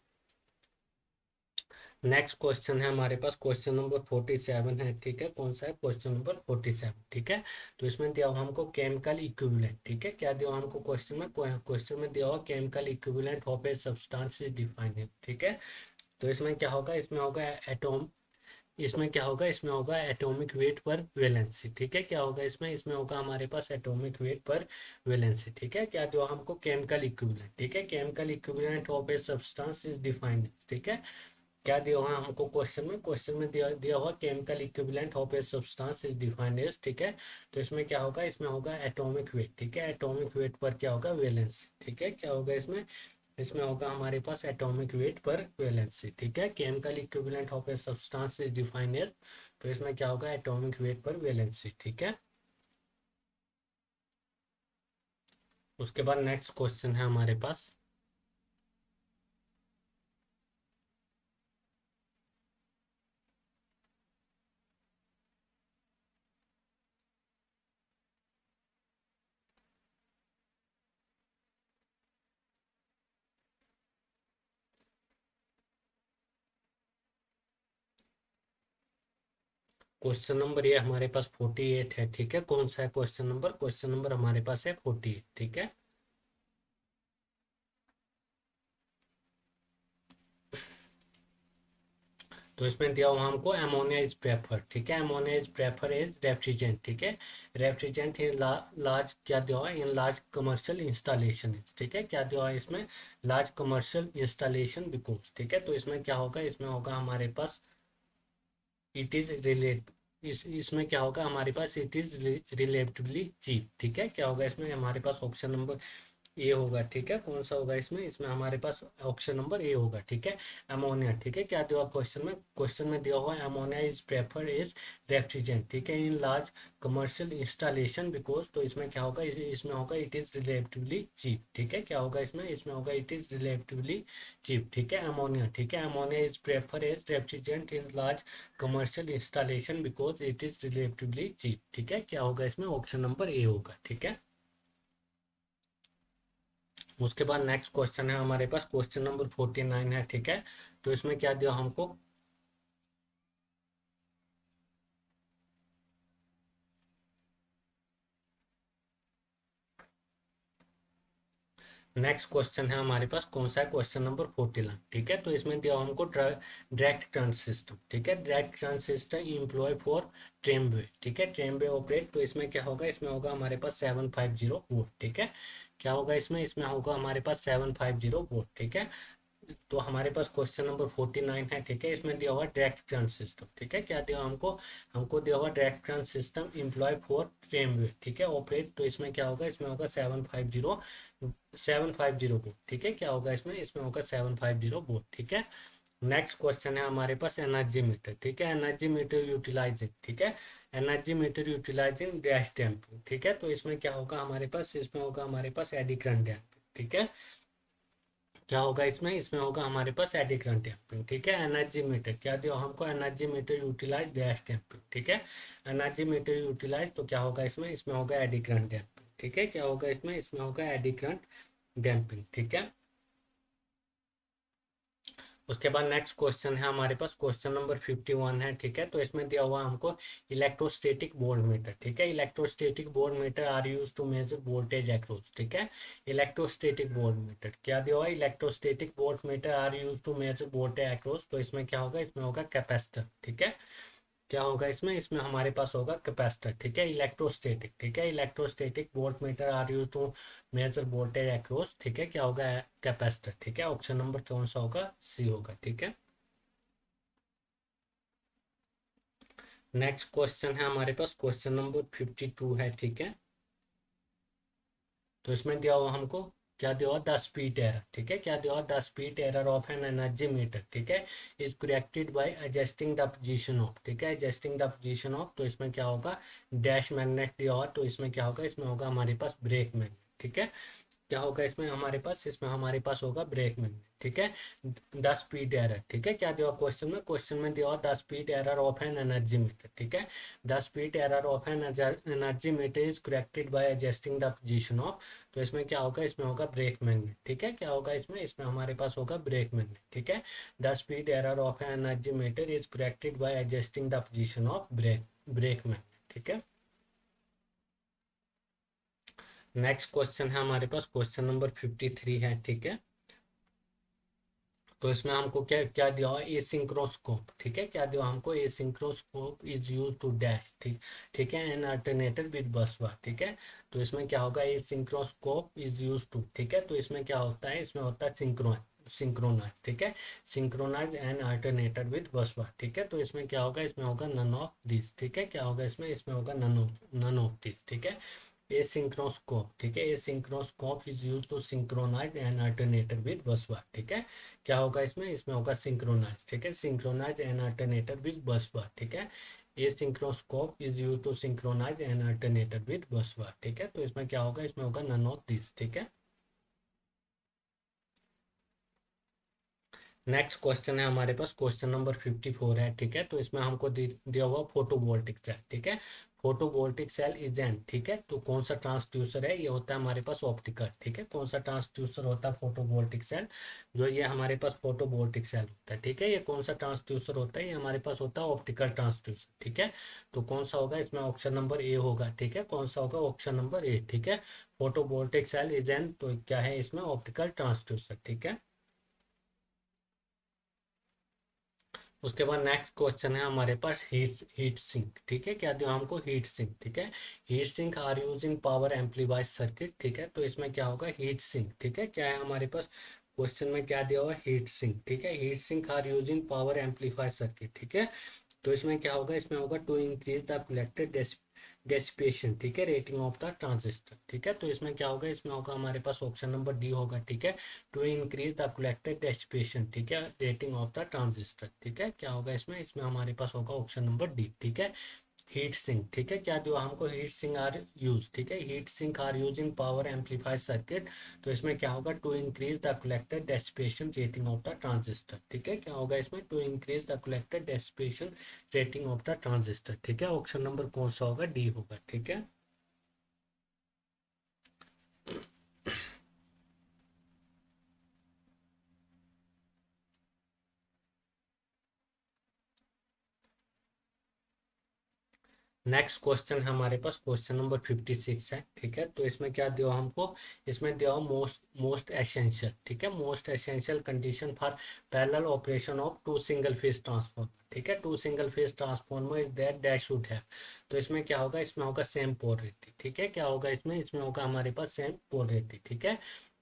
नेक्स्ट क्वेश्चन है हमारे पास क्वेश्चन नंबर 47 है, ठीक है। कौन सा है, क्वेश्चन नंबर 47, ठीक है। तो इसमें दिया हुआ हमको केमिकल इक्विवेलेंट, ठीक है। क्या दिया हुआ हमको क्वेश्चन में दिया हुआ chemical equivalent of a substance is defined, ठीक है। तो इसमें क्या होगा, इसमें होगा एटॉम, इसमें क्या होगा, इसमें होगा एटॉमिक वेट पर वैलेंसी, ठीक है। क्या होगा इसमें, इसमें होगा हमारे पास एटॉमिक वेट पर वैलेंसी, ठीक है। क्या दिया हमको, केमिकल इक्विवेलेंट, ठीक है, chemical equivalent of a substance is defined, ठीक है। क्या दिया हुआ है हमको क्वेश्चन में दिया दिया हुआ chemical equivalent of a substance is defined as, ठीक है। तो इसमें क्या होगा, इसमें होगा एटॉमिक वेट, ठीक है, एटॉमिक वेट पर क्या होगा, वैलेंसी, ठीक है। क्या होगा इसमें, इसमें होगा हमारे पास एटॉमिक वेट पर वैलेंसी, ठीक है। Chemical equivalent of a substance is defined as, तो इसमें क्या होगा, एटॉमिक वेट पर वैलेंसी, ठीक है। उसके बाद नेक्स्ट क्वेश्चन है हमारे पास क्वेश्चन नंबर ये हमारे पास 48 है, ठीक है। कौन सा है क्वेश्चन नंबर हमारे पास है 48, ठीक है। तो इसमें दिया हुआ हमको अमोनिया इज प्रेफर, ठीक है, ammonia is prefer is refrigerant, ठीक है, रेफ्रिजरेंट इन लार्ज, क्या दिया हुआ, इन लार्ज कमर्शियल इंस्टॉलेशन, ठीक है। क्या दिया हुआ इसमें, लार्ज कमर्शियल इंस्टॉलेशन बिकॉज, ठीक है। तो इसमें क्या होगा, इसमें होगा हमारे पास इट इज रिलेट, इसमें क्या होगा हमारे पास, इट इज रिलेटिवली चीप, ठीक है। क्या होगा इसमें हमारे पास, ऑप्शन नंबर ए होगा, ठीक है। कौन सा होगा इसमें, इसमें हमारे पास ऑप्शन नंबर ए होगा, ठीक है। अमोनिया, ठीक है। क्या दिया हुआ क्वेश्चन में दिया हुआ है ammonia is preferred as refrigerant, ठीक है, in large commercial installation because, तो इसमें क्या होगा, इसमें होगा इट इज रिलेटिवली चीप, ठीक है। क्या होगा इसमें, इसमें होगा इट इज रिलेटिवली चीप, ठीक है। अमोनिया, ठीक है, ammonia is prefer as refrigerant in large commercial installation because it is relatively cheap, ठीक है। क्या होगा इसमें, ऑप्शन नंबर ए होगा, ठीक है। उसके बाद नेक्स्ट क्वेश्चन है हमारे पास, क्वेश्चन नंबर 49 है, ठीक है। तो इसमें क्या दिया हमको, नेक्स्ट क्वेश्चन है हमारे पास, कौन सा है, क्वेश्चन नंबर 49, ठीक है। तो इसमें दिया हमको डायरेक्ट करंट सिस्टम, ठीक है, direct current system employ for tramway, ठीक है, ट्रेमवे ऑपरेट। तो इसमें क्या होगा, इसमें होगा हमारे पास 750 वोल्ट, ठीक है। क्या होगा इसमें, इसमें होगा हमारे पास 750 वोल्ट, ठीक है। तो हमारे पास क्वेश्चन नंबर 49 है, ठीक है। इसमें दिया हुआ डायरेक्ट करंट सिस्टम, ठीक है। क्या दिया हमको, हमको दिया हुआ direct current system employ for tramway, ठीक है, ऑपरेट। तो इसमें क्या होगा, इसमें होगा 750 वोल्ट, ठीक है। क्या होगा इसमें, इसमें होगा 750 वोल्ट, ठीक है। नेक्स्ट क्वेश्चन है हमारे पास एनर्जी मीटर, ठीक है, एनर्जी मीटर यूटिलाइजिंग, ठीक है, energy meter utilizing dash damping, ठीक है। तो इसमें क्या होगा हमारे पास, इसमें होगा हमारे पास एडी करंट डैम्पिंग, ठीक है। क्या होगा इसमें, इसमें होगा हमारे पास एडी करंट डैम्पिंग, ठीक है। एनर्जी मीटर क्या दिया हमको, energy meter utilize dash damping, ठीक है। एनर्जी मीटर यूटिलाइज, तो क्या होगा इसमें, इसमें होगा एडी करंट डैम्पिंग, ठीक है। क्या होगा इसमें, इसमें होगा एडी करंट डैम्पिंग, ठीक है। उसके बाद नेक्स्ट क्वेश्चन है हमारे पास, क्वेश्चन नंबर 51 है, ठीक है। तो इसमें दिया हुआ हमको इलेक्ट्रोस्टैटिक वोल्ट मीटर, ठीक है, electrostatic volt meter are use to measure voltage across, ठीक है। इलेक्ट्रोस्टैटिक वोल्ट मीटर क्या दिया हुआ है, electrostatic volt meter are use to measure voltage across. तो इसमें क्या होगा, इसमें होगा कैपेसिटर, ठीक है। क्या होगा इसमें, इसमें हमारे पास होगा कैपेसिटर, ठीक है। इलेक्ट्रोस्टैटिक, ठीक है, electrostatic volt meter are use to measure voltage across, ठीक है। क्या होगा, कैपेसिटर, ठीक है। ऑप्शन नंबर कौन सा होगा, सी होगा, ठीक है। नेक्स्ट क्वेश्चन है हमारे पास, क्वेश्चन नंबर 52 है, ठीक है। तो इसमें दिया हुआ हमको, क्या दिया हुआ, द स्पीड एरर, ठीक है। क्या दिया हुआ, the speed error of an energy meter, ठीक है, is corrected by adjusting the position of, ठीक है, एडजस्टिंग द पोजीशन ऑफ। तो इसमें क्या होगा, डैश मैग्नेट दिया हुआ, तो इसमें क्या होगा, इसमें होगा हमारे पास ब्रेक मैग्नेट, ठीक है। क्या होगा इसमें हमारे पास, इसमें हमारे पास होगा ब्रेक मैग्नेट, ठीक है। द स्पीड एरर, ठीक है। क्या दिया क्वेश्चन में, क्वेश्चन में दिया the speed error of an energy meter, ठीक है। The speed error of an energy meter is corrected by adjusting the position of. तो इसमें क्या होगा, इसमें होगा ब्रेक मैग्नेट, ठीक है। क्या होगा इसमें, इसमें हमारे पास होगा ब्रेक मैग्नेट, ठीक है। The speed error of an energy meter is corrected by adjusting the position of brake magnet, ठीक है। नेक्स्ट क्वेश्चन है हमारे पास, क्वेश्चन नंबर 53 है, ठीक है। तो इसमें हमको क्या क्या दिया हुआ है, एसिंक्रोस्कोप, ठीक है। क्या दिया हमको, एसिंक्रोस्कोप इज यूज टू डैश, ठीक, ठीक है, N alternator with bus bar, ठीक है। तो इसमें क्या होगा, एसिंक्रोस्कोप इज यूज टू, ठीक है। तो इसमें क्या होता है, इसमें होता है सिंक्रोनाइज, ठीक है, synchronise and alternator with bus bar, ठीक है। तो इसमें क्या होगा, इसमें होगा नन ऑफ दिस, ठीक है। क्या होगा इसमें, इसमें होगा नन ऑफ दिस, ठीक है। एसिंक्रोस्कोप, ठीक है, a synchroscope is use to synchronize an alternator with bus bar, ठीक है। क्या होगा इसमें, इसमें होगा सिंक्रोनाइज, ठीक है, synchronise an alternator with bus bar, ठीक है। A synchroscope is use to synchronize an alternator with bus bar, ठीक है। तो इसमें क्या होगा, इसमें होगा नन ऑफ दिस, ठीक है। नेक्स्ट क्वेश्चन है हमारे पास, क्वेश्चन नंबर 54 है, ठीक है। तो इसमें हमको दिया हुआ फोटोवोल्टिक सेल, ठीक है, फोटोवोल्टिक सेल इज एन, ठीक है। तो कौन सा ट्रांसड्यूसर है, ये होता है हमारे पास ऑप्टिकल, ठीक है। कौन सा ट्रांसड्यूसर होता है, फोटोवोल्टिक सेल, जो ये हमारे पास फोटोवोल्टिक सेल होता है, ठीक है। ये कौन सा ट्रांसड्यूसर होता है, ये हमारे पास होता है ऑप्टिकल ट्रांसड्यूसर, ठीक है। तो कौन सा होगा इसमें, ऑप्शन नंबर ए होगा, ठीक है। कौन सा होगा, ऑप्शन नंबर ए, ठीक है। फोटोवोल्टिक सेल इज एन, तो क्या है इसमें, ऑप्टिकल ट्रांसड्यूसर, ठीक है। उसके बाद नेक्स्ट क्वेश्चन है हमारे पास हीट सिंक, ठीक है। क्या दिया हमको, हीट सिंक, ठीक है। Heat sink are use in power amplifier circuit, ठीक है। तो इसमें क्या होगा, हीट सिंक, ठीक है। क्या है हमारे पास, क्वेश्चन में क्या दिया हुआ है, हीट सिंक, ठीक है। Heat sink are use in power amplifier circuit, ठीक है। तो इसमें क्या होगा, इसमें होगा to increase the collected dissipation, ठीक है, रेटिंग ऑफ द ट्रांजिस्टर, ठीक है। तो इसमें क्या होगा, इसमें होगा हमारे पास ऑप्शन नंबर डी होगा, ठीक है, to increase the collected dissipation, ठीक है, रेटिंग ऑफ द ट्रांजिस्टर, ठीक है। क्या होगा इसमें, इसमें हमारे पास होगा ऑप्शन नंबर डी, ठीक है, हीट सिंक, ठीक है। क्या जो हमको हीट सिंक आर यूज, ठीक है, heat sink are use in power amplifier circuit. तो इसमें क्या होगा, to increase the collected dissipation rating of the transistor, ठीक है। क्या होगा इसमें, to increase the collected dissipation rating of the transistor, ठीक है। ऑप्शन नंबर कौन सा होगा, डी होगा, ठीक है। नेक्स्ट क्वेश्चन हमारे पास क्वेश्चन नंबर 56 है, ठीक है। तो इसमें क्या दिया हमको, इसमें दिया मोस्ट मोस्ट एसेंशियल, ठीक है, most essential condition for parallel operation of two single phase transformer, ठीक है, two single phase transformer is that dash should है। तो इसमें क्या होगा, इसमें होगा सेम पोलरिटी, ठीक है। क्या होगा इसमें, इसमें होगा हमारे पास सेम पोलरिटी, ठीक है।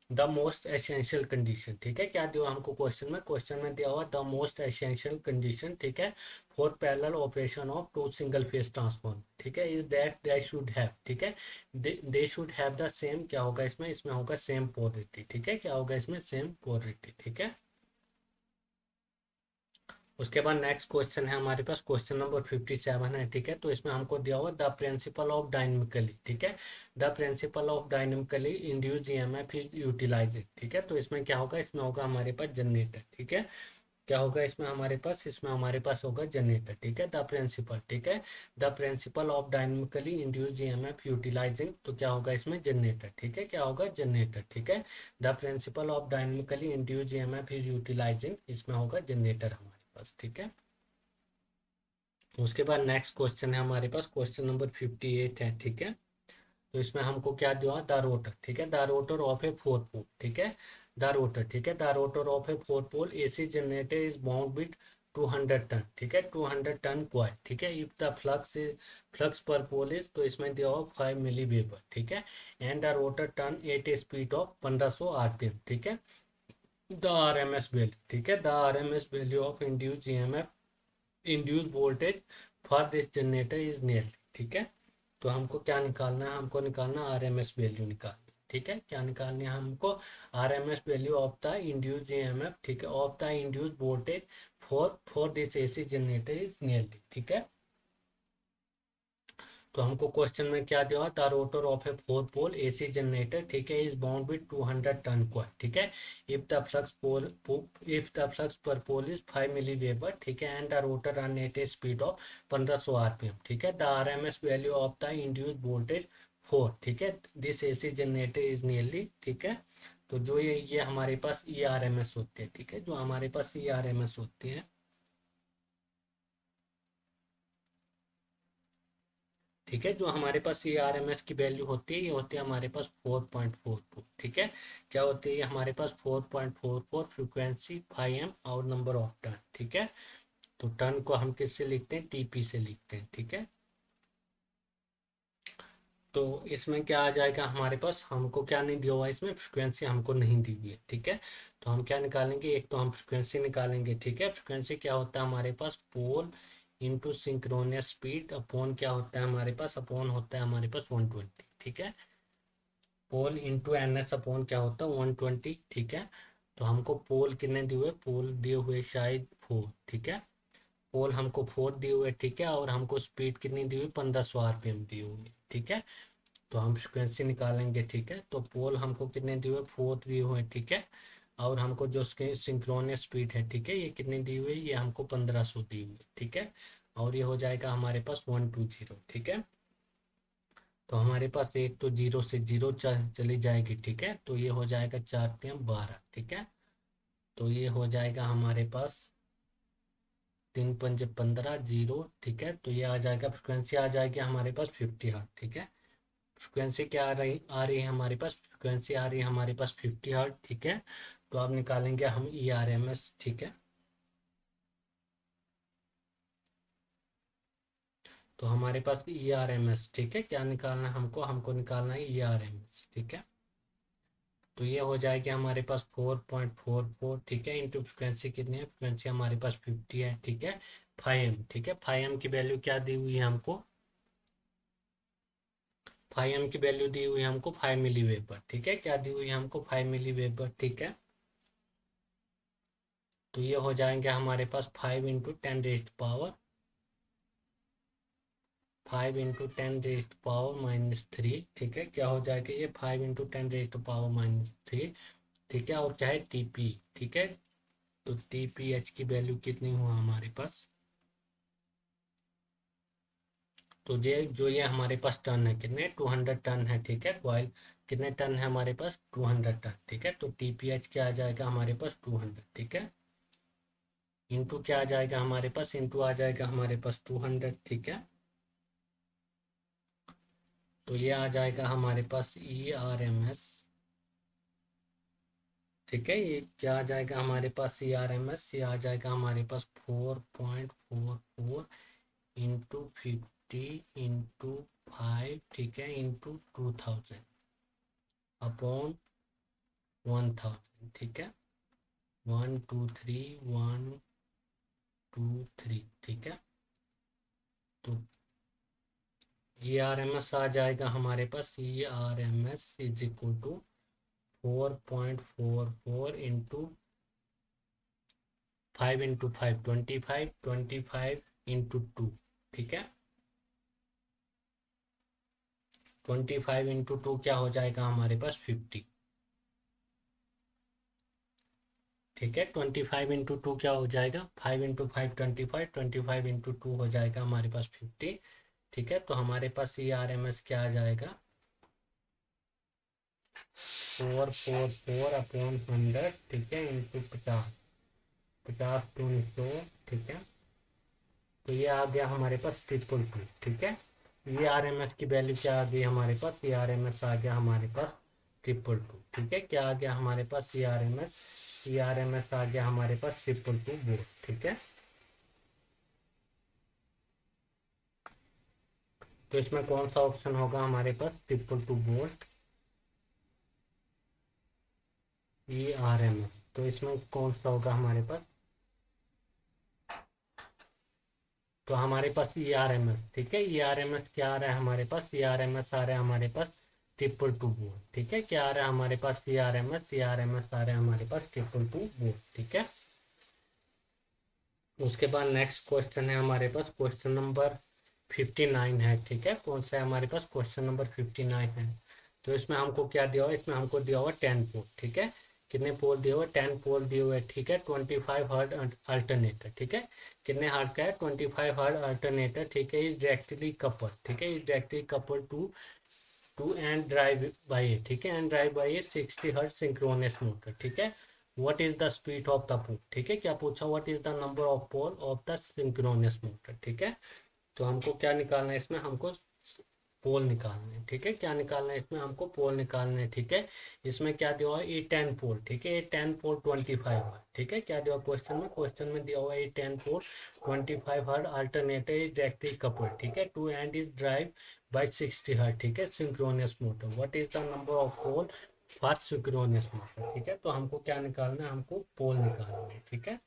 द मोस्ट एसेंशियल कंडीशन, ठीक है। क्या दिया हमको क्वेश्चन में दिया हुआ द मोस्ट एसेंशियल कंडीशन, ठीक है, for parallel operation of two single phase transformer, ठीक है, is that they should have, ठीक है, they should have the same, क्या होगा इसमें, इसमें होगा सेम पोलरिटी, ठीक है। क्या होगा इसमें, सेम पोलरिटी, ठीक है। उसके बाद नेक्स्ट क्वेश्चन है हमारे पास क्वेश्चन नंबर 57 है, ठीक है। तो इसमें हमको दिया हुआ द प्रिंसिपल ऑफ डायनेमिकली, ठीक है, the principle of dynamically induce EMF is utilized, ठीक है। तो इसमें क्या होगा, इसमें होगा हमारे पास जनरेटर, ठीक है। क्या होगा इसमें हमारे पास, इसमें हमारे पास होगा जनरेटर, ठीक है, द प्रिंसिपल, ठीक है, the principle of dynamically induce EMF utilizing. तो क्या होगा इसमें, जनरेटर, ठीक है। क्या होगा, जनरेटर, ठीक है, the principle of dynamically induce EMF is utilizing, इसमें होगा जनरेटर हमारे पास, ठीक है। उसके बाद नेक्स्ट क्वेश्चन है हमारे पास क्वेश्चन नंबर 58 है, ठीक है। तो इसमें हमको क्या दिया, द रोटर, ठीक है, the rotor of a four pole, ठीक है, द रोटर, ठीक है, the rotor of a four pole AC generator is bound with 200 turn, ठीक है, 200 टन कॉइल, ठीक है, इफ द फ्लक्स पर पोल इज, तो इसमें दिया हुआ 5 मिली वेबर, ठीक है, and the rotor turn eight A speed of 1500 RPM, ठीक है, द आरएमएस वैल्यू, ठीक है, the RMS value of induce EMF induce voltage for this generator is nearly, ठीक है। तो हमको क्या निकालना है, हमको निकालना आरएमएस वैल्यू निकालनी, ठीक है। क्या निकालनी है हमको, RMS value of the induce EMF, ठीक है, of the induce voltage for this AC generator is nearly, ठीक है। तो हमको क्वेश्चन में क्या दिया, the rotor of a four pole AC generator, ठीक है, is bound with 200 turn coil, ठीक है, इफ द फ्लक्स पर पोल इज 5 मिली वेबर, ठीक है, and the rotor run at A speed of 1500 RPM, ठीक है, the RMS value of the induced voltage 4, ठीक है, this AC generator is nearly, ठीक है। तो जो ये हमारे पास ई आर एम एस होते हैं, ठीक है, जो हमारे पास ई आर एम एस होते हैं, ठीक है, जो हमारे पास ये आर एम एस की वैल्यू होती है, ये होती है हमारे पास 4.44, ठीक है। क्या होती है ये हमारे पास 4.44, फ्रिक्वेंसी 5 एम और नंबर ऑफ टर्न, ठीक है। तो टर्न को हम किससे लिखते हैं, टीपी से लिखते हैं, ठीक है। तो इसमें क्या आ जाएगा हमारे पास, हमको क्या नहीं दिया हुआ है, इसमें फ्रिक्वेंसी हमको नहीं दी हुई है, ठीक है। तो हम क्या निकालेंगे, एक तो हम फ्रिक्वेंसी निकालेंगे, ठीक है। फ्रिक्वेंसी क्या होता है हमारे पास, पोल इंटू सिंक्रोनियस स्पीड अपॉन क्या होता है हमारे पास, अपॉन होता है हमारे पास 120, ठीक है। पोल इंटू एन एस अपॉन क्या होता है 120, ठीक है। तो हमको पोल कितने दिए हुए, पोल दिए हुए शायद 4, ठीक है, पोल हमको 4 दिए हुए, ठीक है, और हमको स्पीड कितनी दी हुई, 1500 आरपीएम दी हुई, ठीक है। तो हम फ्रिक्वेंसी निकालेंगे, ठीक है। तो पोल हमको कितने दिए हुए, 4 दिए हुए, ठीक है, और हमको जो उसके सिंक्रोनियस स्पीड है, ठीक है, ये कितनी दी हुई, ये हमको 1500 दी हुई, ठीक है, और ये हो जाएगा हमारे पास 120, ठीक है। तो हमारे पास एक तो जीरो से जीरो चली जाएगी, ठीक है, तो ये हो जाएगा 4 3 12, ठीक है। तो ये हो जाएगा हमारे पास 3 5 15 जीरो, ठीक है। तो ये आ जाएगा, फ्रिक्वेंसी आ जाएगी हमारे पास 50 हर्ट, ठीक है। फ्रिक्वेंसी क्या आ रही है हमारे पास, फ्रिक्वेंसी आ रही है हमारे पास 50 हर्ट, ठीक है। तो अब निकालेंगे हम ई आर एम एस, ठीक है। तो हमारे पास ई आर एम एस, ठीक है, क्या निकालना है हमको, हमको निकालना है ई आर एम एस, ठीक है। तो ये हो जाएगा हमारे पास 4.44, ठीक है, इंटू फ्रिक्वेंसी कितनी है, फ्रिक्वेंसी हमारे पास 50 है, ठीक है, 5 एम, ठीक है, 5 एम की वैल्यू क्या दी हुई है हमको, 5m की वैल्यू दी हुई है हमको 5 मिली वेबर, ठीक है, क्या दी हुई है हमको 5 मिली वेबर, ठीक है। तो ये हो जाएंगे हमारे पास 5 इंटू 10⁻⁻, 5 × 10⁻³ ठीक है, क्या हो जाएगा ये 5 × 10⁻³ ठीक है, और चाहे टीपी, ठीक है। तो टीपीएच की वैल्यू कितनी हुआ हमारे पास, तो ये हमारे पास टन है, कितने 200 टन है, ठीक है। कॉइल कितने टन है हमारे पास 200 टन, ठीक है। तो टीपीएच क्या आ जाएगा हमारे पास 200, ठीक है। इंटू क्या आ जाएगा हमारे पास, इंटू आ जाएगा हमारे पास 200, ठीक है। तो ये आ जाएगा हमारे पास ERMS, ठीक है। ये क्या आ जाएगा हमारे पास ERMS, ये आ जाएगा हमारे पास 4.44 इंटू 50 इंटू 5, ठीक है, इंटू 2000 अपॉन 1000, ठीक है। 1 2 3 1 2 3, ठीक है। तो ERMS आ जाएगा हमारे पास, ERMS is equal to 4.44 into 5 into 5 25, 25 into 2, ठीक है। 25 इंटू 2 क्या हो जाएगा हमारे पास 50, ठीक है। 25 इंटू 2 क्या हो जाएगा, 5 इंटू 5 25, 25 इंटू 2 हो जाएगा हमारे पास 50, ठीक है। तो हमारे पास ERMS क्या आ जाएगा 444 अपॉन 100, ठीक है, इंटू 50, 50 टू 100, ठीक है। तो ये आ गया हमारे पास 222, ठीक है। ERMS की वैल्यू क्या आ गई हमारे पास, ERMS आ गया हमारे पास 222, ठीक है। क्या आ गया हमारे पास ERMS आ गया हमारे पास 222 वोल्ट, ठीक है। तो इसमें कौन सा ऑप्शन होगा हमारे पास 222 वोल्ट ERMS, तो इसमें कौन सा होगा हमारे पास, तो हमारे पास ERMS, ठीक है। ERMS क्या आ रहा है हमारे पास, ERMS आ रहा है हमारे पास 222 वोल्ट, ठीक है। क्या आ रहा है हमारे पास ERMS आ रहा है हमारे पास 222 वोल्ट, ठीक है। उसके बाद नेक्स्ट क्वेश्चन है हमारे पास, क्वेश्चन नंबर 59 है, ठीक है। कौन सा है हमारे पास, क्वेश्चन नंबर 59 है। तो इसमें हमको क्या दिया हुआ है, इसमें हमको दिया हुआ 10 पोल, ठीक है। कितने पोल दिए हुए, 10 पोल दिए हुए, ठीक है। 25 हर्ट अल्टरनेटर, ठीक है। कितने हर्ट का है, 25 हर्ट अल्टरनेटर, ठीक है। इज डायरेक्टली कपल, ठीक है, is directly couple to and drive by a, ठीक है, and drive by a 60 hertz synchronous motor, ठीक है। What is the speed of the pole, ठीक है। क्या पूछा, what is the number of pole of the synchronous motor, ठीक है। तो हमको क्या निकालना है इसमें, हमको पोल निकालना है, ठीक है। क्या निकालना है इसमें, हमको पोल निकालना है, ठीक है। इसमें क्या दिया हुआ है, ये 10 पोल, ठीक है, ये 10 पोल 25 है, ठीक है। क्या दिया हुआ क्वेश्चन में दिया हुआ है ये 10 pole 25 hertz alternator is directly coupled, ठीक है, to and is drive by 60 hertz, ठीक है, synchronous motor. What is the number of pole for synchronous motor, ठीक है। तो हमको क्या निकालना है, हमको पोल निकालना है, ठीक है।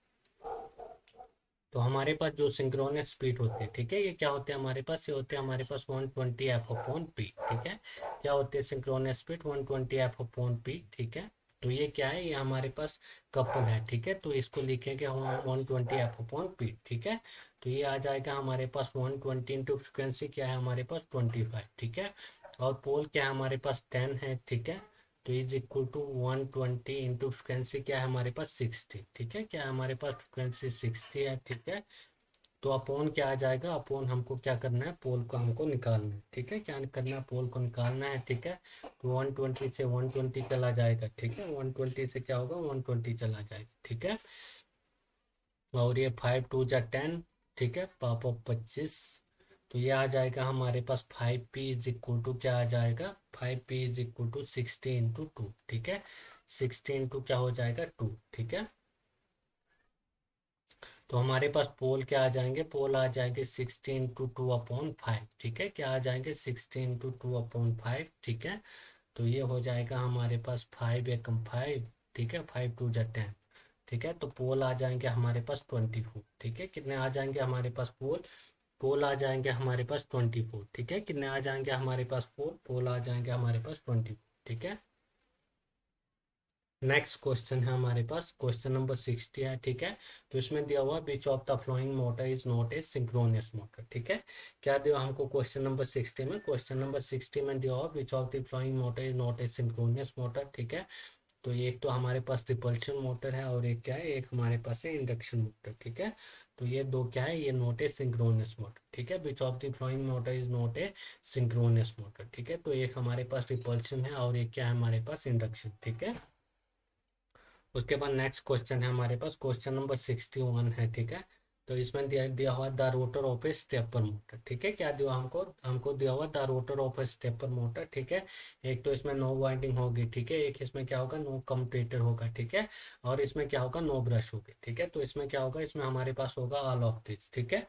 तो हमारे पास जो सिंक्रोनस स्पीड होते हैं, ठीक है, ये क्या होते हैं हमारे पास, ये होते हैं हमारे पास 120 एफ अपॉन पी, ठीक है। क्या होते हैं synchronous speed 120 F upon P, ठीक है। तो ये क्या है, ये हमारे पास कपल है, ठीक है। तो इसको लिखेंगे हम 120 एफ अपॉन पी, ठीक है। तो ये आ जाएगा हमारे पास 120 इंटू फ्रिक्वेंसी क्या है हमारे पास 25, ठीक है। और पोल क्या है हमारे पास 10 है, ठीक है। तो is equal to 120 into frequency क्या है हमारे पास 60, ठीक है। क्या है हमारे पास फ्रिक्वेंसी 60 है, ठीक है। तो अपॉन क्या आ जाएगा, अपॉन हमको क्या करना है, पोल को हमको निकालना है, ठीक है। क्या करना है, पोल को निकालना है, ठीक है। तो 120 से 120 चला जाएगा, ठीक है। 120 से क्या होगा 120 चला जाएगा, ठीक है। और ये 5 2 जा 10, ठीक है, पाप ऑफ 25। तो ये आ जाएगा हमारे पास 5p इज इक्वल टू क्या आ जाएगा, 5p is equal to 60 into 2, ठीक है। 60 इंटू क्या हो जाएगा 2, ठीक है। तो हमारे पास पोल क्या आ जाएंगे, पोल आ जाएंगे 60 इंटू 2 अपॉन 5, ठीक है। क्या आ जाएंगे 60 इंटू 2 अपॉन 5, ठीक है। तो ये हो जाएगा हमारे पास 5 एकम 5, ठीक है, 5 2 जा 10, ठीक है। तो पोल आ जाएंगे हमारे पास 24, ठीक है। कितने आ जाएंगे हमारे पास पोल पोल आ जाएंगे हमारे पास 24, ठीक है। कितने आ जाएंगे हमारे पास पोल? पोल आ जाएंगे हमारे पास 24, ठीक है। नेक्स्ट क्वेश्चन है हमारे पास, क्वेश्चन नंबर 60 है, ठीक है। तो इसमें दिया हुआ which of the flowing motor is not a synchronous motor, ठीक है। क्या दिया हमको क्वेश्चन नंबर 60 में? क्वेश्चन नंबर 60 में दिया हुआ which of the flowing motor is not a synchronous motor, ठीक है। तो एक तो हमारे पास रिपल्शन मोटर है और एक क्या है, एक हमारे पास है इंडक्शन मोटर, ठीक है। तो ये दो क्या है, ये नॉट ए सिंक्रोनस मोटर, ठीक है। विच of the flowing motor is not a synchronous motor, ठीक है। तो एक हमारे पास रिपल्शन है और एक क्या है हमारे पास इंडक्शन, ठीक है। उसके बाद नेक्स्ट क्वेश्चन है हमारे पास, क्वेश्चन नंबर 61 है, ठीक है। तो इसमें दिया दिया हुआ the rotor of A stepper motor, ठीक है। क्या दिया हमको? हमको दिया हुआ the rotor of A stepper motor, ठीक है। एक तो इसमें नो वाइंडिंग होगी, ठीक है। एक इसमें क्या होगा, नो कम्यूटेटर होगा, ठीक है। और इसमें क्या होगा, नो ब्रश होगी, ठीक है। तो इसमें क्या होगा, इसमें हमारे पास होगा ऑल ऑफ दिस, ठीक है।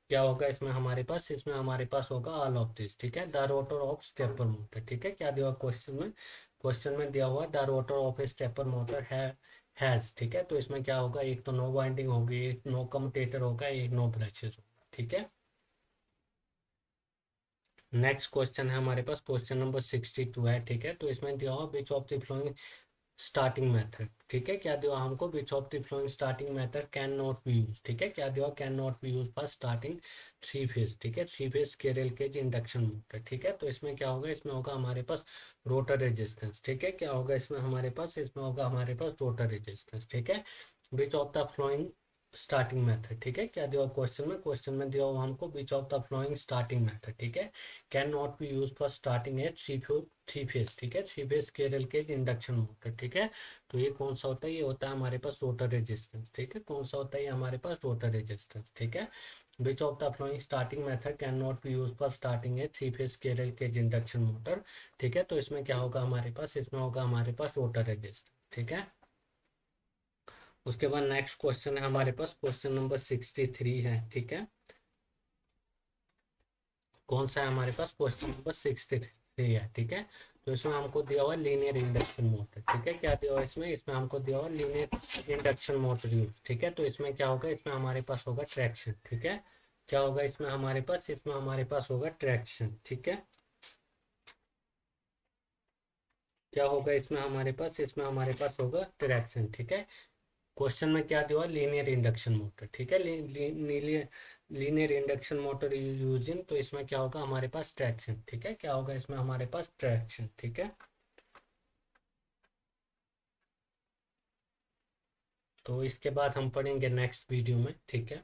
क्या होगा इसमें हमारे पास? इसमें हमारे पास होगा ऑल ऑफ दिस, ठीक है। The rotor of stepper motor, ठीक है। क्या दिया हुआ क्वेश्चन में? क्वेश्चन में दिया हुआ the rotor of A stepper motor has, ठीक है। तो इसमें क्या होगा, एक तो नो वाइंडिंग होगी, एक नो कम्यूटेटर होगा, एक नो ब्रशेस होगा, ठीक है। नेक्स्ट क्वेश्चन है हमारे पास, क्वेश्चन नंबर 62 है, ठीक है। तो इसमें दिया हुआ which of the following starting method, ठीक है। क्या दिया हमको? Which of the following starting method can not be use, ठीक है। क्या दिया? Can not be use for starting three phase, ठीक है। Three phase squirrel cage induction motor, ठीक है। तो इसमें क्या होगा, इसमें होगा हमारे पास रोटर रेजिस्टेंस, ठीक है। क्या होगा इसमें हमारे पास? इसमें होगा हमारे पास रोटर रेजिस्टेंस, ठीक है। विच of the following starting method, ठीक है। क्या दिया क्वेश्चन में? क्वेश्चन में दिया हुआ हमको which of the following starting method, ठीक है, can not be use for starting at three phase, ठीक है। थ्री फेज केरल के इंडक्शन मोटर, ठीक है। तो ये कौन सा होता है? ये होता है हमारे पास रोटर रेजिस्टेंस, ठीक है। कौन सा होता है ये? हमारे पास रोटर रेजिस्टेंस, ठीक है। विच of the following starting method can not be use for starting A three phase Kerala के इंडक्शन मोटर, ठीक है। तो इसमें क्या होगा हमारे पास? इसमें होगा हमारे पास रोटर रेजिस्टेंस, ठीक है। उसके बाद नेक्स्ट क्वेश्चन है हमारे पास, क्वेश्चन नंबर 63 है, ठीक है। कौन सा है हमारे पास? क्वेश्चन नंबर 63 है, ठीक है। तो इसमें हमको दिया हुआ लीनियर इंडक्शन मोटर, ठीक है। क्या दिया हुआ इसमें? इसमें हमको दिया हुआ लीनियर इंडक्शन मोटर यूज, ठीक है। तो इसमें क्या होगा, इसमें हमारे पास होगा ट्रैक्शन, ठीक है। क्या होगा इसमें हमारे पास? इसमें हमारे पास होगा ट्रैक्शन, ठीक है। क्या होगा इसमें हमारे पास? इसमें हमारे पास होगा ट्रैक्शन, ठीक है। क्वेश्चन में क्या दिया हुआ? लीनियर इंडक्शन मोटर, ठीक है। लीनियर इंडक्शन मोटर यूजिंग, तो इसमें क्या होगा हमारे पास? ट्रैक्शन, ठीक है। क्या होगा इसमें हमारे पास? ट्रैक्शन, ठीक है। तो इसके बाद हम पढ़ेंगे नेक्स्ट वीडियो में, ठीक है।